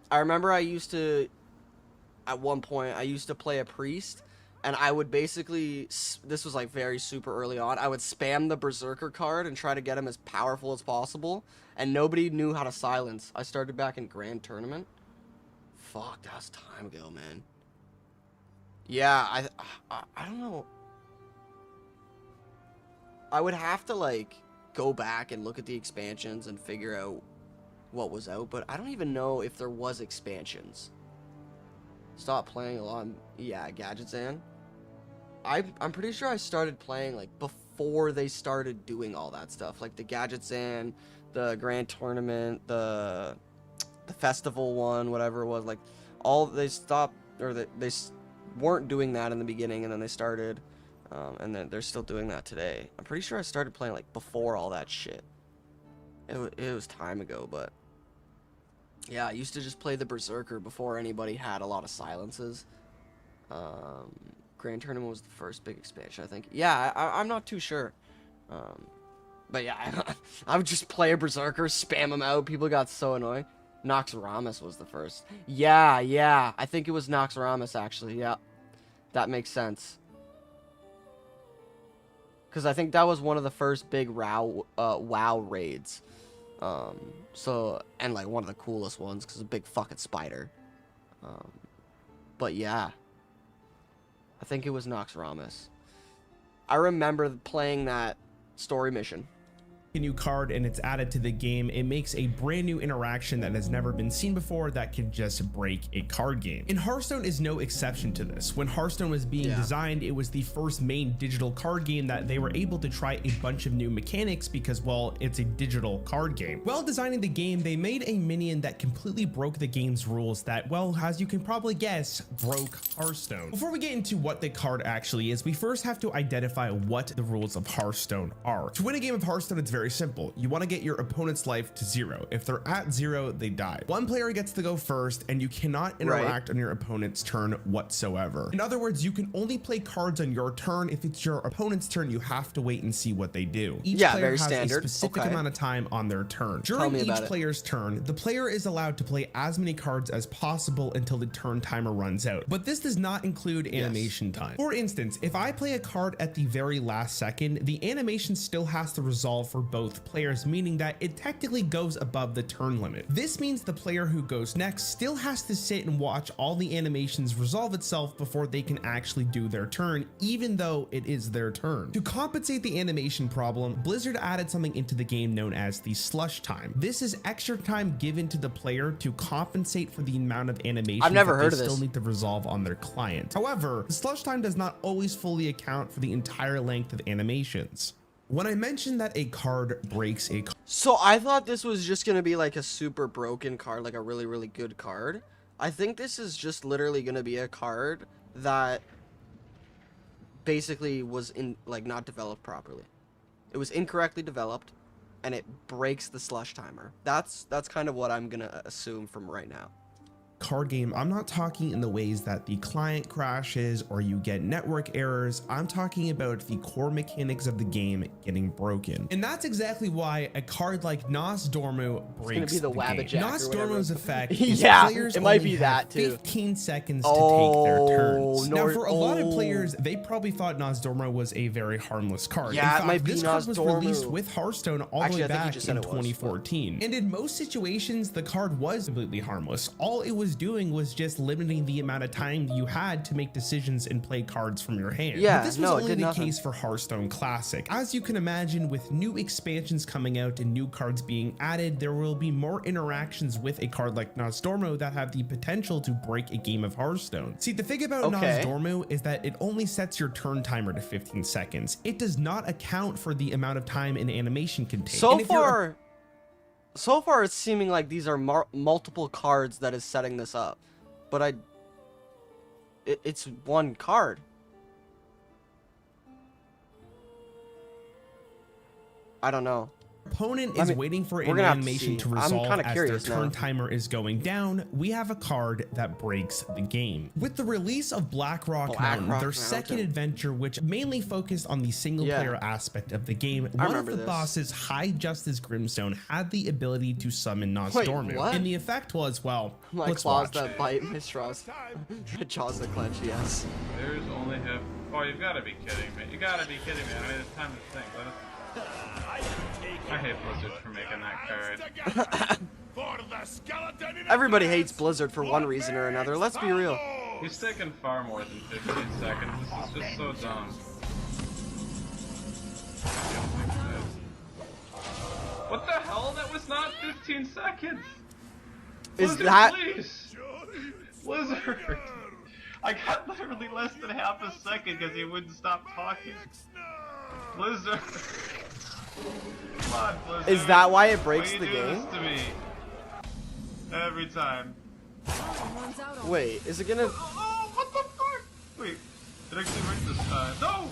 I remember at one point, I used to play a priest, and I would basically, this was like very super early on, I would spam the Berserker card and try to get him as powerful as possible, and nobody knew how to silence. I started back in Grand Tournament. Fuck, that was time ago, man. Yeah, I don't know. I would have to, like, go back and look at the expansions and figure out what was out, but I don't even know if there was expansions. Stop playing a lot. Yeah, Gadgetzan. I'm pretty sure I started playing like before they started doing all that stuff, like the Gadgetzan, the Grand Tournament, the festival one, whatever it was. Like they stopped, or they weren't doing that in the beginning, and then they started, and then they're still doing that today. I'm pretty sure I started playing like before all that shit. It was time ago, but. Yeah, I used to just play the Berserker before anybody had a lot of silences. Grand Tournament was the first big expansion, I think. Yeah, I'm not too sure. But yeah, I would just play a Berserker, spam him out. People got so annoying. Noxramas was the first. Yeah, I think it was Noxramas, actually. Yeah, that makes sense. Because I think that was one of the first big WoW raids. And like one of the coolest ones, because it's a big fucking spider. But yeah, I think it was Noxramas. I remember playing that story mission.
A new card and it's added to the game, it makes a brand new interaction that has never been seen before that can just break a card game. And Hearthstone is no exception to this. When Hearthstone was being designed, it was the first main digital card game that they were able to try a bunch of new mechanics because, well, it's a digital card game. While designing the game, they made a minion that completely broke the game's rules that, well, as you can probably guess, broke Hearthstone. Before we get into what the card actually is, we first have to identify what the rules of Hearthstone are. To win a game of Hearthstone, it's very simple. You want to get your opponent's life to 0. If they're at 0, they die. One player gets to go first, and you cannot interact on your opponent's turn whatsoever. In other words, you can only play cards on your turn. If it's your opponent's turn, you have to wait and see what they do. Each player has a specific amount of time on their turn. During each player's turn, the player is allowed to play as many cards as possible until the turn timer runs out. But this does not include animation time. For instance, if I play a card at the very last second, the animation still has to resolve for both players, meaning that it technically goes above the turn limit. This means the player who goes next still has to sit and watch all the animations resolve itself before they can actually do their turn, even though it is their turn. To compensate the animation problem, Blizzard added something into the game known as the slush time. This is extra time given to the player to compensate for the amount of animation
I've never heard
they
of
still need to resolve on their client. However, the slush time does not always fully account for the entire length of animations. When I mentioned that a card breaks a card...
So I thought this was just going to be like a super broken card, like a really, really good card. I think this is just literally going to be a card that basically was not developed properly. It was incorrectly developed, and it breaks the slush timer. That's kind of what I'm going to assume from right now.
card game, I'm not talking in the ways that the client crashes or you get network errors. I'm talking about the core mechanics of the game getting broken. And that's exactly why a card like Nos Dormu breaks
be the
game.
Wabbajack or
Nos
whatever.
Dormu's effect is
Yeah,
players
it might
only
be
have
that too.
15 seconds to take their turns. Now,
Nor-
for a lot of players, they probably thought Nos Dormu was a very harmless card.
Yeah,
in
it
fact,
might be
this card
Nos
was
Dormu.
released with Hearthstone all
Actually,
the way
I think you
back
just
in
said it was,
2014. And in most situations, the card was completely harmless. All it was doing was just limiting the amount of time you had to make decisions and play cards from your hand.
Yeah,
but this was
no, it
only
did
the
nothing.
case for Hearthstone Classic. As you can imagine, with new expansions coming out and new cards being added, there will be more interactions with a card like Nos Dormu that have the potential to break a game of Hearthstone. See, the thing about Nos Dormu is that it only sets your turn timer to 15 seconds. It does not account for the amount of time an animation can take.
So
And if you're
far, it's seeming like these are multiple cards that is setting this up, but it's one card. I don't know.
Opponent is waiting for an animation to resolve as their turn timer is going down. We have a card that breaks the game. With the release of Black Rock Mountain, their second adventure, which mainly focused on the single player aspect of the game, one of the bosses, High Justice Grimstone, had the ability to summon Nos Dormu. And the effect was, well,
my
let's
claws
watch.
that bite, my straws, my jaws that clench. Yes.
There's only half. Oh, you've got to be kidding me! You got to be kidding me! I mean, it's time to think. I hate Blizzard for making that card.
Everybody hates Blizzard for one reason or another. Let's be real.
He's taking far more than 15 seconds. This is just so dumb. What the hell? That was not 15 seconds! Blizzard, please! Blizzard! I got literally less than half a second because he wouldn't stop talking. Blizzard! Come on, Blizzard.
Is that why it breaks the
Why you do
game?
this to me? Every time.
Wait, is it gonna?
Oh, what the fuck? Wait, it actually worked this time. No!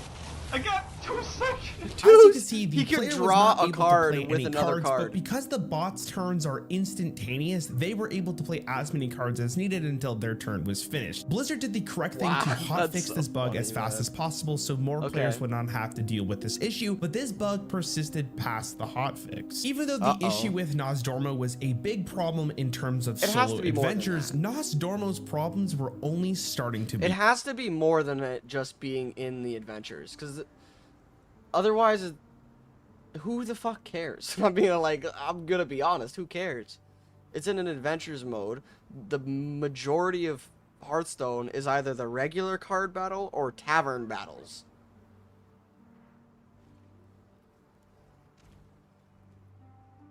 I got 2 seconds!
As you can see, the
he can
player was
draw
not
a
able to
card
play
with
any
another
cards,
card.
but because the bot's turns are instantaneous, they were able to play as many cards as needed until their turn was finished. Blizzard did the correct thing to hotfix this bug as fast as possible so more players would not have to deal with this issue, but this bug persisted past the hotfix. Even though the issue with Nos Dormu was a big problem in terms of solo adventures, Nos Dormu's problems were only starting to be.
It has to be more than it just being in the adventures, because otherwise, who the fuck cares? I mean, like, I'm gonna be honest, who cares? It's in an adventures mode. The majority of Hearthstone is either the regular card battle or tavern battles.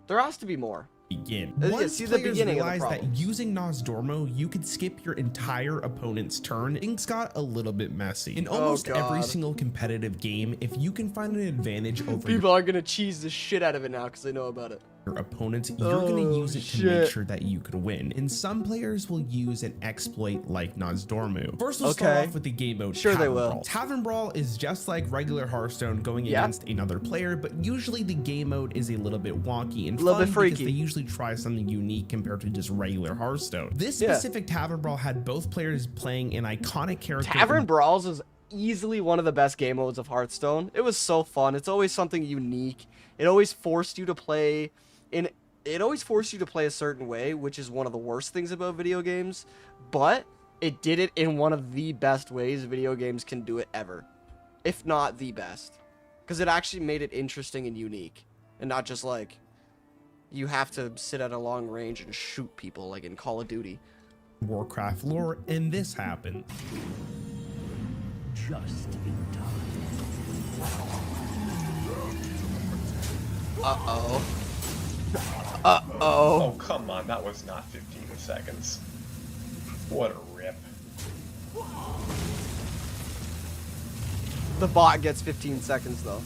There has to be more.
Begin.
Yeah,
Once
see the
players
beginning of the
realized that
problems.
using Nos Dormu, you could skip your entire opponent's turn, things got a little bit messy. In almost every
God.
single competitive game, if you can find an advantage over
People are gonna cheese the shit out of it now because they know about it.
your opponents, you're going to use it to make sure that you can win. And some players will use an exploit like Nos Dormu. First, we'll start off with the game mode Tavern Brawl. Tavern Brawl is just like regular Hearthstone going against another player, but usually the game mode is a little bit wonky and fun because they usually try something unique compared to just regular Hearthstone. This specific Tavern Brawl had both players playing an iconic character.
Tavern Brawls is easily one of the best game modes of Hearthstone. It was so fun. It's always something unique. It always forced you to play a certain way, which is one of the worst things about video games, but it did it in one of the best ways video games can do it ever, if not the best, because it actually made it interesting and unique, and not just like you have to sit at a long range and shoot people like in Call of Duty.
Warcraft lore, and this happened.
Just in time.
Uh-oh.
Oh, come on. That was not 15 seconds. What a rip.
The bot gets 15 seconds, though.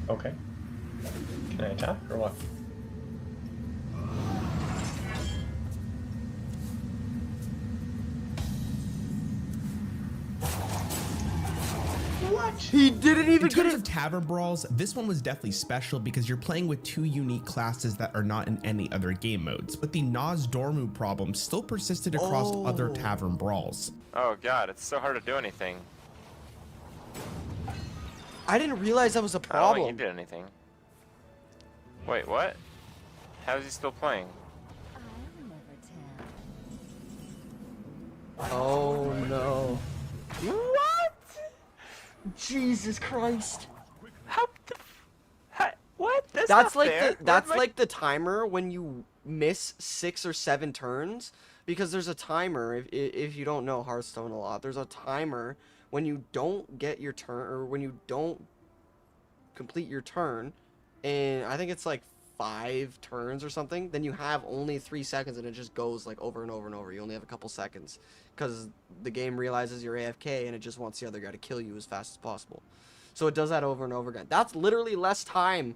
Okay. Can I attack or what?
What?
He didn't even
In
get
terms
it.
of tavern brawls, this one was definitely special because you're playing with two unique classes that are not in any other game modes. But the Naz Dormu problem still persisted across other tavern brawls.
Oh god, it's so hard to do anything.
I didn't realize that was a
I don't
problem.
think you did anything. Wait, what? How is he still playing?
Oh no.
What?
Jesus Christ.
What?
That's
not
like
fair.
that's like the timer when you miss 6 or 7 turns, because there's a timer if you don't know Hearthstone a lot. There's a timer when you don't get your turn, or when you don't complete your turn, and I think it's like 5 turns or something, then you have only 3 seconds, and it just goes like over and over and over. You only have a couple seconds because the game realizes you're AFK and it just wants the other guy to kill you as fast as possible. So it does that over and over again. That's literally less time,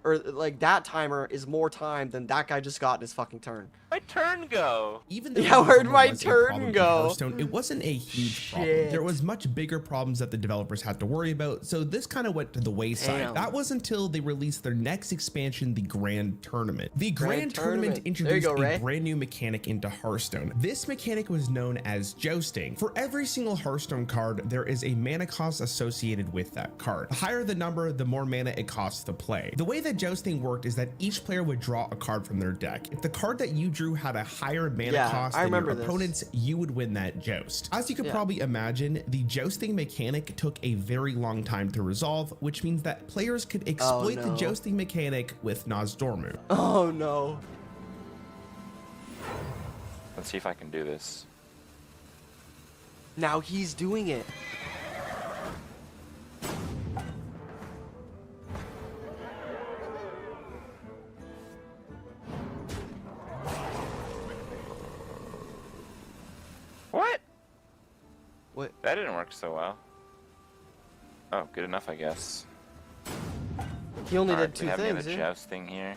or like that timer is more time than that guy just got in his fucking turn.
My turn go.
Even though
Yeah, where'd
Hearthstone
my
was a
turn
problem in
go?
Hearthstone, it wasn't a huge problem.
Shit.
There was much bigger problems that the developers had to worry about, so this kind of went to the wayside.
Damn.
That was until they released their next expansion, the Grand Tournament. The Grand Tournament
There you
introduced
go, Ray.
a brand new mechanic into Hearthstone. This mechanic was known as jousting. For every single Hearthstone card, there is a mana cost associated with that card. The higher the number, the more mana it costs to play. The way that jousting worked is that each player would draw a card from their deck. If the card that you drew had a higher mana cost than your opponents, you would win that joust. As you could probably imagine, the jousting mechanic took a very long time to resolve, which means that players could exploit the jousting mechanic with Naz Dormu.
Oh no.
Let's see if I can do this.
Now he's doing it.
What?
What?
That didn't work so well. Oh, good enough, I guess.
He only
Alright,
did 2
we have
things.
the jousting here.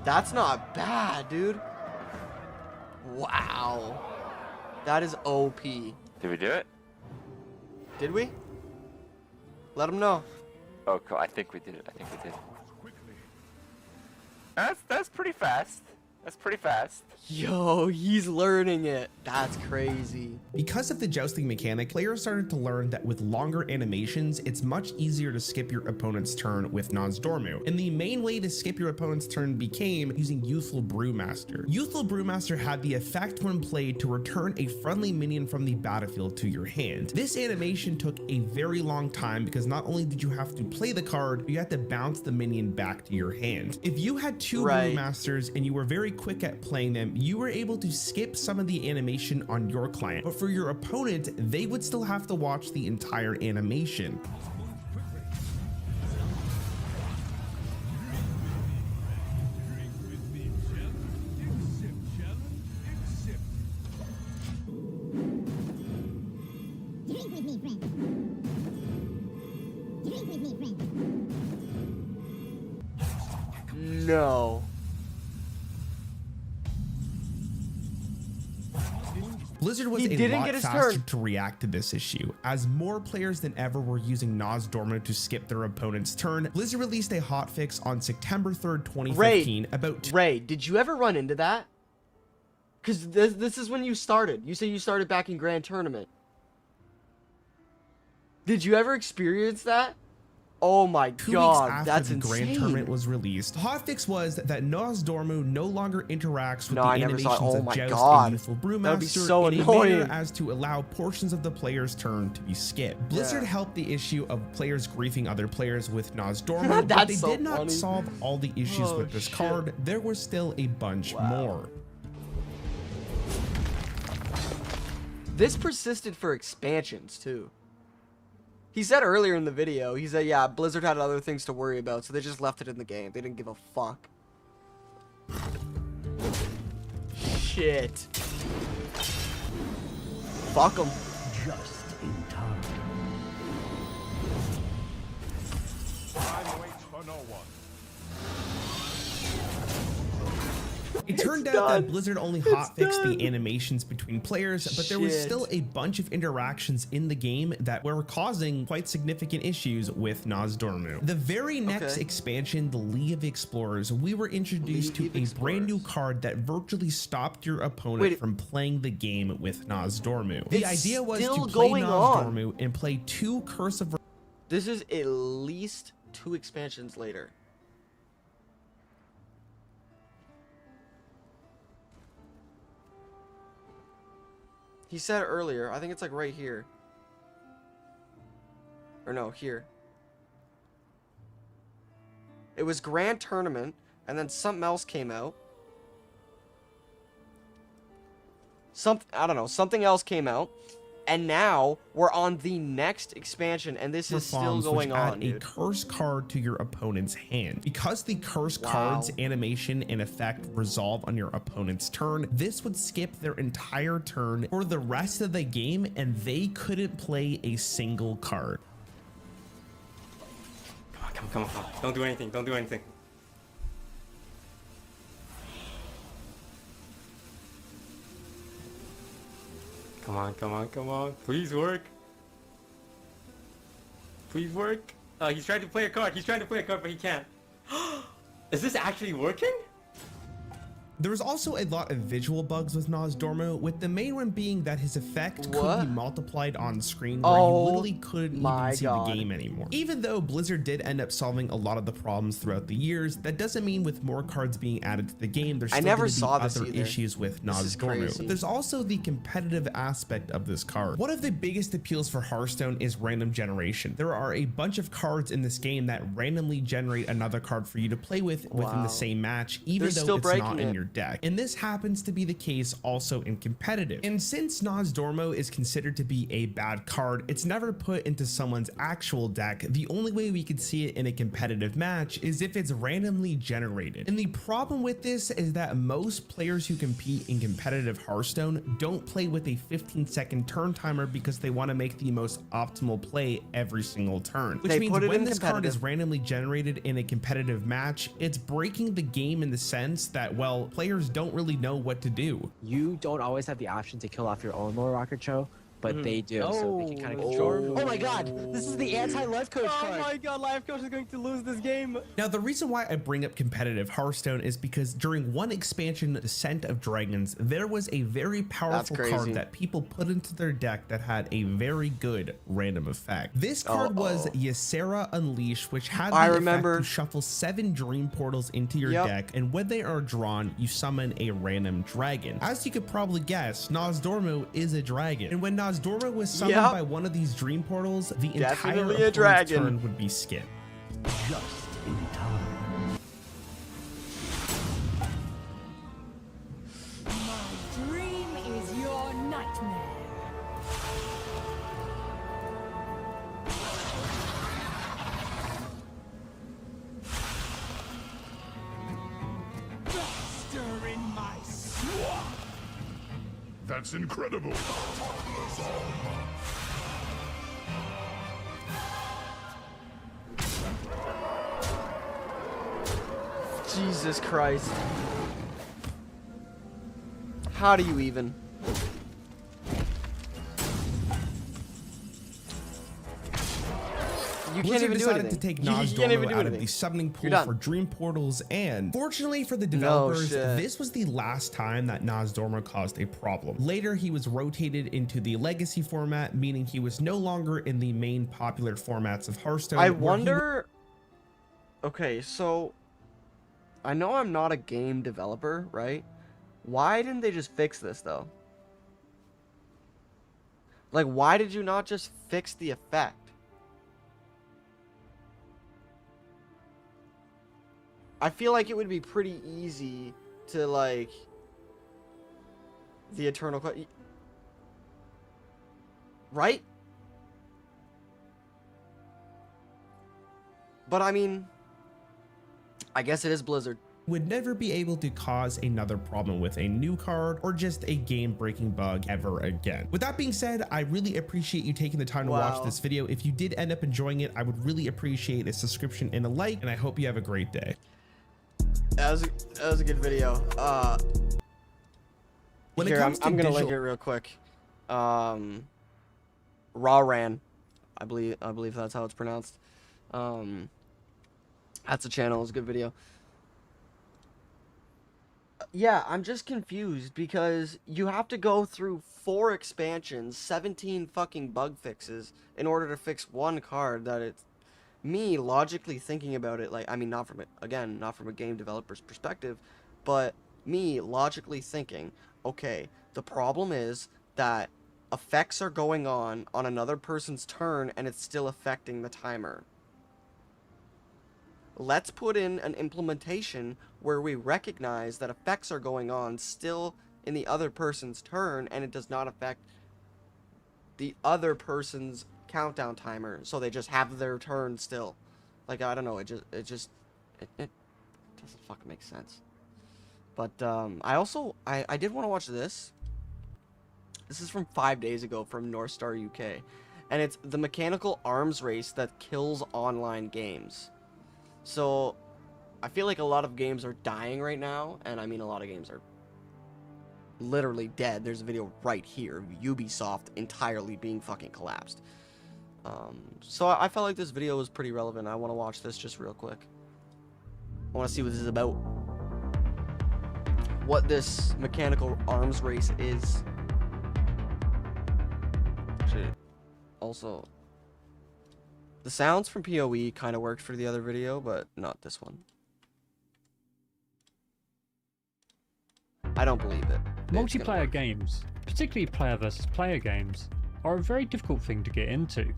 That's not bad, dude. Wow. That is OP.
Did we do it?
Did we? Let him know.
Oh, cool. I think we did it. I think we did. That's pretty fast. That's pretty fast.
Yo, he's learning it. That's crazy.
Because of the jousting mechanic, players started to learn that with longer animations, it's much easier to skip your opponent's turn with Naz Dormu. And the main way to skip your opponent's turn became using Youthful Brewmaster. Youthful Brewmaster had the effect when played to return a friendly minion from the battlefield to your hand. This animation took a very long time because not only did you have to play the card, you had to bounce the minion back to your hand. If you had 2 Brewmasters and you were very quick at playing them, you were able to skip some of the animation on your client, but for your opponent, they would still have to watch the entire animation.
No.
Blizzard was a lot faster to react to this issue. As more players than ever were using Naz Dormu to skip their opponent's turn, Blizzard released a hotfix on September 3rd, 2015
Ray, did you ever run into that? Because this is when you started. You say you started back in Grand Tournament. Did you ever experience that? Oh my
2
god,
weeks after
that's
the
insane.
Grand Tournament was released. The hotfix was that Naz Dormu no longer interacts with the
I never saw it.
animations
Oh
of
my
Joust
God.
and Youthful Brewmaster
That would be so
in a
annoying.
manner as to allow portions of the player's turn to be skipped. Blizzard helped the issue of players griefing other players with Naz Dormu, but they
so
did not
funny.
solve all the issues
Oh,
with this
shit.
card. There was still a bunch more.
This persisted for expansions too. He said earlier in the video, he said, yeah, Blizzard had other things to worry about, so they just left it in the game. They didn't give a fuck. Shit. Fuck them.
Just in time.
Time waits for no one.
It turned out that Blizzard only hotfixed the animations between players, but there was still a bunch of interactions in the game that were causing quite significant issues with Nozdormu. The very next expansion, the League of Explorers, we were introduced to a brand new card that virtually stopped your opponent from playing the game with Nozdormu. The idea was to play Nozdormu and play 2 Curse of...
This is at least 2 expansions later. He said earlier, I think it's like right here. Or no, here. It was Grand Tournament, and then something else came out. I don't know, something else came out. And now we're on the next expansion, and this is still going on,
dude. A curse card to your opponent's hand. Because the curse card's animation and effect resolve on your opponent's turn, this would skip their entire turn for the rest of the game, and they couldn't play a single card.
Come on. Don't do anything. Don't do anything. Come on. Please work. Please work. He's trying to play a card. But he can't. Is this actually working?
There was also a lot of visual bugs with Nozdormu, with the main one being that his effect could be multiplied on screen where you literally couldn't even see the game anymore. Even though Blizzard did end up solving a lot of the problems throughout the years, that doesn't mean with more cards being added to the game, there's still going to be other issues with Nozdormu. But there's also the competitive aspect of this card. One of the biggest appeals for Hearthstone is random generation. There are a bunch of cards in this game that randomly generate another card for you to play with within the same match, even though it's not in your deck. And this happens to be the case also in competitive. And since Nozdormu is considered to be a bad card, it's never put into someone's actual deck. The only way we could see it in a competitive match is if it's randomly generated. And the problem with this is that most players who compete in competitive Hearthstone don't play with a 15-second turn timer because they want to make the most optimal play every single turn. Which means when this card is randomly generated in a competitive match, it's breaking the game in the sense that, well, players don't really know what to do.
You don't always have the option to kill off your own Lord Rocket Show, but they do, so they can kind of control. Oh my god, this is the anti-life coach card.
Oh my god, life coach is going to lose this game.
Now, the reason why I bring up competitive Hearthstone is because during one expansion, Descent of Dragons, there was a very powerful card that people put into their deck that had a very good random effect. This card was Ysera Unleash, which had the effect to shuffle 7 dream portals into your deck, and when they are drawn, you summon a random dragon. As you could probably guess, Nozdormu is a dragon, and when Nozdormu was summoned by one of these dream portals, the entire opponent's turn would be skipped.
Just in time.
My dream is your nightmare.
Stir in my swamp. That's incredible.
Jesus Christ. How do you even? You can't even do anything.
To take Nozdormu out of the summoning pool for dream portals, and fortunately for the developers, this was the last time that Nozdormu caused a problem. Later, he was rotated into the legacy format, meaning he was no longer in the main popular formats of Hearthstone.
I wonder. Okay, so I know I'm not a game developer, right? Why didn't they just fix this though? Like, why did you not just fix the effect? I feel like it would be pretty easy to, like, the Eternal... Right? But, I mean, I guess it is Blizzard.
Would never be able to cause another problem with a new card or just a game-breaking bug ever again. With that being said, I really appreciate you taking the time to watch this video. If you did end up enjoying it, I would really appreciate a subscription and a like, and I hope you have a great day.
That was a good video.
When it
Here,
comes to
I'm gonna
digital-
link it real quick. Rawran, I believe that's how it's pronounced. That's a channel. It's a good video. Yeah, I'm just confused because you have to go through 4 expansions, 17 fucking bug fixes in order to fix one card that it's me logically thinking about it, like, I mean, not from a game developer's perspective, but me logically thinking, okay, the problem is that effects are going on another person's turn and it's still affecting the timer. Let's put in an implementation where we recognize that effects are going on still in the other person's turn and it does not affect the other person's countdown timer, so they just have their turn still. Like, I don't know, it doesn't fucking make sense. But I did want to watch this. This is from 5 days ago from North Star UK, and it's the mechanical arms race that kills online games. So I feel like a lot of games are dying right now, and I mean a lot of games are literally dead. There's a video right here of Ubisoft entirely being fucking collapsed. So I felt like this video was pretty relevant. I want to watch this just real quick. I want to see what this is about. What this mechanical arms race is. Shit. Also, the sounds from PoE kind of worked for the other video, but not this one. I don't believe it.
Multiplayer games, particularly player versus player games, are a very difficult thing to get into.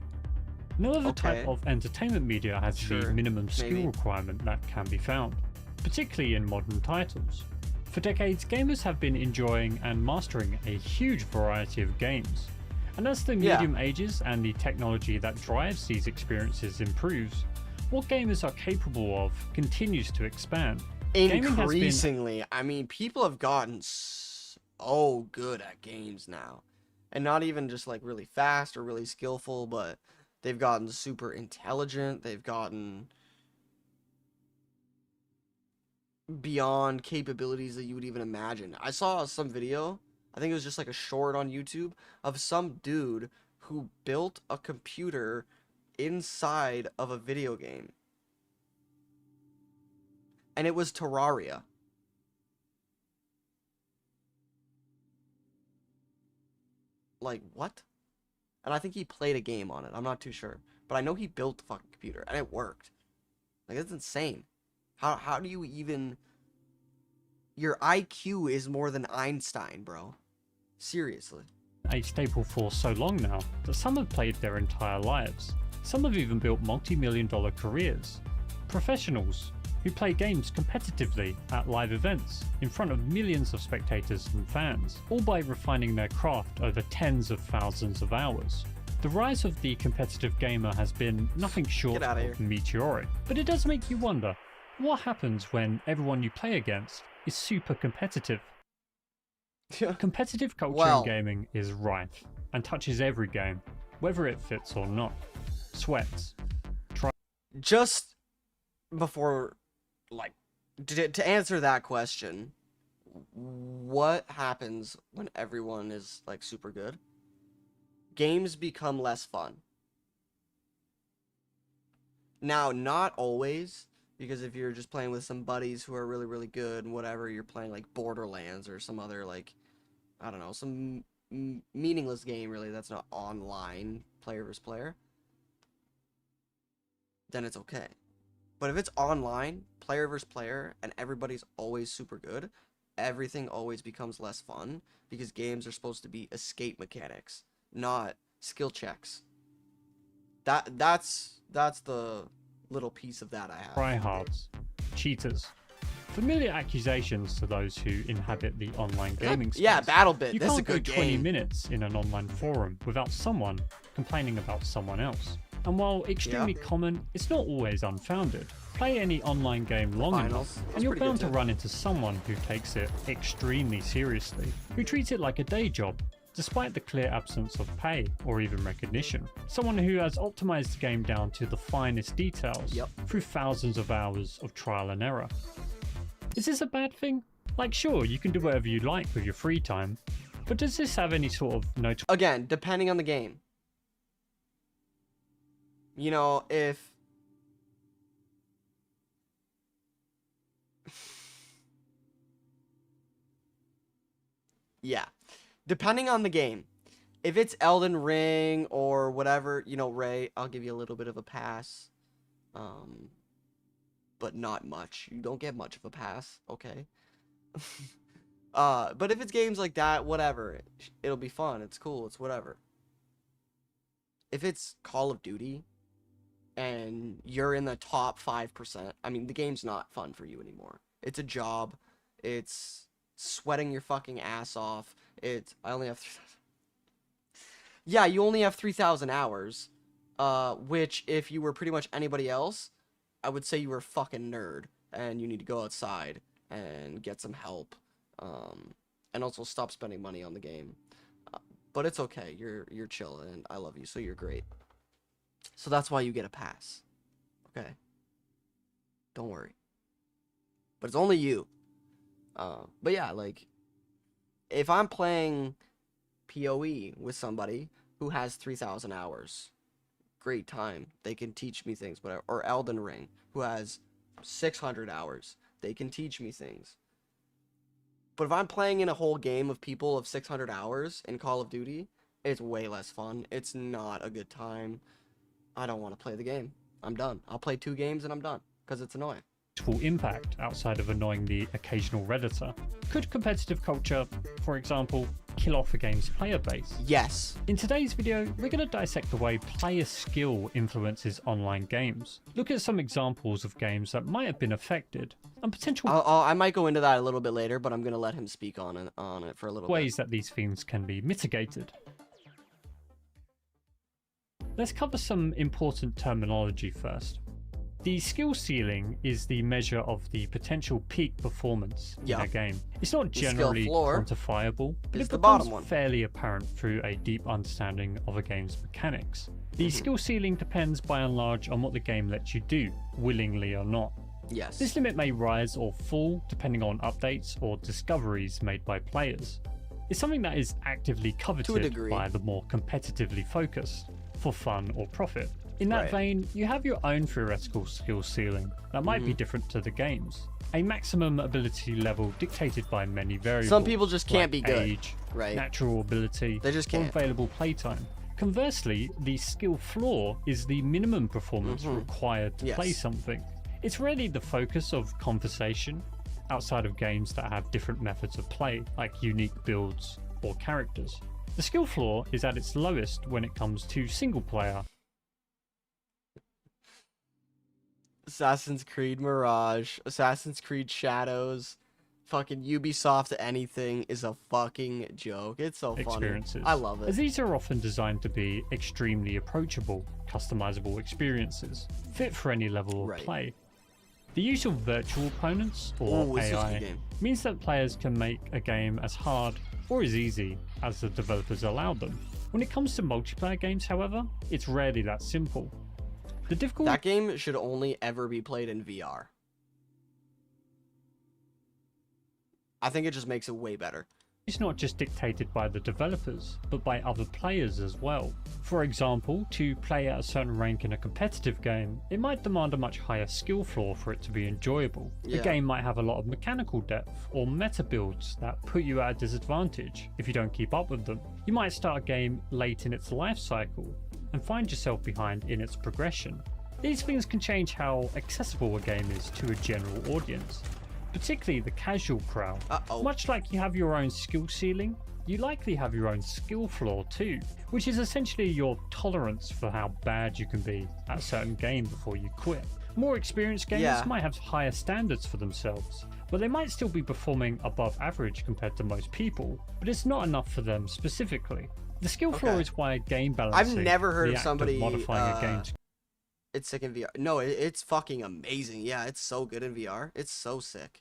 No other type of entertainment media has the minimum skill requirement that can be found, particularly in modern titles. For decades, gamers have been enjoying and mastering a huge variety of games. And as the medium ages and the technology that drives these experiences improves, what gamers are capable of continues to expand.
Increasingly, I mean, people have gotten so good at games now. And not even just like really fast or really skillful, but they've gotten super intelligent. They've gotten beyond capabilities that you would even imagine. I saw some video, I think it was just like a short on YouTube, of some dude who built a computer inside of a video game. And it was Terraria. Like, what? And I think he played a game on it. I'm not too sure. But I know he built the fucking computer, and it worked. Like, that's insane. How do you even... Your IQ is more than Einstein, bro. Seriously.
A staple for so long now that some have played their entire lives. Some have even built multi-million-dollar careers. Professionals who play games competitively at live events in front of millions of spectators and fans, all by refining their craft over tens of thousands of hours. The rise of the competitive gamer has been nothing short of meteoric, but it does make you wonder, what happens when everyone you play against is super competitive? Competitive culture in gaming is rife and touches every game, whether it fits or not. Sweats.
Just before, like, to answer that question, what happens when everyone is, like, super good? Games become less fun. Now, not always, because if you're just playing with some buddies who are really, really good and whatever, you're playing, like, Borderlands or some other, like, I don't know, some meaningless game, really, that's not online, player versus player, then it's okay. But if it's online, player versus player, and everybody's always super good, everything always becomes less fun, because games are supposed to be escape mechanics, not skill checks. That's the little piece of that I have.
Tryhards, cheaters. Familiar accusations to those who inhabit the online gaming space.
Yeah, BattleBit, that's a good
You can't go 20
game.
minutes in an online forum without someone complaining about someone else. And while extremely common, it's not always unfounded. Play any online game long enough, and you're bound to run into someone who takes it extremely seriously, who treats it like a day job, despite the clear absence of pay or even recognition. Someone who has optimized the game down to the finest details through thousands of hours of trial and error. Is this a bad thing? Like, sure, you can do whatever you like with your free time, but does this have any sort of notable...
Again, depending on the game. You know, if... yeah. Depending on the game. If it's Elden Ring or whatever, you know, Ray, I'll give you a little bit of a pass. But not much. You don't get much of a pass, okay? But if it's games like that, whatever. It'll be fun. It's cool. It's whatever. If it's Call of Duty and you're in the top 5%, I mean, the game's not fun for you anymore. It's a job. It's sweating your fucking ass off. I only have 3,000. Yeah, you only have 3,000 hours. Which, if you were pretty much anybody else, I would say you were a fucking nerd. And you need to go outside and get some help. And also stop spending money on the game. But it's okay. You're chill, and I love you, so you're great. So that's why you get a pass. Okay? Don't worry. But it's only you. But yeah, like, if I'm playing PoE with somebody who has 3,000 hours, great time. They can teach me things, whatever. Or Elden Ring, who has 600 hours. They can teach me things. But if I'm playing in a whole game of people of 600 hours in Call of Duty, it's way less fun. It's not a good time. I don't want to play the game. I'm done. I'll play 2 games and I'm done, because it's annoying.
Full impact outside of annoying the occasional Redditor? Could competitive culture, for example, kill off a game's player base?
Yes.
In today's video, we're going to dissect the way player skill influences online games, look at some examples of games that might have been affected, and potential
I might go into that a little bit later, but I'm going to let him speak on it for a little
ways
bit.
that these things can be mitigated. Let's cover some important terminology first. The skill ceiling is the measure of the potential peak performance in a game. It's not generally quantifiable, but it becomes fairly apparent through a deep understanding of a game's mechanics. The skill ceiling depends by and large on what the game lets you do, willingly or not.
Yes.
This limit may rise or fall depending on updates or discoveries made by players. It's something that is actively coveted by the more competitively focused, for fun or profit. In that vein, you have your own theoretical skill ceiling that might be different to the game's. A maximum ability level dictated by many variables.
Some people just can't be good.
Age, natural ability,
they just can't.
Or available playtime. Conversely, the skill floor is the minimum performance required to play something. It's rarely the focus of conversation outside of games that have different methods of play, like unique builds or characters. The skill floor is at its lowest when it comes to single player.
Assassin's Creed Mirage, Assassin's Creed Shadows, fucking Ubisoft anything is a fucking joke. It's so funny. I love it.
As these are often designed to be extremely approachable, customizable experiences, fit for any level of play. The use of virtual opponents, or AI, means that players can make a game as hard or as easy as the developers allow them. When it comes to multiplayer games, however, it's rarely that simple.
That game should only ever be played in VR. I think it just makes it way better.
It's not just dictated by the developers, but by other players as well. For example, to play at a certain rank in a competitive game, it might demand a much higher skill floor for it to be enjoyable. The game might have a lot of mechanical depth or meta builds that put you at a disadvantage if you don't keep up with them. You might start a game late in its life cycle and find yourself behind in its progression. These things can change how accessible a game is to a general audience, particularly the casual crowd. Much like you have your own skill ceiling, you likely have your own skill floor too, which is essentially your tolerance for how bad you can be at a certain game before you quit. More experienced gamers might have higher standards for themselves, but they might still be performing above average compared to most people, but it's not enough for them specifically. The skill floor is why game balancing,
I've never heard
the
of
act
somebody
modifying a game to
it's sick in VR. No, it's fucking amazing. Yeah, it's so good in VR. It's so sick.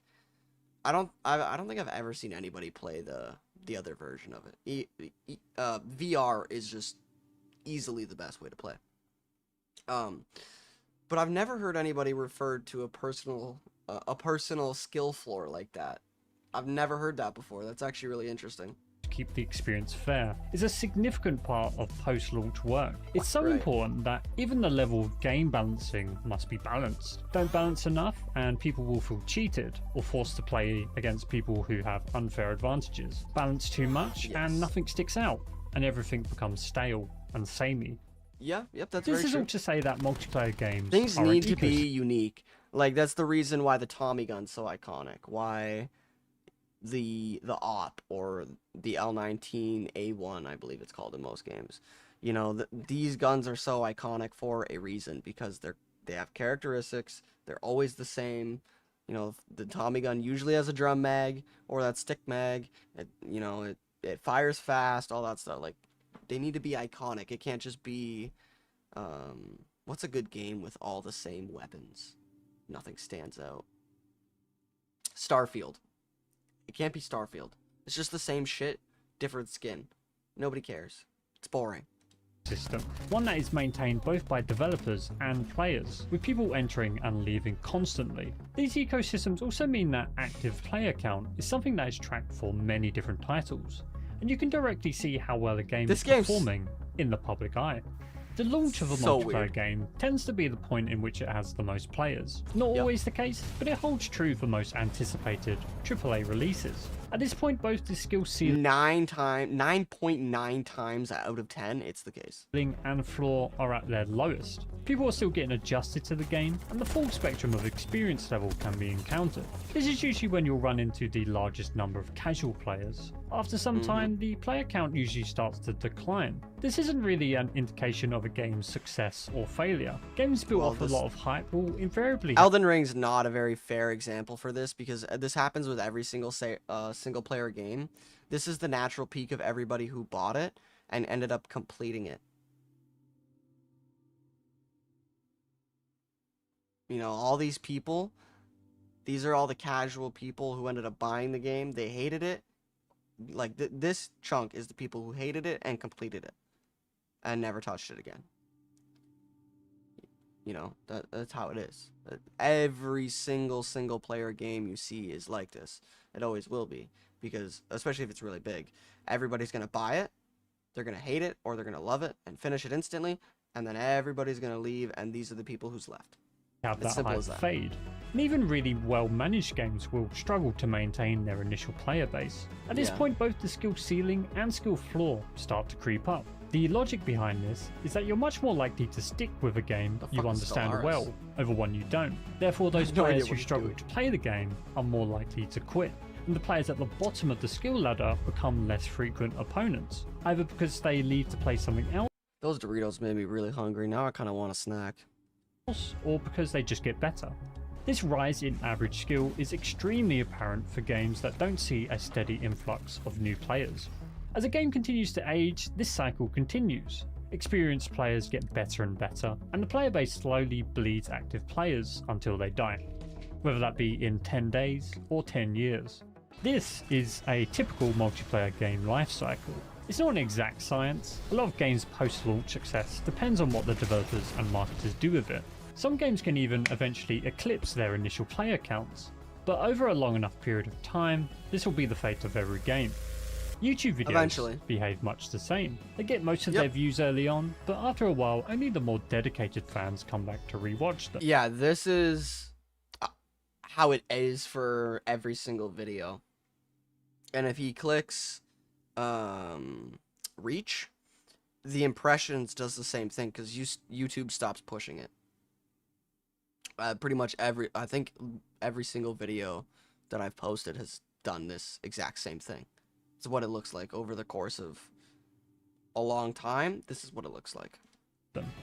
I don't think I've ever seen anybody play the other version of it. VR is just easily the best way to play. But I've never heard anybody refer to a personal a personal skill floor like that. I've never heard that before. That's actually really interesting.
To keep the experience fair is a significant part of post-launch work. It's so important that even the level of game balancing must be balanced. Don't balance enough and people will feel cheated or forced to play against people who have unfair advantages. Balance too much and nothing sticks out and everything becomes stale and samey.
Yeah, yep, that's
This
very
is
true.
all to say that multiplayer games
Things
are
need
an
to be unique. Like, that's the reason why the Tommy gun's so iconic. Why the AWP or the L19A1, I believe it's called in most games. You know, these guns are so iconic for a reason, because they have characteristics. They're always the same. You know, the Tommy gun usually has a drum mag or that stick mag. It fires fast, all that stuff. Like, they need to be iconic. It can't just be what's a good game with all the same weapons? Nothing stands out. Starfield. It can't be Starfield. It's just the same shit, different skin. Nobody cares. It's boring.
System, one that is maintained both by developers and players, with people entering and leaving constantly. These ecosystems also mean that active player count is something that is tracked for many different titles, and you can directly see how well a game is performing in the public eye. The launch of a multiplayer game tends to be the point in which it has the most players. Not always the case, but it holds true for most anticipated AAA releases. At this point, both the skill ceiling
9.9 times out of 10, it's the case.
And floor are at their lowest. People are still getting adjusted to the game, and the full spectrum of experience level can be encountered. This is usually when you'll run into the largest number of casual players. After some time, the player count usually starts to decline. This isn't really an indication of a game's success or failure. Games built off a lot of hype will invariably...
Elden Ring's not a very fair example for this, because this happens with every single single-player game. This is the natural peak of everybody who bought it and ended up completing it. You know, all these people, these are all the casual people who ended up buying the game. They hated it. Like, this chunk is the people who hated it and completed it and never touched it again. You know, that's how it is. Every single player game you see is like this. It always will be, because especially if it's really big, everybody's going to buy it, they're going to hate it, or they're going to love it and finish it instantly, and then everybody's going to leave, and these are the people who's left.
Have that hype fade, and even really well managed games will struggle to maintain their initial player base. At this point, both the skill ceiling and skill floor start to creep up. The logic behind this is that you're much more likely to stick with a game you understand well over one you don't. Therefore, those players who struggle to play the game are more likely to quit, and the players at the bottom of the skill ladder become less frequent opponents, either because they leave to play something else.
Those Doritos made me really hungry. Now I kind of want a snack.
Or because they just get better. This rise in average skill is extremely apparent for games that don't see a steady influx of new players. As a game continues to age, this cycle continues. Experienced players get better and better, and the player base slowly bleeds active players until they die, whether that be in 10 days or 10 years. This is a typical multiplayer game life cycle. It's not an exact science. A lot of games' post-launch success depends on what the developers and marketers do with it. Some games can even eventually eclipse their initial player counts, but over a long enough period of time, this will be the fate of every game. YouTube videos behave much the same. They get most of their views early on, but after a while, only the more dedicated fans come back to rewatch them.
Yeah, this is how it is for every single video. And if he clicks reach, the impressions does the same thing, because YouTube stops pushing it. Pretty much I think every single video that I've posted has done this exact same thing. It's what it looks like over the course of a long time. This is what it looks like.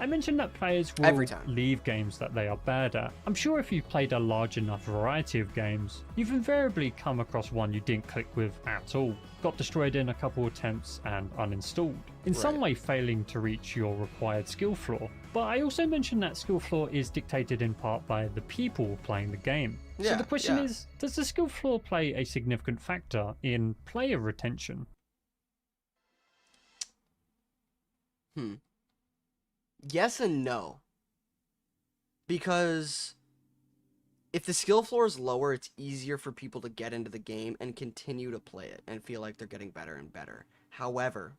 I mentioned that players will leave games that they are bad at. I'm sure if you've played a large enough variety of games, you've invariably come across one you didn't click with at all, got destroyed in a couple attempts and uninstalled, in some way failing to reach your required skill floor. But I also mentioned that skill floor is dictated in part by the people playing the game. So the question is, does the skill floor play a significant factor in player retention?
Yes and no. Because if the skill floor is lower, it's easier for people to get into the game and continue to play it and feel like they're getting better and better. However,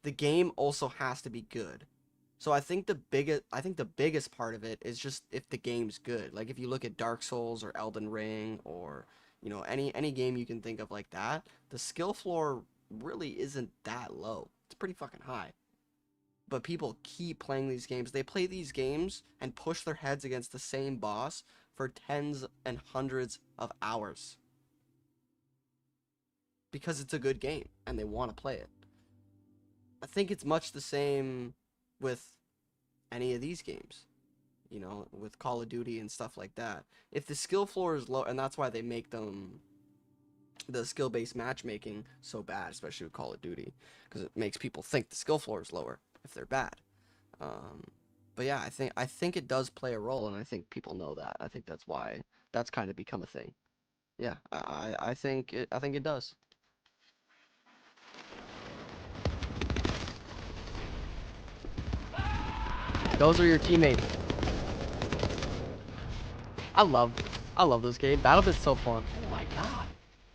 the game also has to be good. So I think the biggest part of it is just if the game's good. Like if you look at Dark Souls or Elden Ring or, you know, any game you can think of like that, the skill floor really isn't that low. It's pretty fucking high. But people keep playing these games. They play these games and push their heads against the same boss for tens and hundreds of hours. Because it's a good game and they want to play it. I think it's much the same with any of these games. You know, with Call of Duty and stuff like that. If the skill floor is low, and that's why they make them the skill-based matchmaking so bad, especially with Call of Duty, because it makes people think the skill floor is lower if they're bad. But yeah, I think it does play a role, and I think people know that. I think that's why that's kind of become a thing. Yeah, I think it does. Those are your teammates. I love this game. BattleBit's so fun. Oh my god.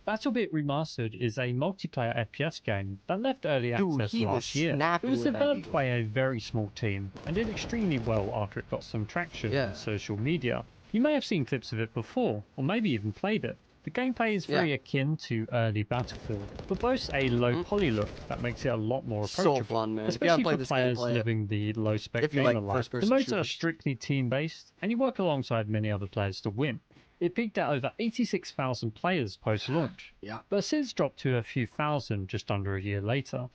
BattleBit Remastered is a multiplayer FPS game that left early access last year. It was developed by a very small team and did extremely well after it got some traction on social media. You may have seen clips of it before, or maybe even played it. The gameplay is very akin to early Battlefield, but boasts a low poly look that makes it a lot more approachable,
so fun, man.
especially for players living the low-spec gamer life. The modes are strictly team-based, and you work alongside many other players to win. It peaked at over 86,000 players post-launch, but has since dropped to a few thousand just under a year later.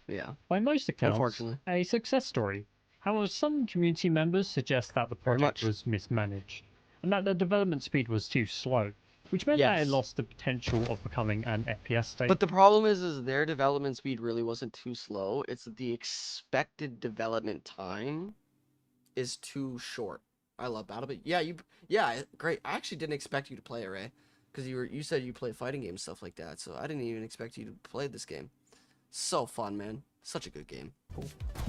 By most accounts, a success story. However, some community members suggest that the project was mismanaged, and that the development speed was too slow, which meant that it lost the potential of becoming an FPS staple.
But the problem is their development speed really wasn't too slow. It's that the expected development time is too short. I love BattleBit. Yeah, great. I actually didn't expect you to play it, Ray, because you said you play fighting games, stuff like that. So I didn't even expect you to play this game. So fun, man. Such a good game.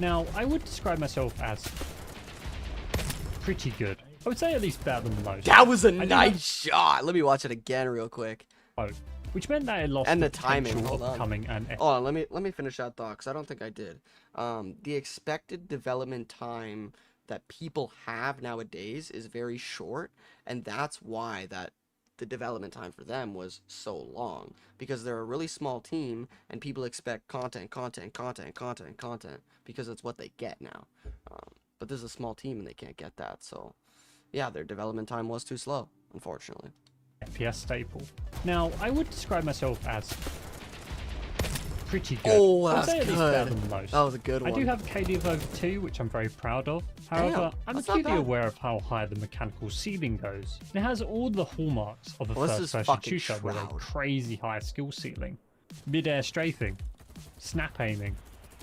Now, I would describe myself as pretty good. I would say at least better than most.
That was a nice shot. Let me watch it again real quick.
Which meant that it lost
and
the
timing
potential of becoming an FPS.
Hold on, let me finish that thought, because I don't think I did. The expected development time that people have nowadays is very short, and that's why the development time for them was so long, because they're a really small team and people expect content because it's what they get now. But this is a small team and they can't get that, so yeah, their development time was too slow, unfortunately.
FPS staple. Now, I would describe myself as pretty good.
Oh,
I'd
that's
say at least
good.
better than most.
That was a good one.
I do have KD of over 2, which I'm very proud of. However, I'm acutely aware of how high the mechanical ceiling goes. And it has all the hallmarks of a first-person shooter with a crazy high skill ceiling. Mid-air strafing, snap aiming,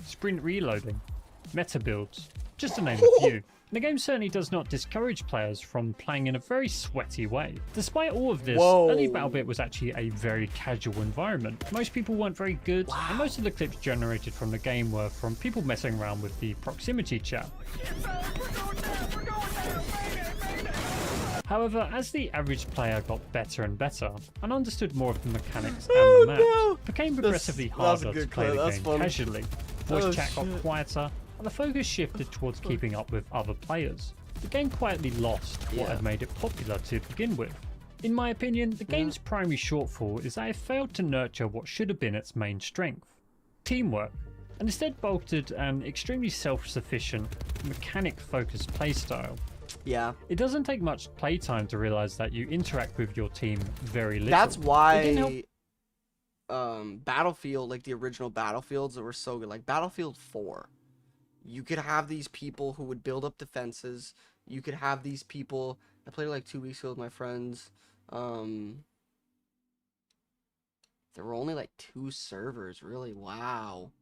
sprint reloading, meta builds, just to name a few. The game certainly does not discourage players from playing in a very sweaty way. Despite all of this, early BattleBit was actually a very casual environment. Most people weren't very good, and most of the clips generated from the game were from people messing around with the proximity chat. However, as the average player got better and better, and understood more of the mechanics and the map, it became progressively harder to play the game casually. Voice chat got quieter, and the focus shifted towards keeping up with other players. The game quietly lost what had made it popular to begin with. In my opinion, the game's primary shortfall is that it failed to nurture what should have been its main strength, teamwork, and instead bolstered an extremely self-sufficient, mechanic-focused playstyle. It doesn't take much playtime to realize that you interact with your team very little.
That's why Battlefield, like the original Battlefields that were so good, like Battlefield 4, you could have these people who would build up defenses. You could have these people. I played it like 2 weeks ago with my friends. There were only like 2 servers, really. Wow.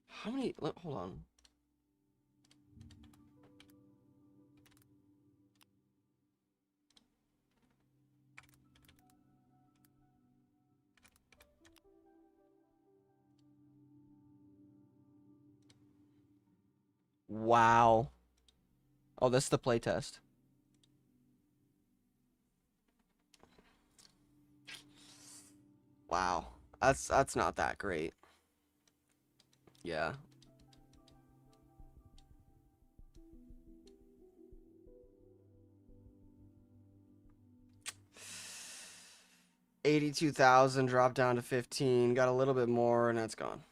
How many? Hold on. Wow. Oh, this is the playtest. Wow. That's not that great. Yeah. $82,000 dropped down to 15. Got a little bit more, and that's gone.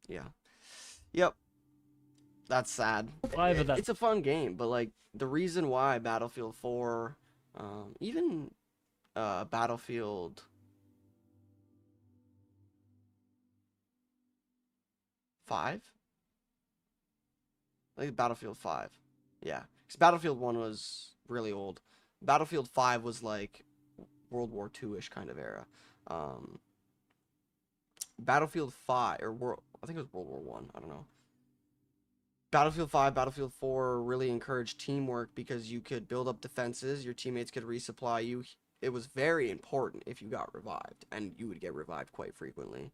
Yeah. Yep. That's sad. It's a fun game, but like the reason why Battlefield 4, even Battlefield 5, like Battlefield 5, yeah, because Battlefield 1 was really old. Battlefield 5 was like World War II-ish kind of era. Battlefield 5 or I think it was World War 1. I don't know. Battlefield 5, Battlefield 4 really encouraged teamwork because you could build up defenses, your teammates could resupply you. It was very important if you got revived, and you would get revived quite frequently.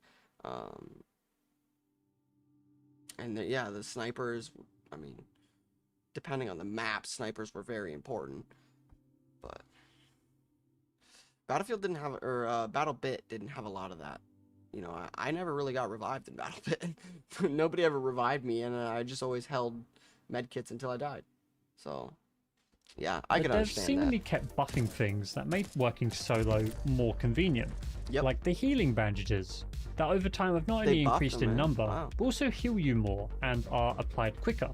Yeah, the snipers, I mean, depending on the map, snipers were very important. But Battlefield didn't have, or BattleBit didn't have a lot of that. You know, I never really got revived in BattleBit. Nobody ever revived me, and I just always held medkits until I died. So, yeah, I can understand that.
They've seemingly kept buffing things that made working solo more convenient.
Yep.
Like the healing bandages, that over time have not only increased in number, but also heal you more and are applied quicker.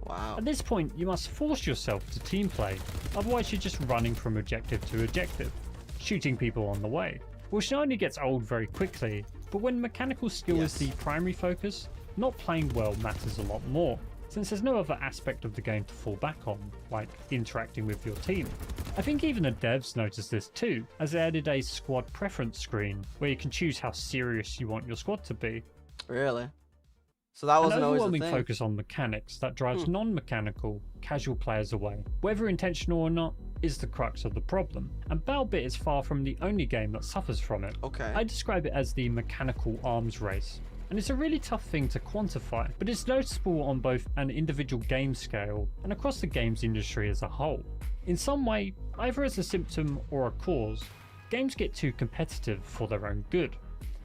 Wow.
At this point, you must force yourself to team play, otherwise you're just running from objective to objective, shooting people on the way, which not only gets old very quickly, but when mechanical skill is the primary focus, not playing well matters a lot more, since there's no other aspect of the game to fall back on, like interacting with your team. I think even the devs noticed this too, as they added a squad preference screen, where you can choose how serious you want your squad to be.
Really? So that wasn't always the thing.
An overwhelming focus on mechanics that drives non-mechanical, casual players away, whether intentional or not, is the crux of the problem, and BattleBit is far from the only game that suffers from it.
Okay.
I describe it as the mechanical arms race, and it's a really tough thing to quantify, but it's noticeable on both an individual game scale and across the games industry as a whole. In some way, either as a symptom or a cause, games get too competitive for their own good,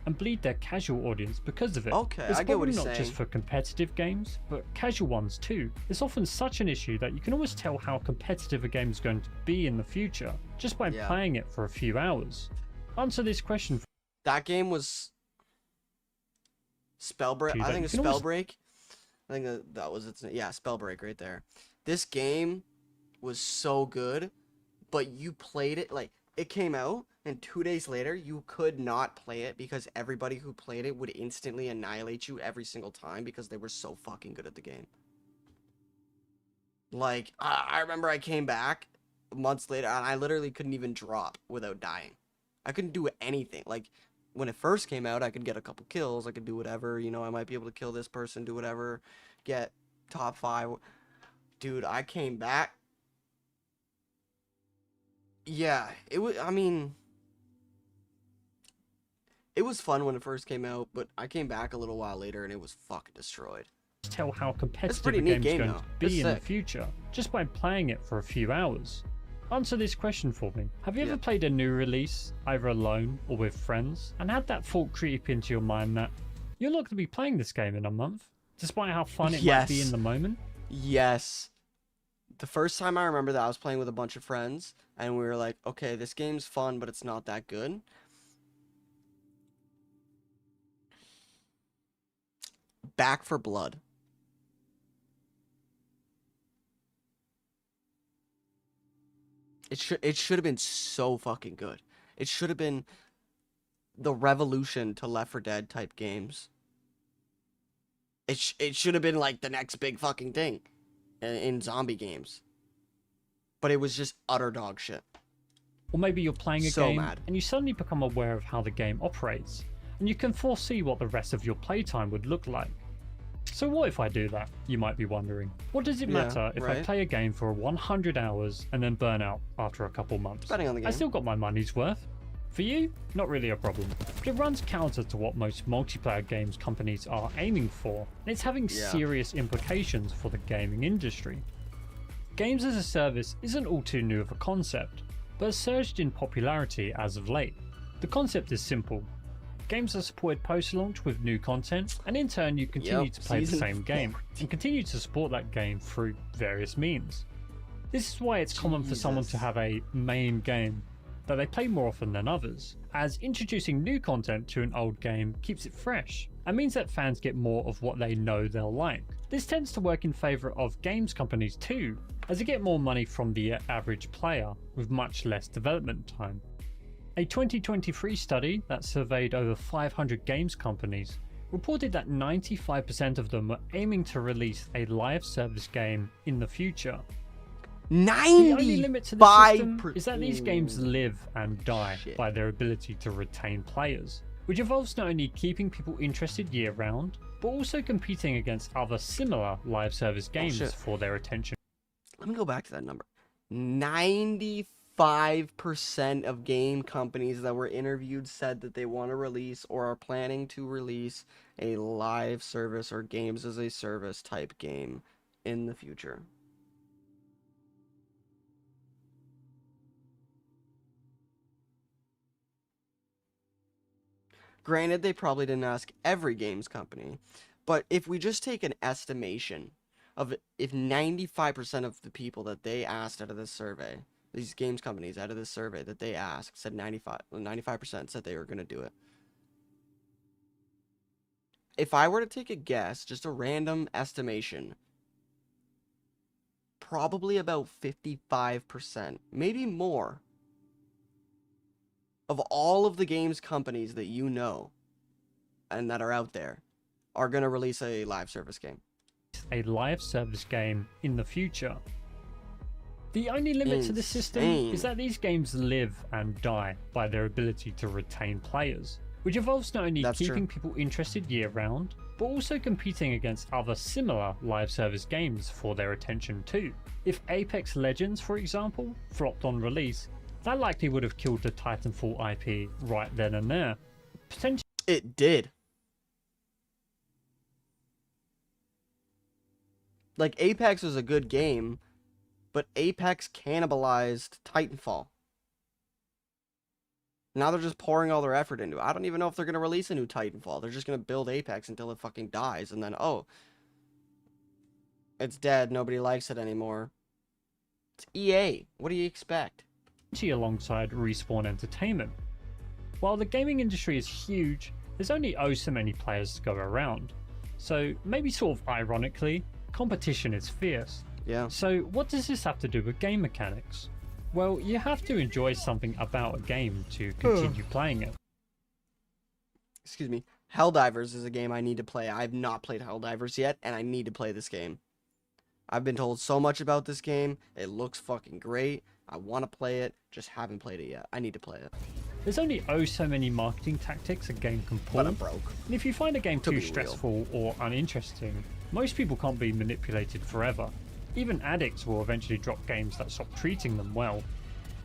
and bleed their casual audience because of it.
Okay,
it's
I get what
probably
you're
not just
saying.
for competitive games, but casual ones too. It's often such an issue that you can always tell how competitive a game is going to be in the future just by playing it for a few hours. Answer this question.
That game was Spellbreak. I think it's Spellbreak. I think that was its name. Yeah, Spellbreak right there. This game was so good, but you played it like it came out, and 2 days later you could not play it because everybody who played it would instantly annihilate you every single time because they were so fucking good at the game. Like, I remember I came back months later and I literally couldn't even drop without dying. I couldn't do anything. Like, when it first came out, I could get a couple kills, I could do whatever, you know, I might be able to kill this person, do whatever, get top 5. Dude, I came back. Yeah, it was, I mean, it was fun when it first came out, but I came back a little while later and it was fucking destroyed.
Tell how competitive
pretty
a
neat
game's
game,
going
though.
to
It's
be in the
sick.
future, just by playing it for a few hours. Answer this question for me. Have you ever played a new release, either alone or with friends, and had that thought creep into your mind that you're not going to be playing this game in a month, despite how fun it might be in the moment?
Yes. The first time I remember that I was playing with a bunch of friends, and we were like, okay, this game's fun, but it's not that good. Back for Blood. It should have been so fucking good. It should have been the revolution to Left 4 Dead type games. It should have been like the next big fucking thing in zombie games. But it was just utter dog shit.
Or maybe you're playing a
So
game
mad.
and you suddenly become aware of how the game operates, and you can foresee what the rest of your playtime would look like. So what if I do that, you might be wondering. What does it matter if I
right.
play a game for 100 hours and then burn out after a couple months?
Depending on the game.
I still got my money's worth. For you, not really a problem. But it runs counter to what most multiplayer games companies are aiming for, and it's having serious implications for the gaming industry. Games as a service isn't all too new of a concept, but has surged in popularity as of late. The concept is simple. games are supported post-launch with new content, and in turn you continue to play the same game, and continue to support that game through various means. This is why it's common for someone to have a main game that they play more often than others, as introducing new content to an old game keeps it fresh, and means that fans get more of what they know they'll like. This tends to work in favour of games companies too, as they get more money from the average player with much less development time. A 2023 study that surveyed over 500 games companies reported that 95% of them were aiming to release a live service game in the future. The only limit to the system is that these games live and die by their ability to retain players, which involves not only keeping people interested year round, but also competing against other similar live service games for their attention.
Let me go back to that number. 95% of game companies that were interviewed said that they want to release or are planning to release a live service or games as a service type game in the future. Granted, they probably didn't ask every games company, but if we just take an estimation of if 95% of the people that they asked out of this survey, these games companies out of this survey that they asked said 95% said they were going to do it. If I were to take a guess, just a random estimation, probably about 55%, maybe more, of all of the games companies that you know and that are out there are going to release a live service game.
A live service game in the future. The only limit to the system is that these games live and die by their ability to retain players, which involves not only keeping people interested year round, but also competing against other similar live service games for their attention too. If Apex Legends, for example, flopped on release, that likely would have killed the Titanfall IP right then and there. Potentially,
it did. Like, Apex was a good game, but Apex cannibalized Titanfall. Now they're just pouring all their effort into it. I don't even know if they're going to release a new Titanfall. They're just going to build Apex until it fucking dies, and then, oh, it's dead. Nobody likes it anymore. It's EA. What do you expect?
Alongside Respawn Entertainment. While the gaming industry is huge, there's only so many players to go around. So maybe sort of ironically, competition is fierce.
Yeah.
So what does this have to do with game mechanics? Well, you have to enjoy something about a game to continue playing it.
Excuse me. Helldivers is a game I need to play. I've not played Helldivers yet, and I need to play this game. I've been told so much about this game. It looks fucking great. I want to play it, just haven't played it yet. I need to play it.
There's only so many marketing tactics a game can pull.
But I'm broke.
And if you find a game too stressful or uninteresting, most people can't be manipulated forever. Even addicts will eventually drop games that stop treating them well.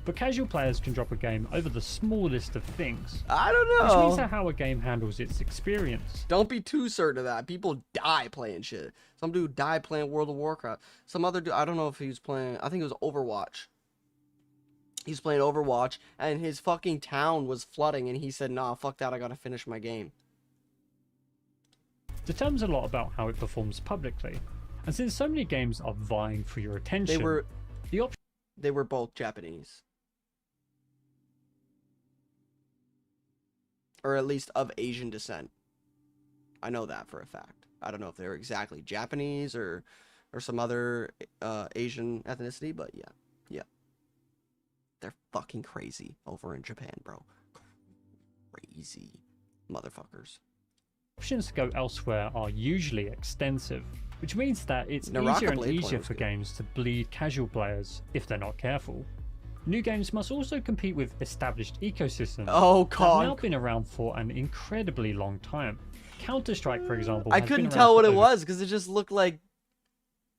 But casual players can drop a game over the smallest of things.
I don't know.
Which means that how a game handles its experience.
Don't be too certain of that. People die playing shit. Some dude died playing World of Warcraft. Some other dude, I don't know if he was playing, I think it was Overwatch. He's playing Overwatch, and his fucking town was flooding, and he said, nah, fuck that, I gotta finish my game.
Determines a lot about how it performs publicly. And since so many games are vying for your attention,
they were both Japanese. Or at least of Asian descent. I know that for a fact. I don't know if they were exactly Japanese or some other Asian ethnicity, but yeah. They're fucking crazy over in Japan, bro. Crazy motherfuckers.
Options to go elsewhere are usually extensive, which means that it's easier and easier for games to bleed casual players if they're not careful. New games must also compete with established ecosystems that have now been around for an incredibly long time. Counter-Strike, for example,
I couldn't tell what it was because it just looked like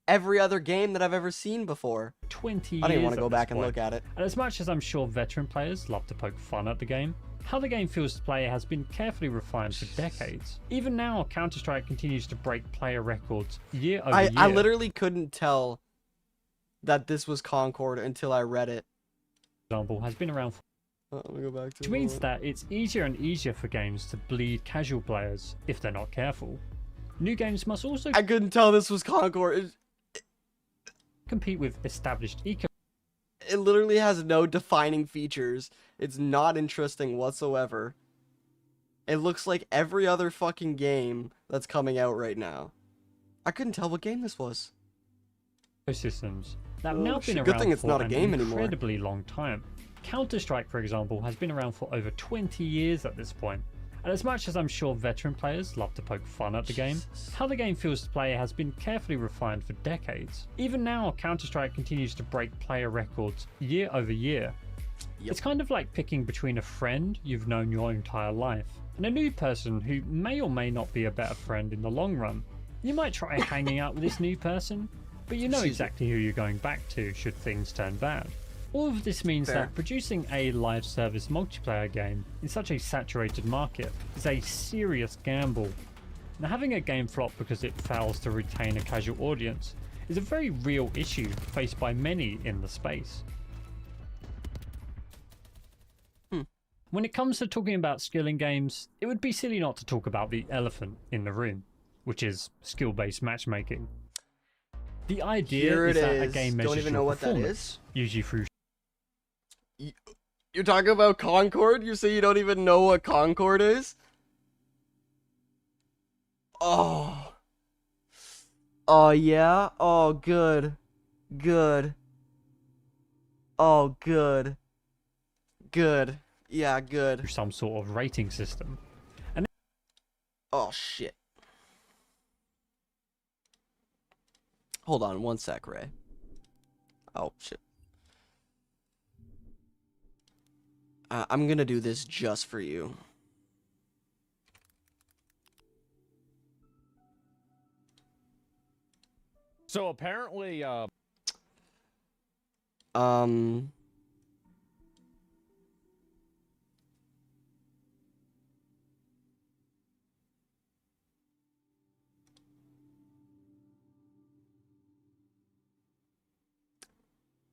every other game that I've ever seen before.
20 years.
I didn't want to go back and look at it.
And as much as I'm sure veteran players love to poke fun at the game, how the game feels to play has been carefully refined for decades. Even now, Counter-Strike continues to break player records year over year.
I literally couldn't tell that this was Concord until I read it.
Example has been around for
Let me go back to
Which means that it's easier and easier for games to bleed casual players if they're not careful. New games must also
I couldn't tell this was Concord.
compete with established eco.
It literally has no defining features. It's not interesting whatsoever. It looks like every other fucking game that's coming out right now. I couldn't tell what game this was.
Systems that have now been
Good
around
thing it's
for
not a
an
game anymore.
incredibly long time. Counter-Strike, for example, has been around for over 20 years at this point. And as much as I'm sure veteran players love to poke fun at the game, how the game feels to play has been carefully refined for decades. Even now, Counter-Strike continues to break player records year over year. It's kind of like picking between a friend you've known your entire life and a new person who may or may not be a better friend in the long run. You might try hanging out with this new person, but you know exactly who you're going back to should things turn bad. All of this means that producing a live service multiplayer game in such a saturated market is a serious gamble. Now, having a game flop because it fails to retain a casual audience is a very real issue faced by many in the space. When it comes to talking about skill in games, it would be silly not to talk about the elephant in the room, which is skill-based matchmaking. The idea is that a game measures
Don't even know
your
what that
performance,
is.
usually through
You're talking about Concord? You say you don't even know what Concord is? Oh. Oh, yeah? Oh, good. Good. Oh, good. Good. Yeah, good.
some sort of rating system. And
oh, shit. Hold on one sec, Ray. Oh, shit. I'm gonna do this just for you.
So apparently,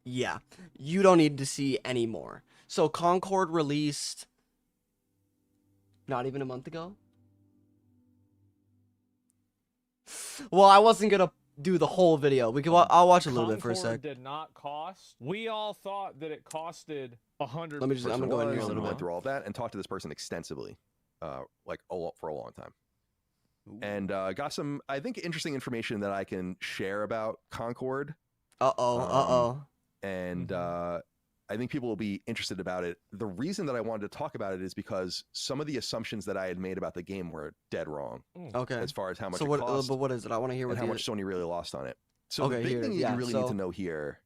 yeah, you don't need to see any more. So Concord released not even a month ago. Well, I wasn't gonna do the whole video. I'll watch a little bit for a sec.
Did not cost. We all thought that it costed $100.
Let me just. I'm gonna go ahead and use it.
Went through all that and talked to this person extensively, for a long time, and got some, I think, interesting information that I can share about Concord. And I think people will be interested about it. The reason that I wanted to talk about it is because some of the assumptions that I had made about the game were dead wrong.
Okay.
As far as how much
it
cost,
but what is it? I want to hear what
and how much Sony really lost on it. So
okay,
the big thing that you really need
so
to know here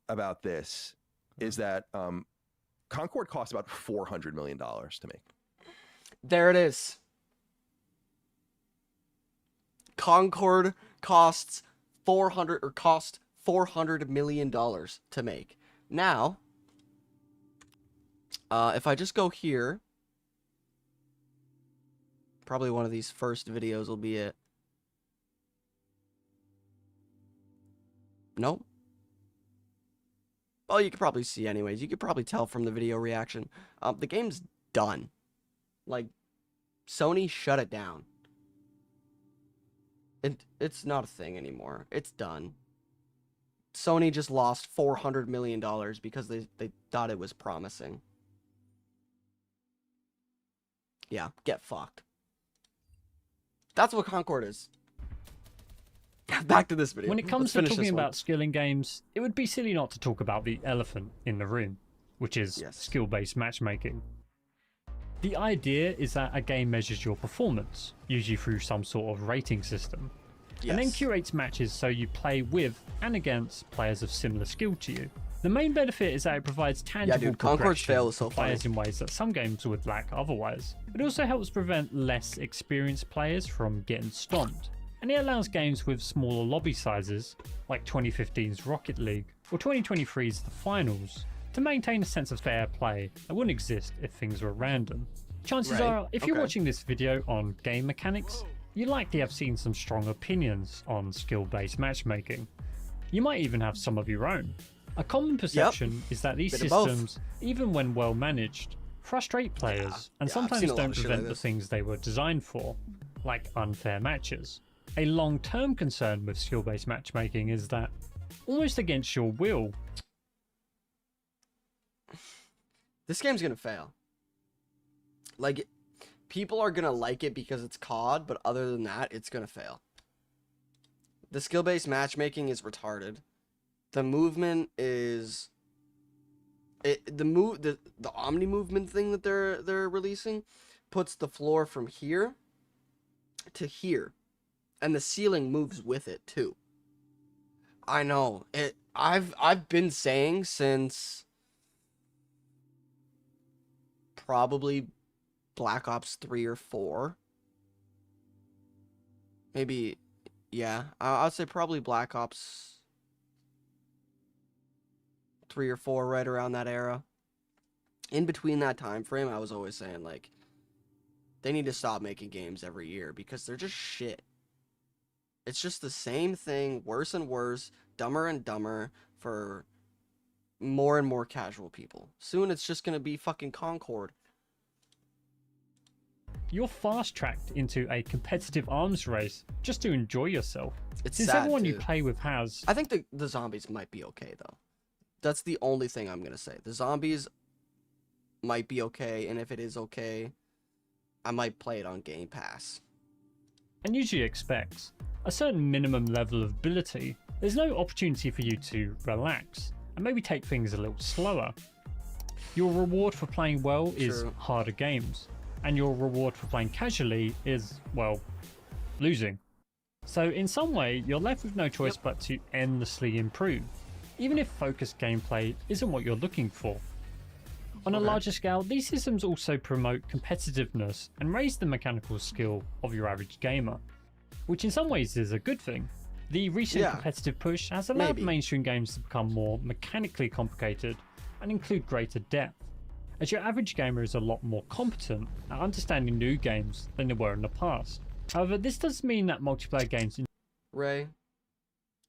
about this is that Concord cost about $400 million to make.
There it is. Concord cost $400 million to make. Now, if I just go here, probably one of these first videos will be it. Nope. Well, you could probably see anyways. You could probably tell from the video reaction. The game's done. Like, Sony shut it down. It's not a thing anymore. It's done. Sony just lost $400 million because they thought it was promising. Yeah, get fucked. That's what Concord is. Back to this video.
When it comes to talking about skill in games, it would be silly not to talk about the elephant in the room, which is skill-based matchmaking. The idea is that a game measures your performance, usually through some sort of rating system, and then curates matches so you play with and against players of similar skill to you. The main benefit is that it provides tangible progression for players in ways that some games would lack otherwise. It also helps prevent less experienced players from getting stomped, and it allows games with smaller lobby sizes, like 2015's Rocket League or 2023's The Finals, to maintain a sense of fair play that wouldn't exist if things were random. Chances are, if you're watching this video on game mechanics, you likely have seen some strong opinions on skill-based matchmaking. You might even have some of your own. A common perception is that these
Bit of both.
systems, even when well managed, frustrate players and
I've
sometimes
seen a lot
don't
of shit
prevent
like
the
this.
things they were designed for, like unfair matches. A long-term concern with skill-based matchmaking is that, almost against your will,
This game's gonna fail. Like, people are gonna like it because it's COD, but other than that, it's gonna fail. The skill-based matchmaking is retarded. The movement is the omni movement thing that they're releasing puts the floor from here to here, and the ceiling moves with it too. I know it. I've been saying since probably Black Ops 3 or 4. Maybe, yeah. I'd say probably Black Ops 3 or 4, right around that era. In between that time frame, I was always saying, like, they need to stop making games every year because they're just shit. It's just the same thing, worse and worse, dumber and dumber for more and more casual people. Soon it's just going to be fucking Concord.
you're fast-tracked into a competitive arms race just to enjoy yourself.
It's
Since
sad,
everyone you
too.
play with has...
I think the zombies might be okay, though. That's the only thing I'm going to say. The zombies might be okay, and if it is okay, I might play it on Game Pass.
And usually expects a certain minimum level of ability. There's no opportunity for you to relax and maybe take things a little slower. Your reward for playing well is
True.
harder games, and your reward for playing casually is, well, losing. So in some way, you're left with no choice but to endlessly improve, even if focused gameplay isn't what you're looking for. On a larger scale, these systems also promote competitiveness and raise the mechanical skill of your average gamer, which in some ways is a good thing. The recent competitive push has allowed mainstream games to become more mechanically complicated and include greater depth, as your average gamer is a lot more competent at understanding new games than they were in the past. However, this does mean that multiplayer games
Ray,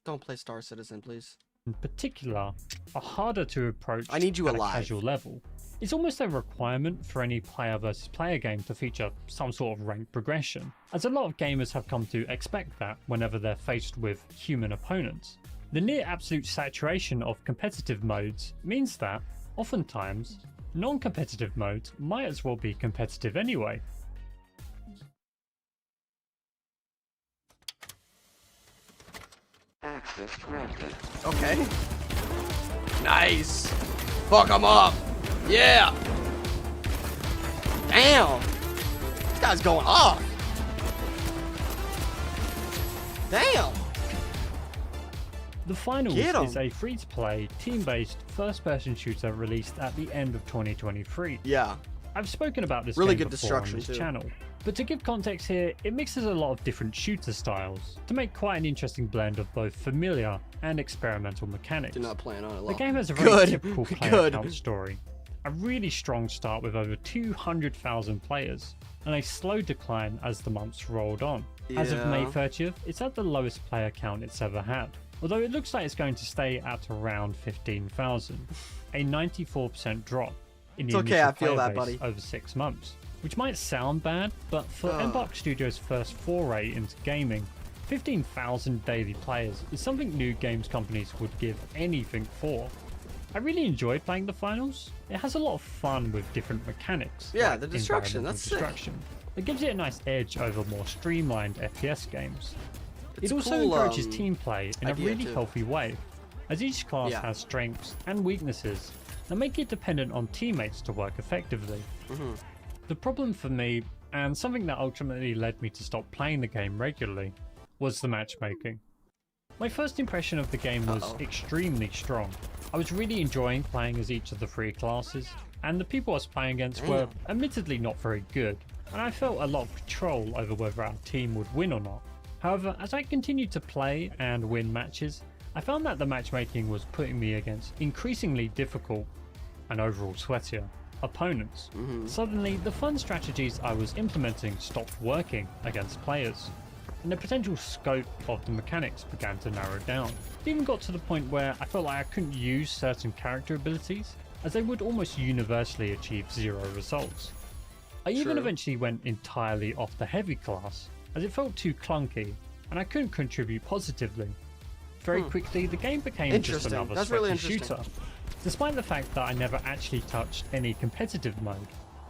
don't play Star Citizen, please.
in particular are harder to approach
I need you
at
alive.
a casual level. It's almost a requirement for any player versus player game to feature some sort of rank progression, as a lot of gamers have come to expect that whenever they're faced with human opponents. The near absolute saturation of competitive modes means that, oftentimes, non-competitive modes might as well be competitive anyway.
Access granted. Okay. Nice. Fuck him up. Yeah. Damn. This guy's going off. Damn.
The Finals
Get 'em.
is a free-to-play, team-based, first-person shooter released at the end of 2023.
Yeah.
I've spoken about this
Really
game
good
before on
destruction,
this
too.
channel, but to give context here, it mixes a lot of different shooter styles to make quite an interesting blend of both familiar and experimental mechanics.
Do not plan on it.
The game has a very
Good.
typical player
Good.
count story, a really strong start with over 200,000 players, and a slow decline as the months rolled on. As of May
Yeah.
30th, it's at the lowest player count it's ever had, although it looks like it's going to stay at around 15,000, a 94% drop in the
It's okay,
initial
I feel
player
that,
base
buddy.
over 6 months, which might sound bad, but for Embark Studios' first foray into gaming, 15,000 daily players is something new games companies would give anything for. I really enjoyed playing the Finals. It has a lot of fun with different mechanics.
Yeah,
like
the destruction,
environmental
that's sick.
destruction. It gives it a nice edge over more streamlined FPS games.
It's
It also
cool,
encourages team play in a
idea
really
too.
healthy way, as each class has strengths and weaknesses that make it dependent on teammates to work effectively. The problem for me, and something that ultimately led me to stop playing the game regularly, was the matchmaking. My first impression of the game was extremely strong. I was really enjoying playing as each of the three classes, and the people I was playing against were admittedly not very good, and I felt a lot of control over whether our team would win or not. However, as I continued to play and win matches, I found that the matchmaking was putting me against increasingly difficult, and overall sweatier, opponents. Suddenly, the fun strategies I was implementing stopped working against players. and the potential scope of the mechanics began to narrow down. It even got to the point where I felt like I couldn't use certain character abilities, as they would almost universally achieve 0 results. I even eventually went entirely off the heavy class, as it felt too clunky, and I couldn't contribute positively. Very quickly, the game became just another sweaty shooter. Despite the fact that I never actually touched any competitive mode,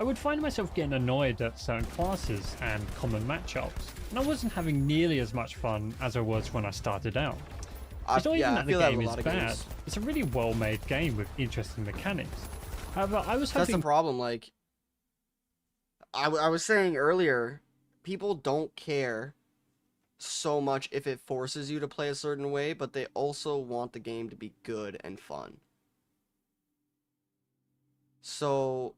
I would find myself getting annoyed at certain classes and common matchups, and I wasn't having nearly as much fun as I was when I started out. It's not even that the game is bad, it's a really well-made game with interesting mechanics. However, I was hoping...
That's the problem, like... I was saying earlier, people don't care so much if it forces you to play a certain way, but they also want the game to be good and fun. So...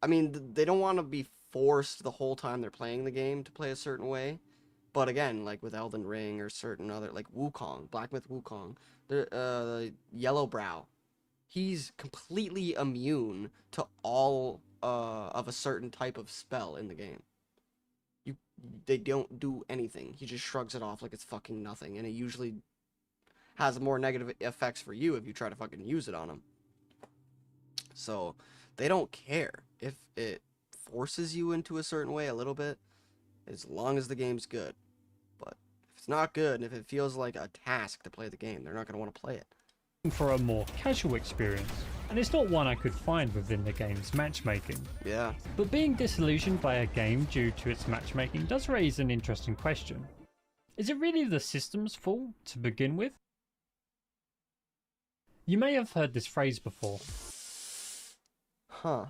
I mean, they don't want to be forced the whole time they're playing the game to play a certain way. But again, like with Elden Ring or certain other, like Wukong, Black Myth Wukong, the Yellowbrow, he's completely immune to all of a certain type of spell in the game. They don't do anything. He just shrugs it off like it's fucking nothing, and it usually has more negative effects for you if you try to fucking use it on him. So they don't care if it forces you into a certain way a little bit, as long as the game's good. But if it's not good, and if it feels like a task to play the game, they're not going to want to play it.
For a more casual experience, and it's not one I could find within the game's matchmaking.
Yeah.
But being disillusioned by a game due to its matchmaking does raise an interesting question. Is it really the system's fault to begin with? You may have heard this phrase before.
Huh.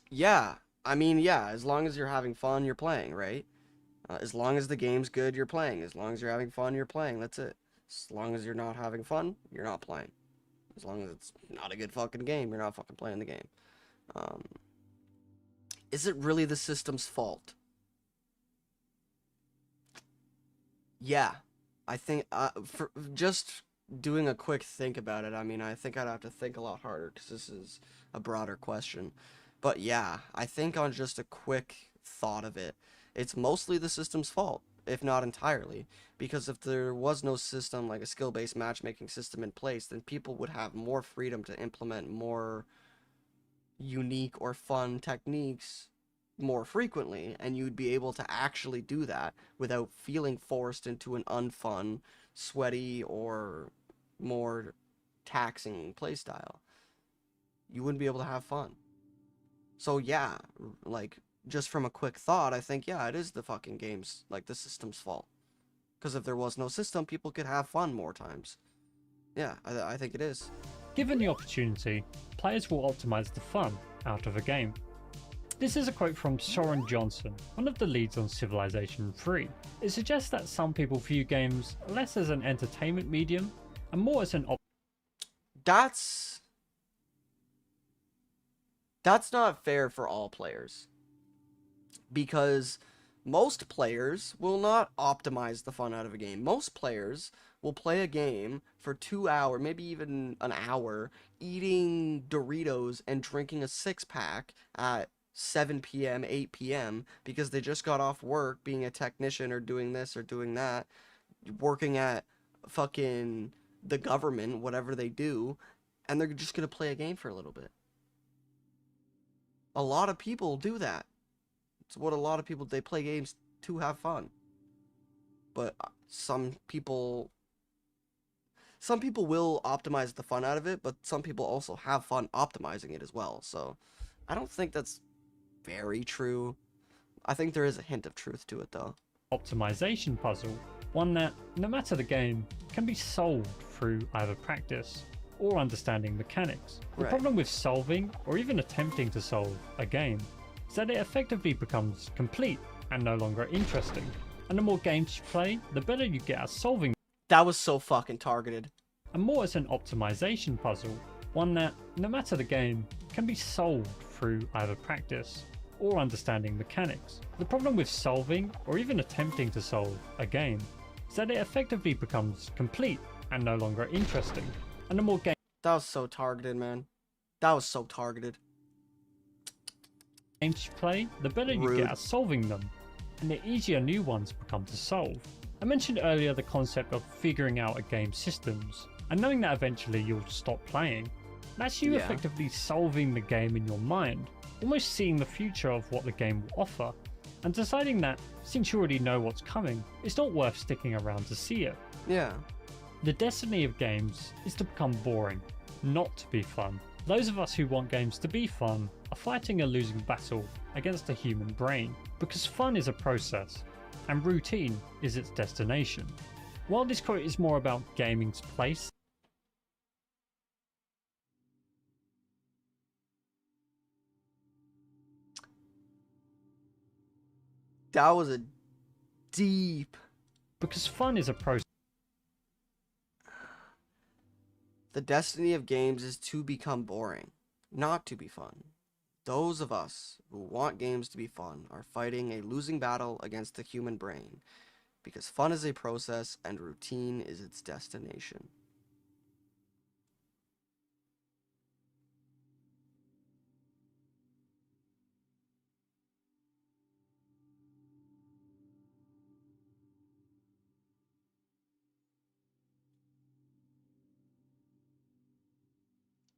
Yeah, I mean, yeah, as long as you're having fun, you're playing, right? As long as the game's good, you're playing. As long as you're having fun, you're playing. That's it. As long as you're not having fun, you're not playing. As long as it's not a good fucking game, you're not fucking playing the game. Is it really the system's fault? Yeah. I think, for just doing a quick think about it, I mean, I think I'd have to think a lot harder, because this is a broader question. But yeah, I think on just a quick thought of it, it's mostly the system's fault, if not entirely. Because if there was no system, like a skill-based matchmaking system in place, then people would have more freedom to implement more unique or fun techniques more frequently, and you'd be able to actually do that without feeling forced into an unfun, sweaty, or more taxing playstyle. You wouldn't be able to have fun. So yeah, like, just from a quick thought, I think, yeah, it is the fucking game's, like, the system's fault. Because if there was no system, people could have fun more times. Yeah, I think it is.
Given the opportunity, players will optimize the fun out of a game. This is a quote from Soren Johnson, one of the leads on Civilization 3. It suggests that some people view games less as an entertainment medium and more as an
That's not fair for all players. Because most players will not optimize the fun out of a game. Most players will play a game for 2 hours, maybe even an hour, eating Doritos and drinking a 6-pack at 7 p.m., 8 p.m. because they just got off work being a technician or doing this or doing that, working at fucking the government, whatever they do, and they're just going to play a game for a little bit. A lot of people do that. It's what a lot of people, they play games to have fun. But some people will optimize the fun out of it, but some people also have fun optimizing it as well. So I don't think that's very true. I think there is a hint of truth to it, though.
Optimization puzzle, one that, no matter the game, can be solved through either practice or understanding mechanics. The problem with solving, or even attempting to solve, a game is that it effectively becomes complete and no longer interesting. And the more games you play, the better you get at solving.
That was so fucking targeted.
And more as an optimization puzzle, one that, no matter the game, can be solved through either practice or understanding mechanics. The problem with solving, or even attempting to solve, a game is that it effectively becomes complete and no longer interesting. And the more games...
That was so targeted, man. That was so targeted.
games you play, the better you
Rude.
get at solving them, and the easier new ones become to solve. I mentioned earlier the concept of figuring out a game's systems, and knowing that eventually you'll stop playing. That's you
Yeah.
effectively solving the game in your mind, almost seeing the future of what the game will offer, and deciding that, since you already know what's coming, it's not worth sticking around to see it.
Yeah.
The destiny of games is to become boring, not to be fun. Those of us who want games to be fun are fighting a losing battle against the human brain, because fun is a process, and routine is its destination. While this quote is more about gaming's place,
That was a deep.
because fun is a process.
The destiny of games is to become boring, not to be fun. Those of us who want games to be fun are fighting a losing battle against the human brain, because fun is a process and routine is its destination.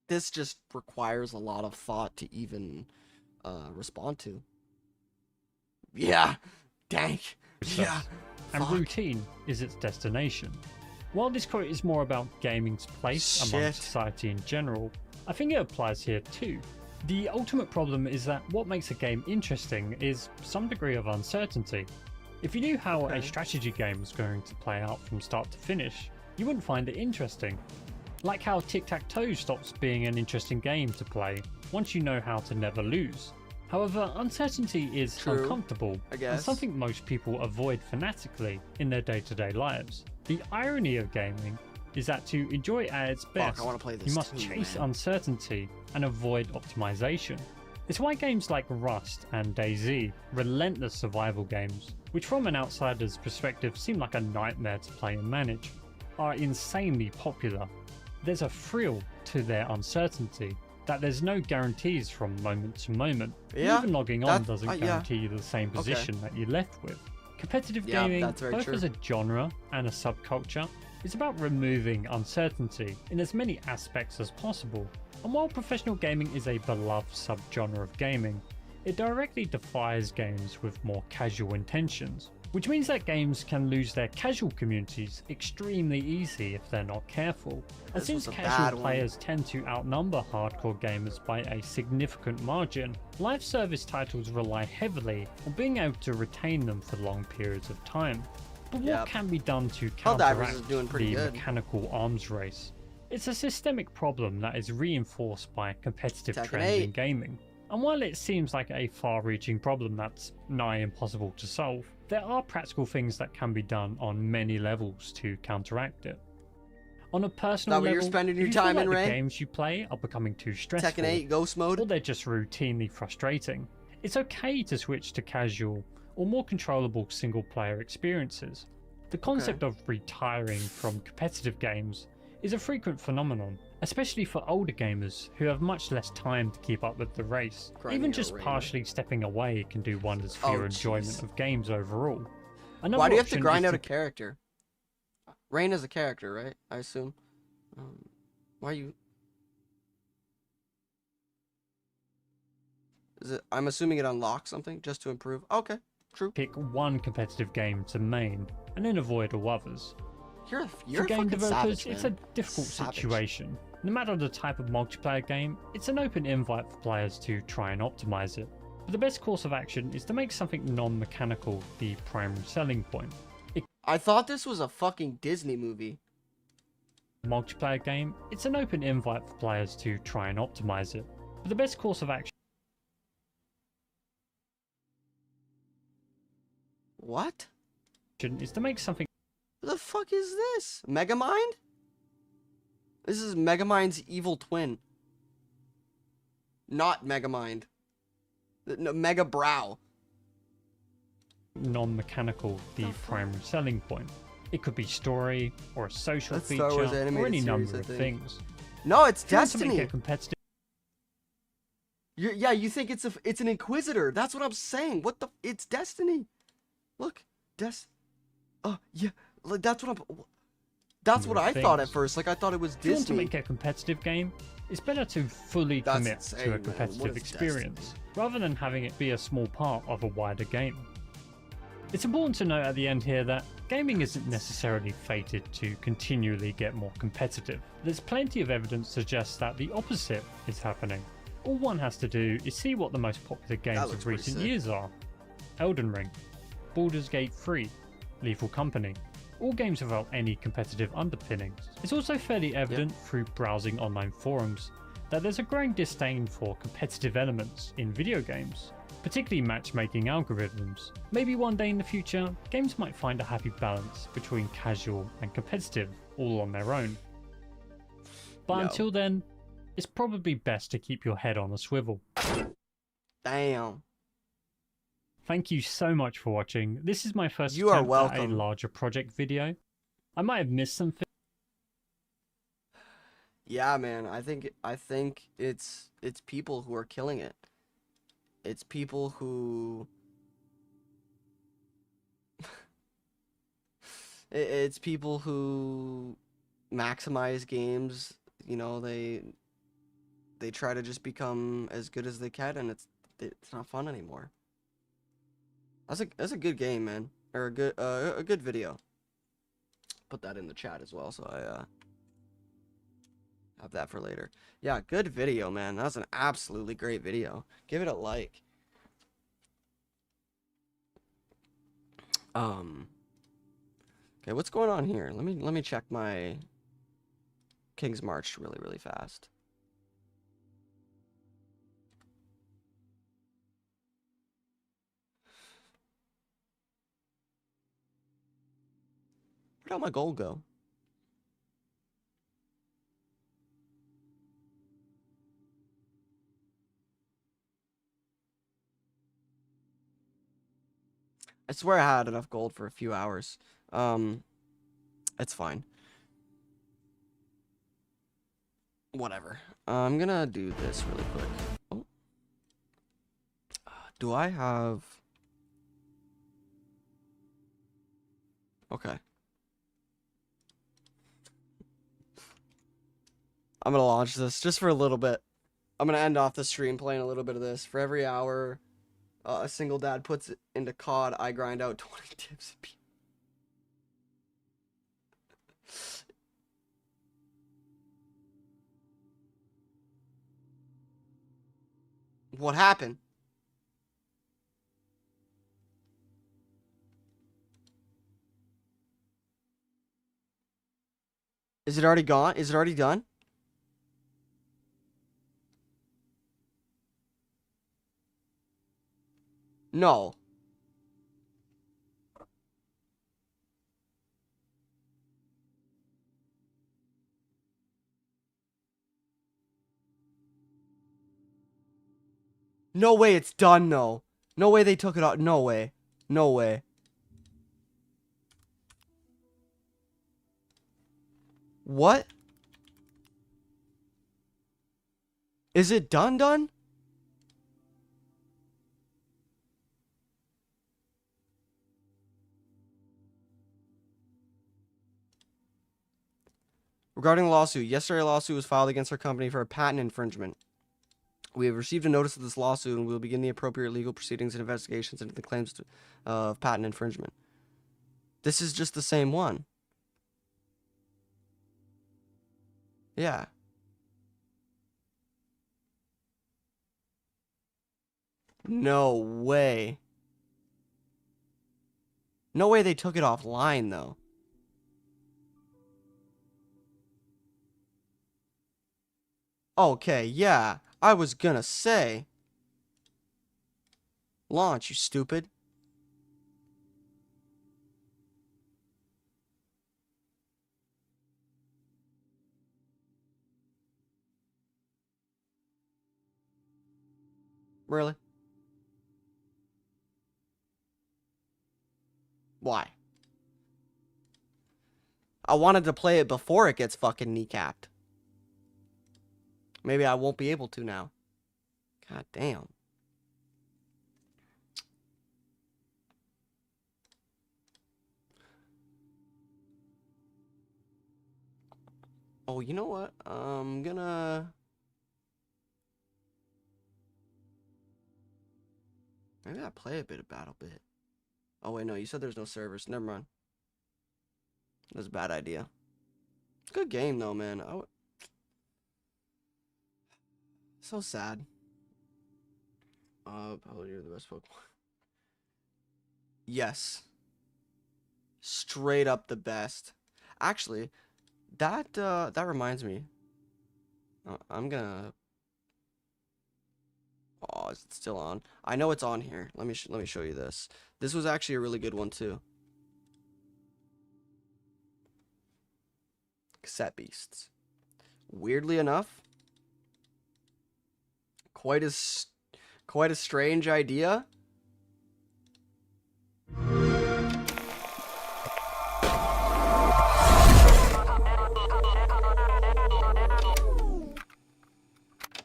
This just requires a lot of thought to even respond to. Yeah, dang. Yeah.
And
fuck.
routine is its destination. While this quote is more about gaming's place among
Shit.
society in general, I think it applies here too. The ultimate problem is that what makes a game interesting is some degree of uncertainty. If you knew how a strategy game was going to play out from start to finish, you wouldn't find it interesting. Like how tic-tac-toe stops being an interesting game to play once you know how to never lose. However, uncertainty is
True,
uncomfortable
I
and
guess.
something most people avoid fanatically in their day-to-day lives. The irony of gaming is that to enjoy it at its best,
I wanna play
you
this
must
too,
chase
man.
uncertainty and avoid optimization. It's why games like Rust and DayZ, relentless survival games, which from an outsider's perspective seem like a nightmare to play and manage, are insanely popular. There's a thrill to their uncertainty, that there's no guarantees from moment to moment.
Yeah,
Even logging on
that-
doesn't
yeah.
guarantee you the same position that you're left with. Competitive
Yeah,
gaming,
that's very
both
true.
as a genre and a subculture, is about removing uncertainty in as many aspects as possible. And while professional gaming is a beloved subgenre of gaming, it directly defies games with more casual intentions, which means that games can lose their casual communities extremely easy if they're not careful. And
This
since
was a bad
casual
one.
players tend to outnumber hardcore gamers by a significant margin, live service titles rely heavily on being able to retain them for long periods of time. But what
Yep.
can be done to
Helldivers
counteract
is doing pretty
the
good.
mechanical arms race? It's a systemic problem that is reinforced by competitive
Tekken
trends
8.
in gaming. And while it seems like a far-reaching problem that's nigh impossible to solve, there are practical things that can be done on many levels to counteract it. On a personal
That what
level,
you're spending
if
your
you feel
time
like
in,
the
Ray?
games you play are becoming too stressful,
Tekken 8 Ghost Mode?
or they're just routinely frustrating, it's okay to switch to casual or more controllable single-player experiences. The concept of retiring from competitive games is a frequent phenomenon, especially for older gamers who have much less time to keep up with the race.
Grinding
Even
your
just
arena.
partially stepping away can do wonders for
Oh,
your enjoyment
jeez.
of games overall. Another
Why do you have to
option
grind
is
out a character? Rain is a character, right? I assume. Why you? Is it? I'm assuming it unlocks something just to improve. Okay, true.
pick one competitive game to main and then avoid all others.
You're
For
a
game
fucking
developers,
savage,
it's
man.
a difficult
Savage.
situation. No matter the type of multiplayer game, it's an open invite for players to try and optimize it. But the best course of action is to make something non-mechanical the primary selling point.
I thought this was a fucking Disney movie.
Multiplayer game, it's an open invite for players to try and optimize it. But the best course of action
What?
is to make something
Who the fuck is this? Megamind? This is Megamind's evil twin. Not Megamind. No, Mega Brow.
non-mechanical the primary selling point. It could be story, or a social
That's Star Wars
feature, or
animated
any
series,
number
I
of
think.
things.
No, it's
If you want to make
Destiny.
it competitive,
Yeah, you think it's an Inquisitor. That's what I'm saying. What the... It's Destiny. Look. Oh, yeah. Like, that's what I'm... That's what I thought at first. Like, I thought it was Disney.
If you want to make a competitive game, it's better to fully commit to a competitive experience, rather than having it be a small part of a wider game. It's important to note at the end here that gaming isn't necessarily fated to continually get more competitive. There's plenty of evidence to suggest that the opposite is happening. All one has to do is see what the most popular games of recent years are. Elden Ring, Baldur's Gate 3, Lethal Company, all games without any competitive underpinnings. It's also fairly evident through browsing online forums that there's a growing disdain for competitive elements in video games, particularly matchmaking algorithms. Maybe one day in the future, games might find a happy balance between casual and competitive all on their own. But until then, it's probably best to keep your head on a swivel.
Damn.
Thank you so much for watching. This is my first
You are
attempt at a
welcome.
larger project video. I might have missed something.
Yeah, man. I think it's people who are killing it. It's people who it's people who maximize games, you know, they try to just become as good as they can, and it's not fun anymore. That's a good game, man. Or a good video. Put that in the chat as well, so I have that for later. Yeah, good video, man. That's an absolutely great video. Give it a like. Okay, what's going on here? Let me check my King's March really fast. Where'd all my gold go? I swear I had enough gold for a few hours. It's fine. Whatever. I'm gonna do this really quick. Oh. Do I have... Okay. I'm gonna launch this just for a little bit. I'm gonna end off the stream playing a little bit of this. For every hour a single dad puts it into COD, I grind out 20 tips. What happened? Is it already gone? Is it already done? No. No way it's done, though. No way they took it out. No way. No way. What? Is it done? Regarding the lawsuit, yesterday a lawsuit was filed against our company for a patent infringement. We have received a notice of this lawsuit and we will begin the appropriate legal proceedings and investigations into the claims of patent infringement. This is just the same one. Yeah. No way. No way they took it offline, though. Okay, yeah. I was gonna say. Launch, you stupid. Really? Why? I wanted to play it before it gets fucking kneecapped. Maybe I won't be able to now. God damn. Oh, you know what? I'm gonna... Maybe I play a bit of Battle Bit. Oh, wait, no. You said there's no servers. Never mind. That's a bad idea. Good game, though, man. So sad. Probably you're the best Pokemon. Yes. Straight up the best. Actually, that reminds me. I'm gonna... Oh, is it still on? I know it's on here. Let me show you this. This was actually a really good one, too. Cassette Beasts. Weirdly enough, quite a strange idea.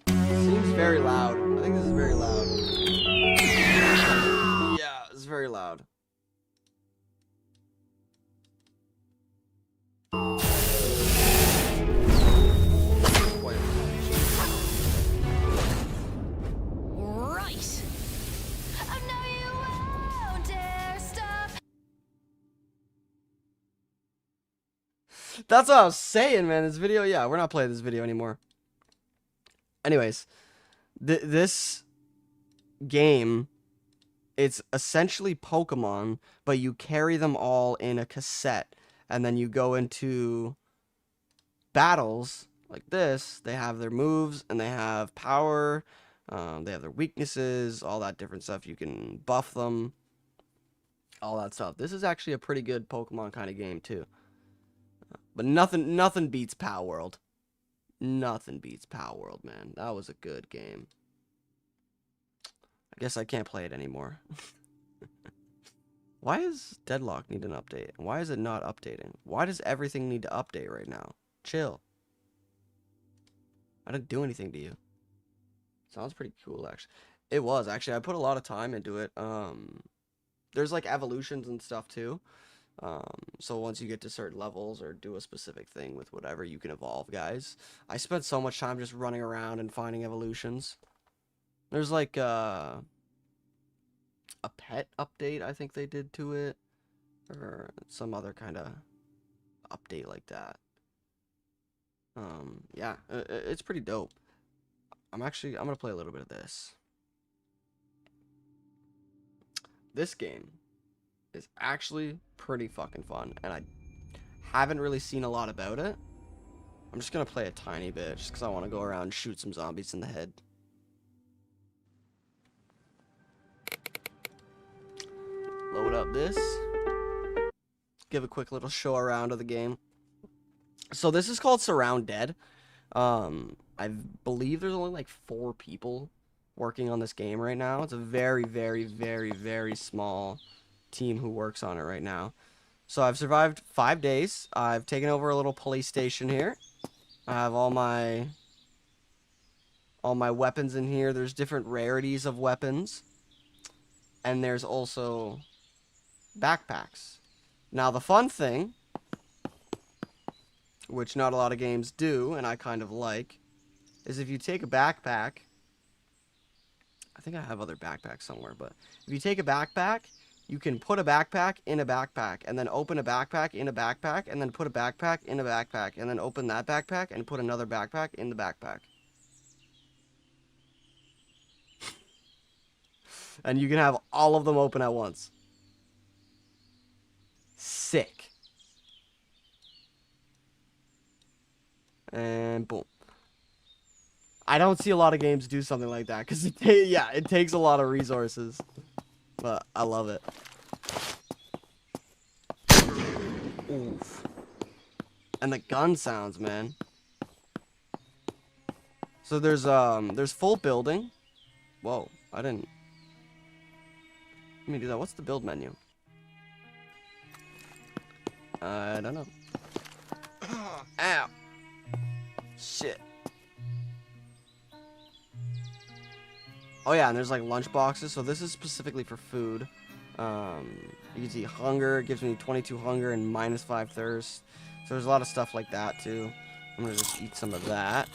Seems very loud. I think this is very loud. Yeah, it's very loud. That's what I was saying, man. This video, yeah, we're not playing this video anymore. Anyways, this game, it's essentially Pokemon, but you carry them all in a cassette, and then you go into battles like this. They have their moves, and they have power, they have their weaknesses, all that different stuff. You can buff them, all that stuff. This is actually a pretty good Pokemon kind of game, too. But nothing beats Power World. Nothing beats Power World, man. That was a good game. I guess I can't play it anymore. Why does Deadlock need an update? Why is it not updating? Why does everything need to update right now? Chill. I didn't do anything to you. Sounds pretty cool, actually. It was, actually. I put a lot of time into it. There's, like, evolutions and stuff, too. So once you get to certain levels or do a specific thing with whatever, you can evolve, guys. I spent so much time just running around and finding evolutions. There's like a pet update I think they did to it, or some other kind of update like that. Yeah, it's pretty dope. I'm gonna play a little bit of this. This game is actually pretty fucking fun, and I haven't really seen a lot about it. I'm just gonna play a tiny bit, just because I want to go around and shoot some zombies in the head. Load up this. Give a quick little show around of the game. So this is called Surround Dead. I believe there's only like 4 people working on this game right now. It's a very, very, very, very small team who works on it right now. So I've survived 5 days. I've taken over a little police station here. I have all my weapons in here. There's different rarities of weapons, and there's also backpacks. Now the fun thing, which not a lot of games do, and I kind of like, is if you take a backpack, I think I have other backpacks somewhere, but if you take a backpack, you can put a backpack in a backpack, and then open a backpack in a backpack, and then put a backpack in a backpack, and then open that backpack, and put another backpack in the backpack. And you can have all of them open at once. Sick. And boom. I don't see a lot of games do something like that, because it takes a lot of resources. But I love it. Oof. And the gun sounds, man. So there's full building. Whoa, I didn't. Let me do that. What's the build menu? I don't know. Ow. Shit. Oh yeah, and there's like lunch boxes. So this is specifically for food. You can see hunger. It gives me 22 hunger and -5 thirst. So there's a lot of stuff like that too. I'm gonna just eat some of that.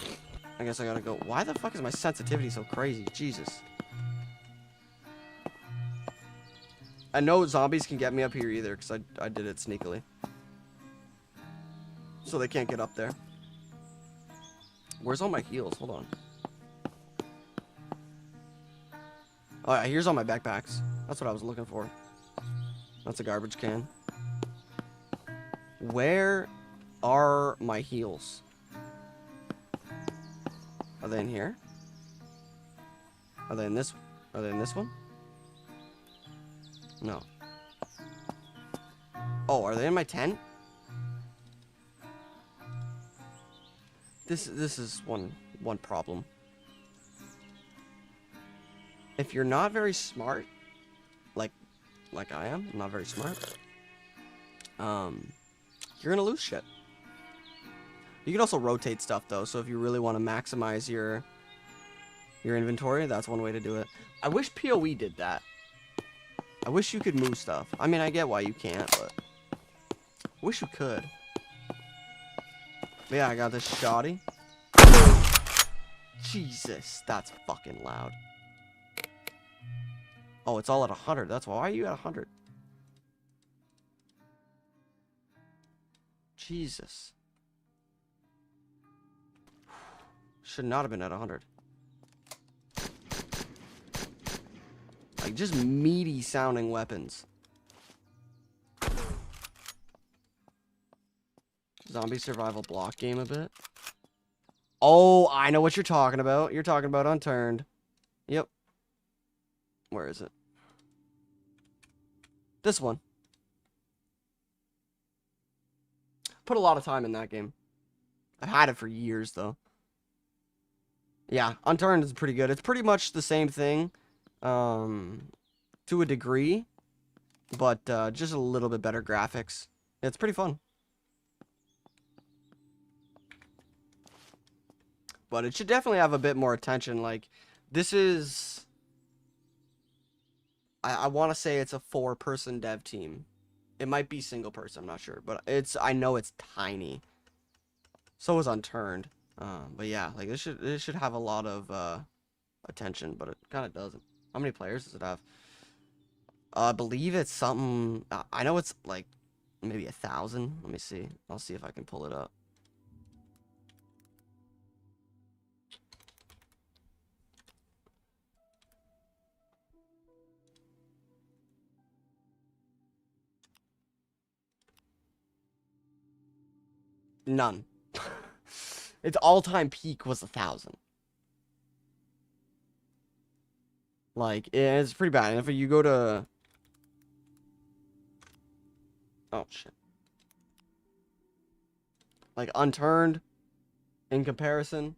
I guess I gotta go. Why the fuck is my sensitivity so crazy? Jesus. I know zombies can get me up here either because I did it sneakily. So they can't get up there. Where's all my heals? Hold on. Oh yeah, here's all my backpacks. That's what I was looking for. That's a garbage can. Where are my heals? Are they in here? Are they in this? Are they in this one? No. Oh, are they in my tent? This is one problem. If you're not very smart, like I am, I'm not very smart. You're gonna lose shit. You can also rotate stuff though, so if you really want to maximize your inventory, that's one way to do it. I wish PoE did that. I wish you could move stuff. I mean, I get why you can't, but I wish you could. But yeah, I got this shoddy. Jesus, that's fucking loud. Oh, it's all at 100. That's why are you at 100? Jesus. Should not have been at 100. Like, just meaty sounding weapons. Zombie survival block game a bit. Oh, I know what you're talking about. You're talking about Unturned. Yep. Where is it? This one. Put a lot of time in that game. I've had it for years, though. Yeah, Unturned is pretty good. It's pretty much the same thing, to a degree, but just a little bit better graphics. It's pretty fun. But it should definitely have a bit more attention. Like, this is... I want to say it's a 4-person dev team. It might be single person, I'm not sure. But I know it's tiny. So is Unturned. But yeah, like, this should have a lot of attention, but it kind of doesn't. How many players does it have? I believe it's something... I know it's, like, maybe 1,000. Let me see. I'll see if I can pull it up. None. Its all-time peak was 1,000. Like, it's pretty bad. And if you go to... Oh, shit. Like, Unturned, in comparison,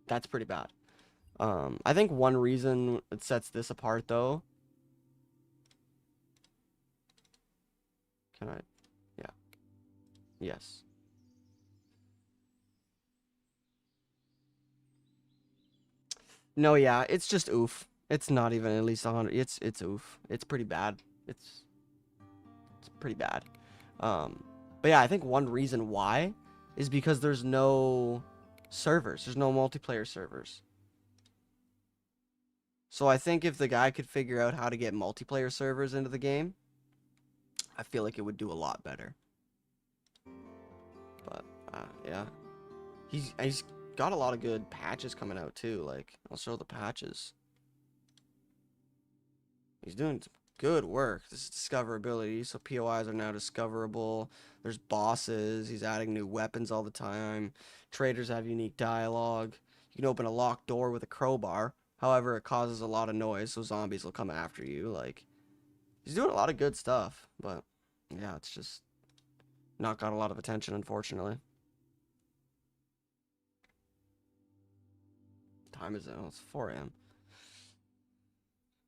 that's pretty bad. I think one reason it sets this apart, though... Can I... Yeah. Yes. No, yeah, it's just oof. It's not even at least 100. It's oof. It's pretty bad. It's pretty bad. But yeah, I think one reason why is because there's no servers. There's no multiplayer servers. So I think if the guy could figure out how to get multiplayer servers into the game, I feel like it would do a lot better. But yeah, he's got a lot of good patches coming out too. Like, I'll show the patches. He's doing some good work. This is discoverability, so POIs are now discoverable. There's bosses. He's adding new weapons all the time. Traders have unique dialogue. You can open a locked door with a crowbar. However, it causes a lot of noise, so zombies will come after you. Like, he's doing a lot of good stuff, but yeah, it's just not got a lot of attention, unfortunately. What time is it? Oh, it's 4 a.m.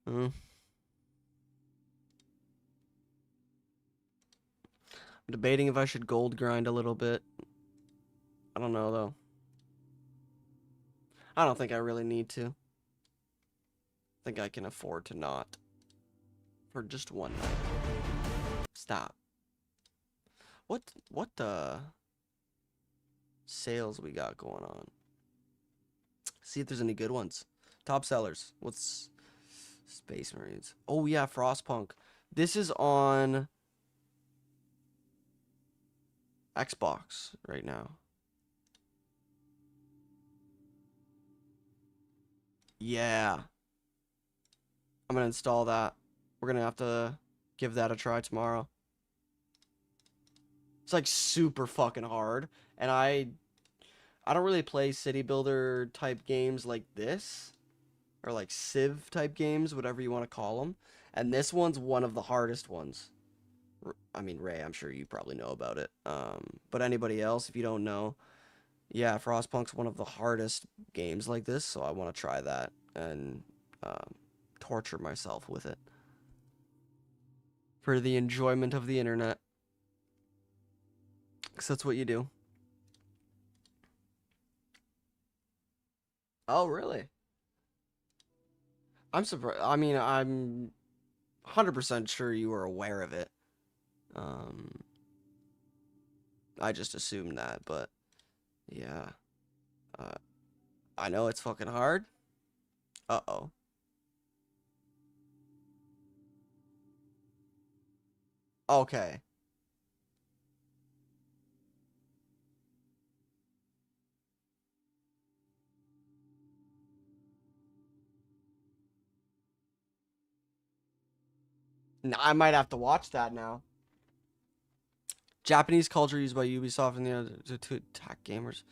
I'm debating if I should gold grind a little bit. I don't know, though. I don't think I really need to. I think I can afford to not. For just one night. Stop. What the sales we got going on? See if there's any good ones. Top sellers. What's Space Marines? Oh yeah, Frostpunk. This is on Xbox right now. Yeah. I'm gonna install that. We're gonna have to give that a try tomorrow. It's like super fucking hard, and I don't really play city builder type games like this, or like Civ type games, whatever you want to call them. And this one's one of the hardest ones. I mean, Ray, I'm sure you probably know about it. But anybody else, if you don't know, yeah, Frostpunk's one of the hardest games like this, so I want to try that and torture myself with it for the enjoyment of the internet. Because that's what you do. Oh, really? I'm surprised. I mean, I'm 100% sure you were aware of it. I just assumed that, but yeah. I know it's fucking hard. Uh-oh. Okay. I might have to watch that now. Japanese culture used by Ubisoft and the other to attack gamers.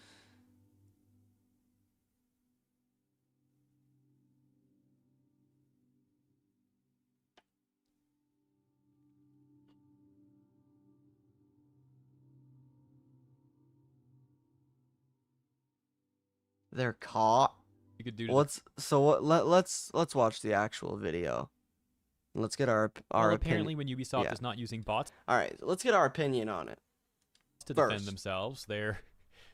They're caught.
You could do.
Let's watch the actual video. Let's get our
apparently
opinion.
when Ubisoft is not using bots.
All right, let's get our opinion on it.
To defend themselves, they're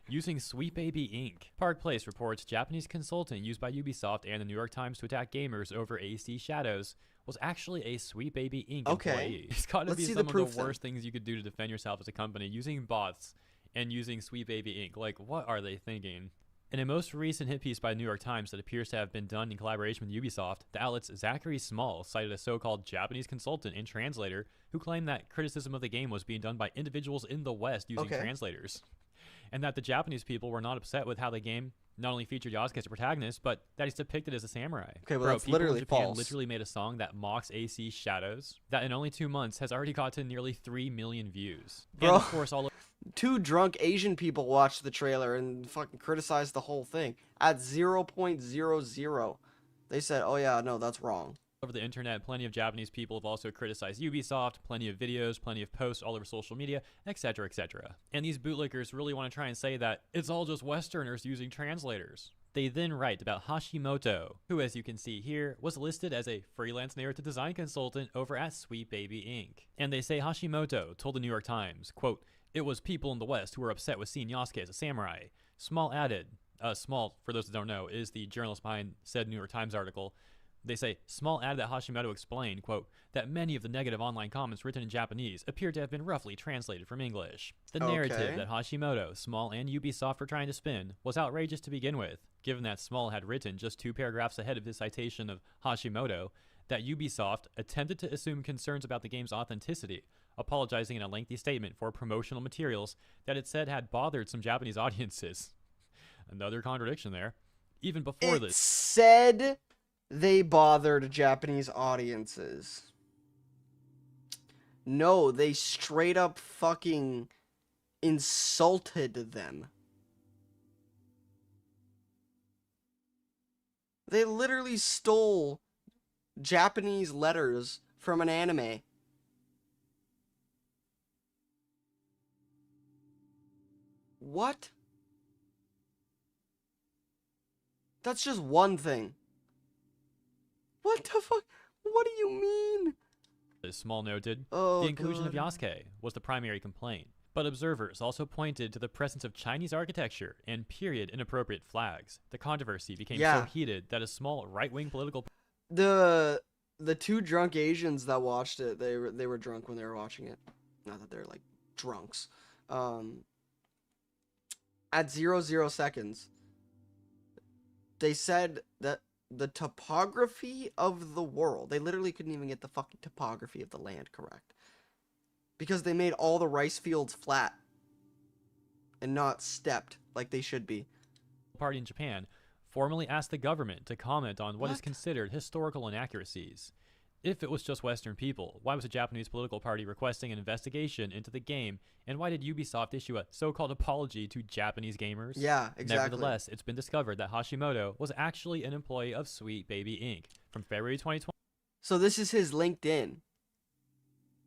using Sweet Baby Inc. Park Place reports Japanese consultant used by Ubisoft and the New York Times to attack gamers over AC Shadows was actually a Sweet Baby Inc. employee. It's got to be some of the worst things you could do to defend yourself as a company, using bots and using Sweet Baby Inc. Like, what are they thinking? In a most recent hit piece by the New York Times that appears to have been done in collaboration with Ubisoft, the outlet's Zachary Small cited a so-called Japanese consultant and translator who claimed that criticism of the game was being done by individuals in the West using translators, and that the Japanese people were not upset with how the game not only featured Yasuke as a protagonist, but that he's depicted as a samurai.
Okay, well, that's literally
in Japan
false.
Literally made a song that mocks AC Shadows that in only 2 months has already gotten nearly 3 million views.
Bro.
And of course, all
Two drunk Asian people watched the trailer and fucking criticized the whole thing at 0.00. They said, "Oh yeah, no, that's wrong."
over the internet, plenty of Japanese people have also criticized Ubisoft, plenty of videos, plenty of posts all over social media, etc., etc. And these bootlickers really want to try and say that it's all just Westerners using translators. They then write about Hashimoto, who, as you can see here, was listed as a freelance narrative design consultant over at Sweet Baby Inc. And they say Hashimoto told the New York Times, quote, "It was people in the West who were upset with seeing Yasuke as a samurai." Small added, Small, for those that don't know, is the journalist behind said New York Times article. They say, Small added that Hashimoto explained, quote, that many of the negative online comments written in Japanese appear to have been roughly translated from English. The narrative that Hashimoto, Small, and Ubisoft were trying to spin was outrageous to begin with, given that Small had written just 2 paragraphs ahead of his citation of Hashimoto that Ubisoft attempted to assume concerns about the game's authenticity, apologizing in a lengthy statement for promotional materials that it said had bothered some Japanese audiences. Another contradiction there. Even before this.
Said they bothered Japanese audiences. No, they straight up fucking insulted them. They literally stole Japanese letters from an anime. What? That's just one thing. What the fuck? What do you mean?
As Small noted,
Oh,
the inclusion of
God.
Yasuke was the primary complaint. But observers also pointed to the presence of Chinese architecture and period inappropriate flags. The controversy became so heated that a small right-wing political
The two drunk Asians that watched it, they were drunk when they were watching it. Not that they're like drunks. At 0 seconds, they said that the topography of the world, they literally couldn't even get the fucking topography of the land correct. Because they made all the rice fields flat and not stepped like they should be.
Party in Japan formally asked the government to comment on what is considered historical inaccuracies. If it was just Western people, why was a Japanese political party requesting an investigation into the game, and why did Ubisoft issue a so-called apology to Japanese gamers?
Yeah, exactly.
Nevertheless, it's been discovered that Hashimoto was actually an employee of Sweet Baby Inc. from February 2020.
So this is his LinkedIn.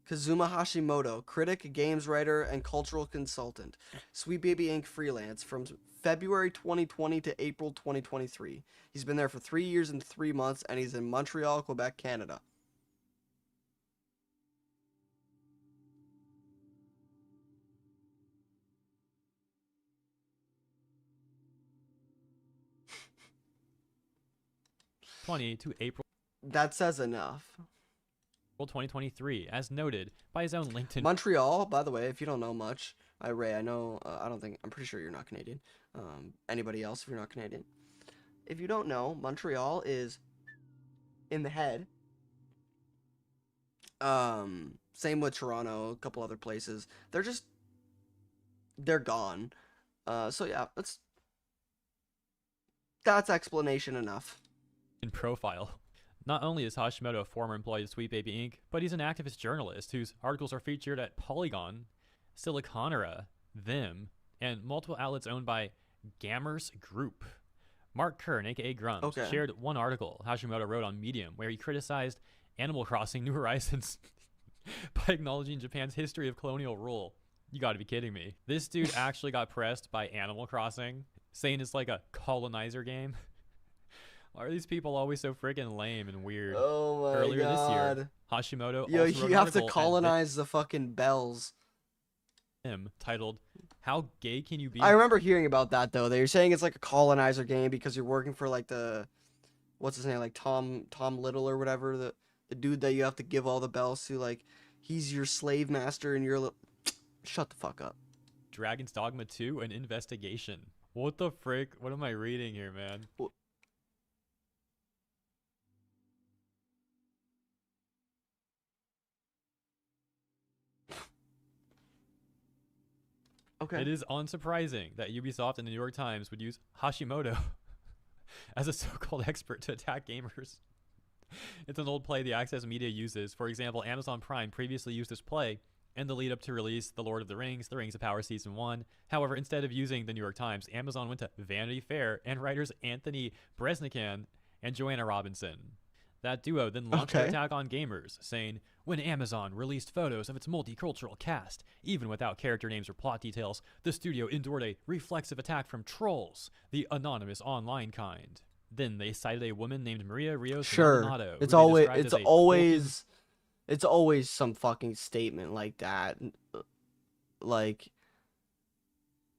Kazuma Hashimoto, critic, games writer, and cultural consultant. Sweet Baby Inc. freelance from February 2020 to April 2023. He's been there for 3 years and 3 months, and he's in Montreal, Quebec, Canada.
To April.
That says enough.
2023, as noted by his own LinkedIn.
Montreal, by the way, if you don't know much, Ray, I know, I'm pretty sure you're not Canadian. Anybody else, if you're not Canadian. If you don't know, Montreal is in the head. Same with Toronto, a couple other places. They're gone. So yeah, that's explanation enough.
In profile. Not only is Hashimoto a former employee of Sweet Baby Inc., but he's an activist journalist whose articles are featured at Polygon, Siliconera, Them, and multiple outlets owned by Gamers Group. Mark Kern, aka Grumps, shared one article Hashimoto wrote on Medium where he criticized Animal Crossing New Horizons by acknowledging Japan's history of colonial rule. You gotta be kidding me. This dude actually got pressed by Animal Crossing, saying it's like a colonizer game. Why are these people always so freaking lame and weird?
Oh my
Earlier
god.
This year, Hashimoto
Yo,
also wrote
you
an
have to
article
colonize the fucking bells.
Titled, How Gay Can You Be?
I remember hearing about that, though. They were saying it's like a colonizer game because you're working for, like, what's his name? Like, Tom Little or whatever. The dude that you have to give all the bells to. Like, he's your slave master and you're... Shut the fuck up.
Dragons Dogma 2, an investigation. What the frick? What am I reading here, man?
Okay.
It is unsurprising that Ubisoft and the New York Times would use Hashimoto as a so-called expert to attack gamers. It's an old play the Access Media uses. For example, Amazon Prime previously used this play in the lead up to release The Lord of the Rings of Power Season 1. However, instead of using the New York Times, Amazon went to Vanity Fair and writers Anthony Bresnikan and Joanna Robinson. That duo then launched an attack on gamers, saying, when Amazon released photos of its multicultural cast, even without character names or plot details, the studio endured a reflexive attack from trolls, the anonymous online kind. Then they cited a woman named Maria Rios Maldonado.
It's always some fucking statement like that. Like,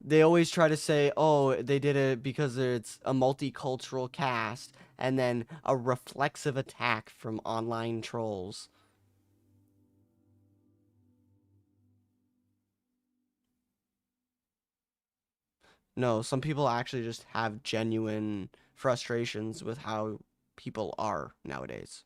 they always try to say, oh, they did it because it's a multicultural cast, and then a reflexive attack from online trolls. No, some people actually just have genuine frustrations with how people are nowadays.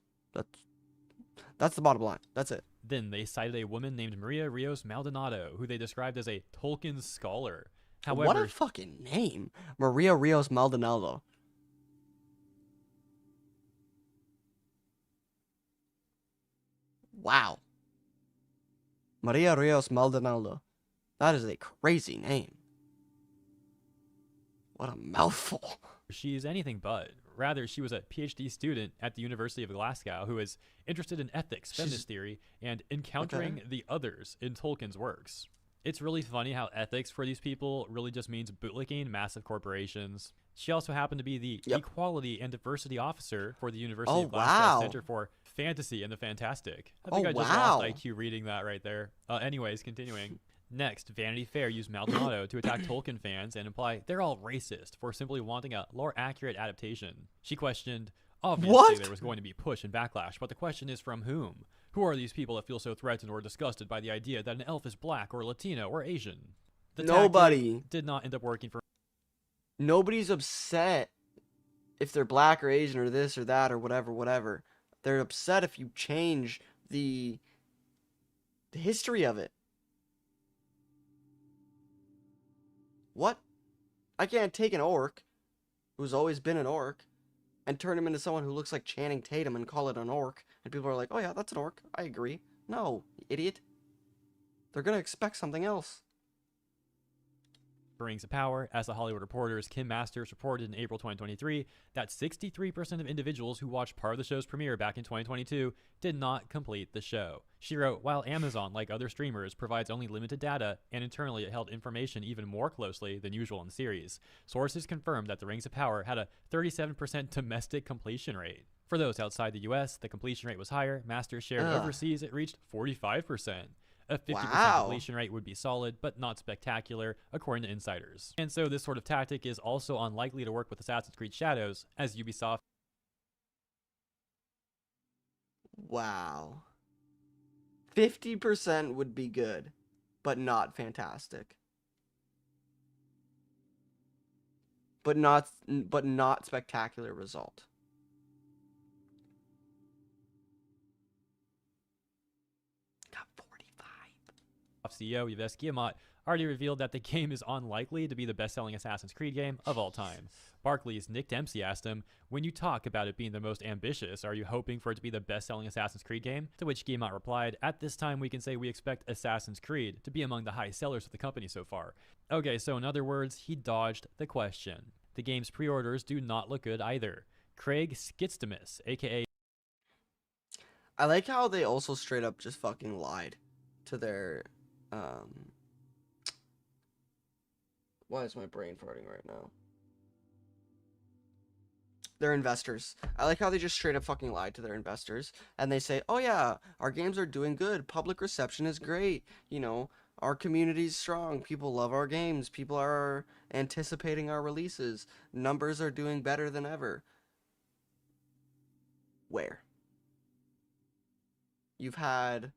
That's the bottom line. That's it.
Then they cited a woman named Maria Rios Maldonado, who they described as a Tolkien scholar. However,
what a fucking name. Maria Rios Maldonado. Wow. Maria Rios Maldonado. That is a crazy name. What a mouthful.
She's anything but. Rather, she was a PhD student at the University of Glasgow who is interested in ethics, feminist theory, and encountering the others in Tolkien's works. It's really funny how ethics for these people really just means bootlicking massive corporations. She also happened to be the Equality and Diversity Officer for the University of Glasgow Center for Fantasy and the Fantastic. I think I just lost IQ reading that right there. Anyways, continuing. Next, Vanity Fair used Maldonado to attack Tolkien fans and imply they're all racist for simply wanting a lore-accurate adaptation. She questioned, obviously there was going to be push and backlash, but the question is from whom? Who are these people that feel so threatened or disgusted by the idea that an elf is black or Latino or Asian? The
Nobody
did not end up working for.
Nobody's upset if they're black or Asian or this or that or whatever. They're upset if you change the history of it. What? I can't take an orc who's always been an orc and turn him into someone who looks like Channing Tatum and call it an orc. And people are like, oh yeah, that's an orc. I agree. No, idiot. They're going to expect something else.
Rings of Power, as the Hollywood Reporter's Kim Masters reported in April 2023 that 63% of individuals who watched part of the show's premiere back in 2022 did not complete the show. She wrote, while Amazon, like other streamers, provides only limited data, and internally it held information even more closely than usual in the series, sources confirmed that the Rings of Power had a 37% domestic completion rate. For those outside the US, the completion rate was higher. Masters shared overseas, it reached 45%. A 50% completion rate would be solid, but not spectacular, according to insiders. And so this sort of tactic is also unlikely to work with Assassin's Creed Shadows, as Ubisoft.
Wow. 50% would be good, but not fantastic. But not spectacular result.
CEO Yves Guillemot already revealed that the game is unlikely to be the best-selling Assassin's Creed game of all time. Barclays' Nick Dempsey asked him, when you talk about it being the most ambitious, are you hoping for it to be the best-selling Assassin's Creed game? To which Guillemot replied, at this time we can say we expect Assassin's Creed to be among the high sellers of the company so far. Okay, so in other words, he dodged the question. The game's pre-orders do not look good either. Craig Skitstimus, aka...
I like how they also straight up just fucking lied to their... Why is my brain farting right now? Their investors. I like how they just straight up fucking lied to their investors. And they say, oh yeah, our games are doing good. Public reception is great. You know, our community's strong. People love our games. People are anticipating our releases. Numbers are doing better than ever. Where? You've had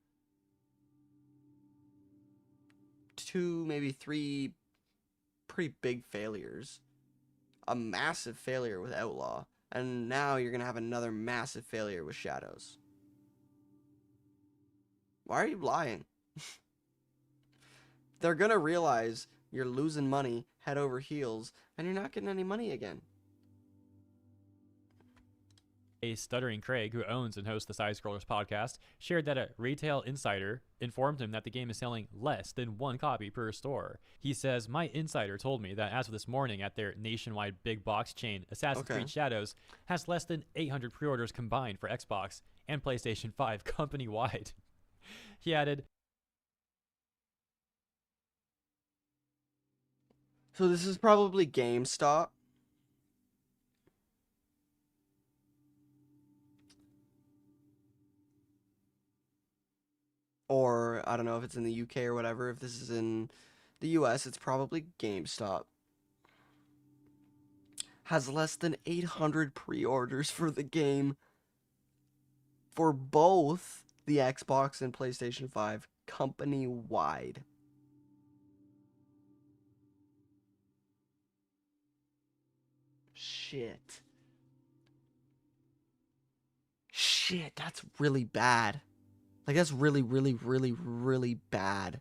2, maybe 3 pretty big failures. A massive failure with Outlaw. And now you're going to have another massive failure with Shadows. Why are you lying? They're going to realize you're losing money head over heels and you're not getting any money again.
A stuttering Craig, who owns and hosts the Side Scrollers podcast, shared that a retail insider informed him that the game is selling less than 1 copy per store. He says, my insider told me that as of this morning at their nationwide big box chain, Assassin's Creed Shadows has less than 800 pre-orders combined for Xbox and PlayStation 5 company-wide. He added,
so this is probably GameStop. Or, I don't know if it's in the UK or whatever. If this is in the US, it's probably GameStop. Has less than 800 pre-orders for the game. For both the Xbox and PlayStation 5, company-wide. Shit. Shit, that's really bad. Like, that's really, really, really, really bad.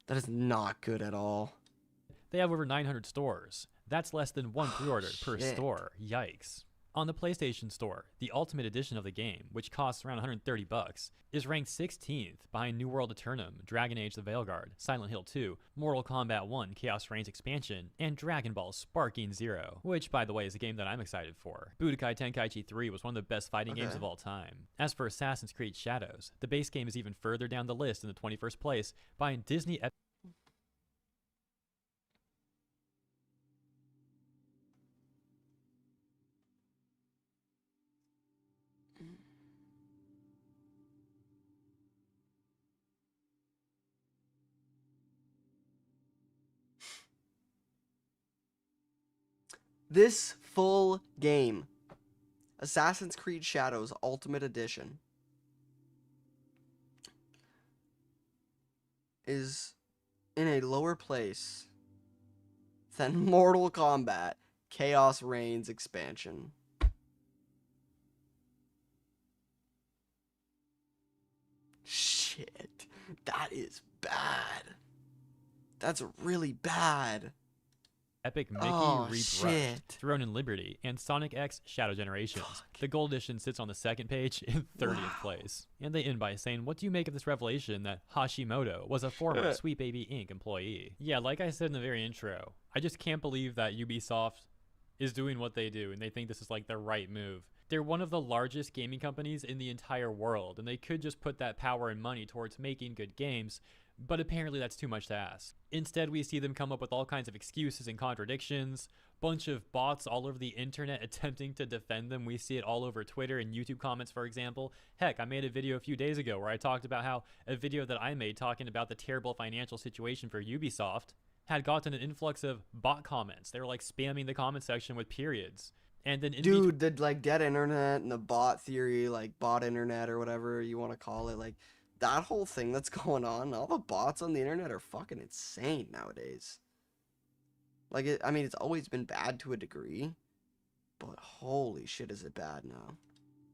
That is not good at all.
They have over 900 stores. That's less than 1 pre-order per store. Yikes. On the PlayStation Store, the Ultimate Edition of the game, which costs around $130, is ranked 16th behind New World Eternum, Dragon Age the Veilguard, Silent Hill 2, Mortal Kombat 1 Chaos Reigns Expansion, and Dragon Ball Sparking Zero, which, by the way, is a game that I'm excited for. Budokai Tenkaichi 3 was one of the best fighting games of all time. As for Assassin's Creed Shadows, the base game is even further down the list in the 21st place behind Disney
This full game, Assassin's Creed Shadows Ultimate Edition, is in a lower place than Mortal Kombat Chaos Reigns expansion. Shit, that is bad. That's really bad.
Epic Mickey Rebrushed, Throne and Liberty, and Sonic X Shadow Generations. The Gold Edition sits on the second page in 30th place. And they end by saying, what do you make of this revelation that Hashimoto was a former Sweet Baby Inc. employee? Yeah, like I said in the very intro, I just can't believe that Ubisoft is doing what they do and they think this is like the right move. They're one of the largest gaming companies in the entire world, and they could just put that power and money towards making good games, but apparently that's too much to ask. Instead, we see them come up with all kinds of excuses and contradictions, bunch of bots all over the internet attempting to defend them. We see it all over Twitter and YouTube comments, for example. Heck, I made a video a few days ago where I talked about how a video that I made talking about the terrible financial situation for Ubisoft had gotten an influx of bot comments. They were like spamming the comment section with periods. And then
dude, the like dead internet and the bot theory, like bot internet or whatever you want to call it, like that whole thing that's going on, all the bots on the internet are fucking insane nowadays. Like, I mean, it's always been bad to a degree, but holy shit is it bad now.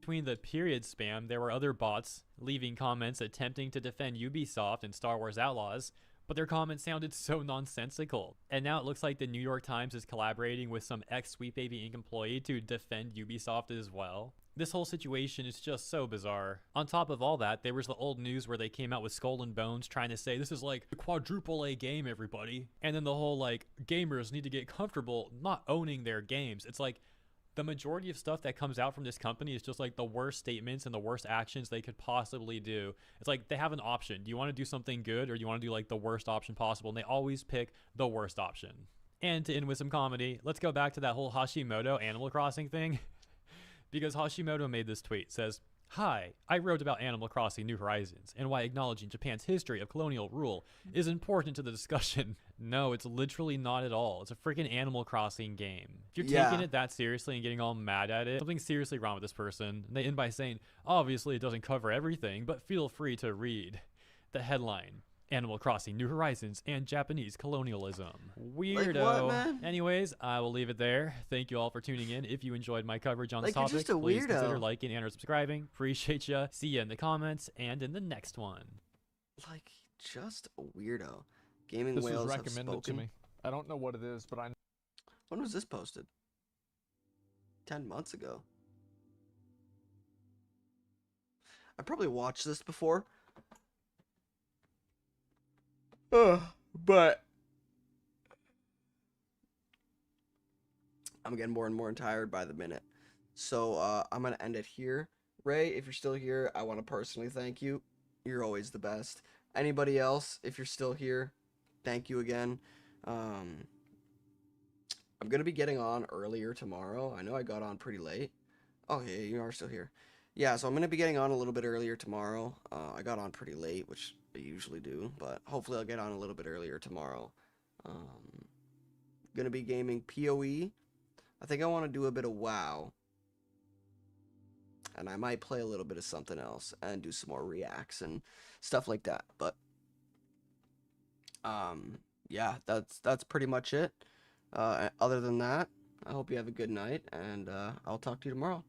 Between the period spam, there were other bots leaving comments attempting to defend Ubisoft and Star Wars Outlaws, but their comments sounded so nonsensical. And now it looks like the New York Times is collaborating with some ex-Sweet Baby Inc. employee to defend Ubisoft as well. This whole situation is just so bizarre. On top of all that, there was the old news where they came out with Skull and Bones trying to say this is like a quadruple A game, everybody. And then the whole like gamers need to get comfortable not owning their games. It's like the majority of stuff that comes out from this company is just like the worst statements and the worst actions they could possibly do. It's like they have an option. Do you want to do something good or do you want to do like the worst option possible? And they always pick the worst option. And to end with some comedy, let's go back to that whole Hashimoto Animal Crossing thing. Because Hashimoto made this tweet, says, "Hi, I wrote about Animal Crossing New Horizons and why acknowledging Japan's history of colonial rule is important to the discussion." No, it's literally not at all. It's a freaking Animal Crossing game. If you're taking it that seriously and getting all mad at it, something's seriously wrong with this person. And they end by saying, obviously it doesn't cover everything, but feel free to read the headline. Animal Crossing New Horizons and Japanese colonialism. Weirdo.
Like what, man?
Anyways, I will leave it there. Thank you all for tuning in. If you enjoyed my coverage on this topic,
just a
please
weirdo.
consider liking and or subscribing. Appreciate ya. See ya in the comments and in the next one.
Like, just a weirdo. Gaming
This
whales
was
have
recommended to
spoken.
me. I don't know what it is, but I.
When was this posted? 10 months ago. I probably watched this before. But I'm getting more and more tired by the minute. So I'm going to end it here. Ray, if you're still here, I want to personally thank you. You're always the best. Anybody else, if you're still here, thank you again. I'm going to be getting on earlier tomorrow. I know I got on pretty late. Oh, yeah, you are still here. Yeah, so I'm going to be getting on a little bit earlier tomorrow. I got on pretty late, which I usually do, but hopefully I'll get on a little bit earlier tomorrow. Going to be gaming PoE. I think I want to do a bit of WoW. And I might play a little bit of something else and do some more reacts and stuff like that. But yeah, that's pretty much it. Other than that, I hope you have a good night, and I'll talk to you tomorrow.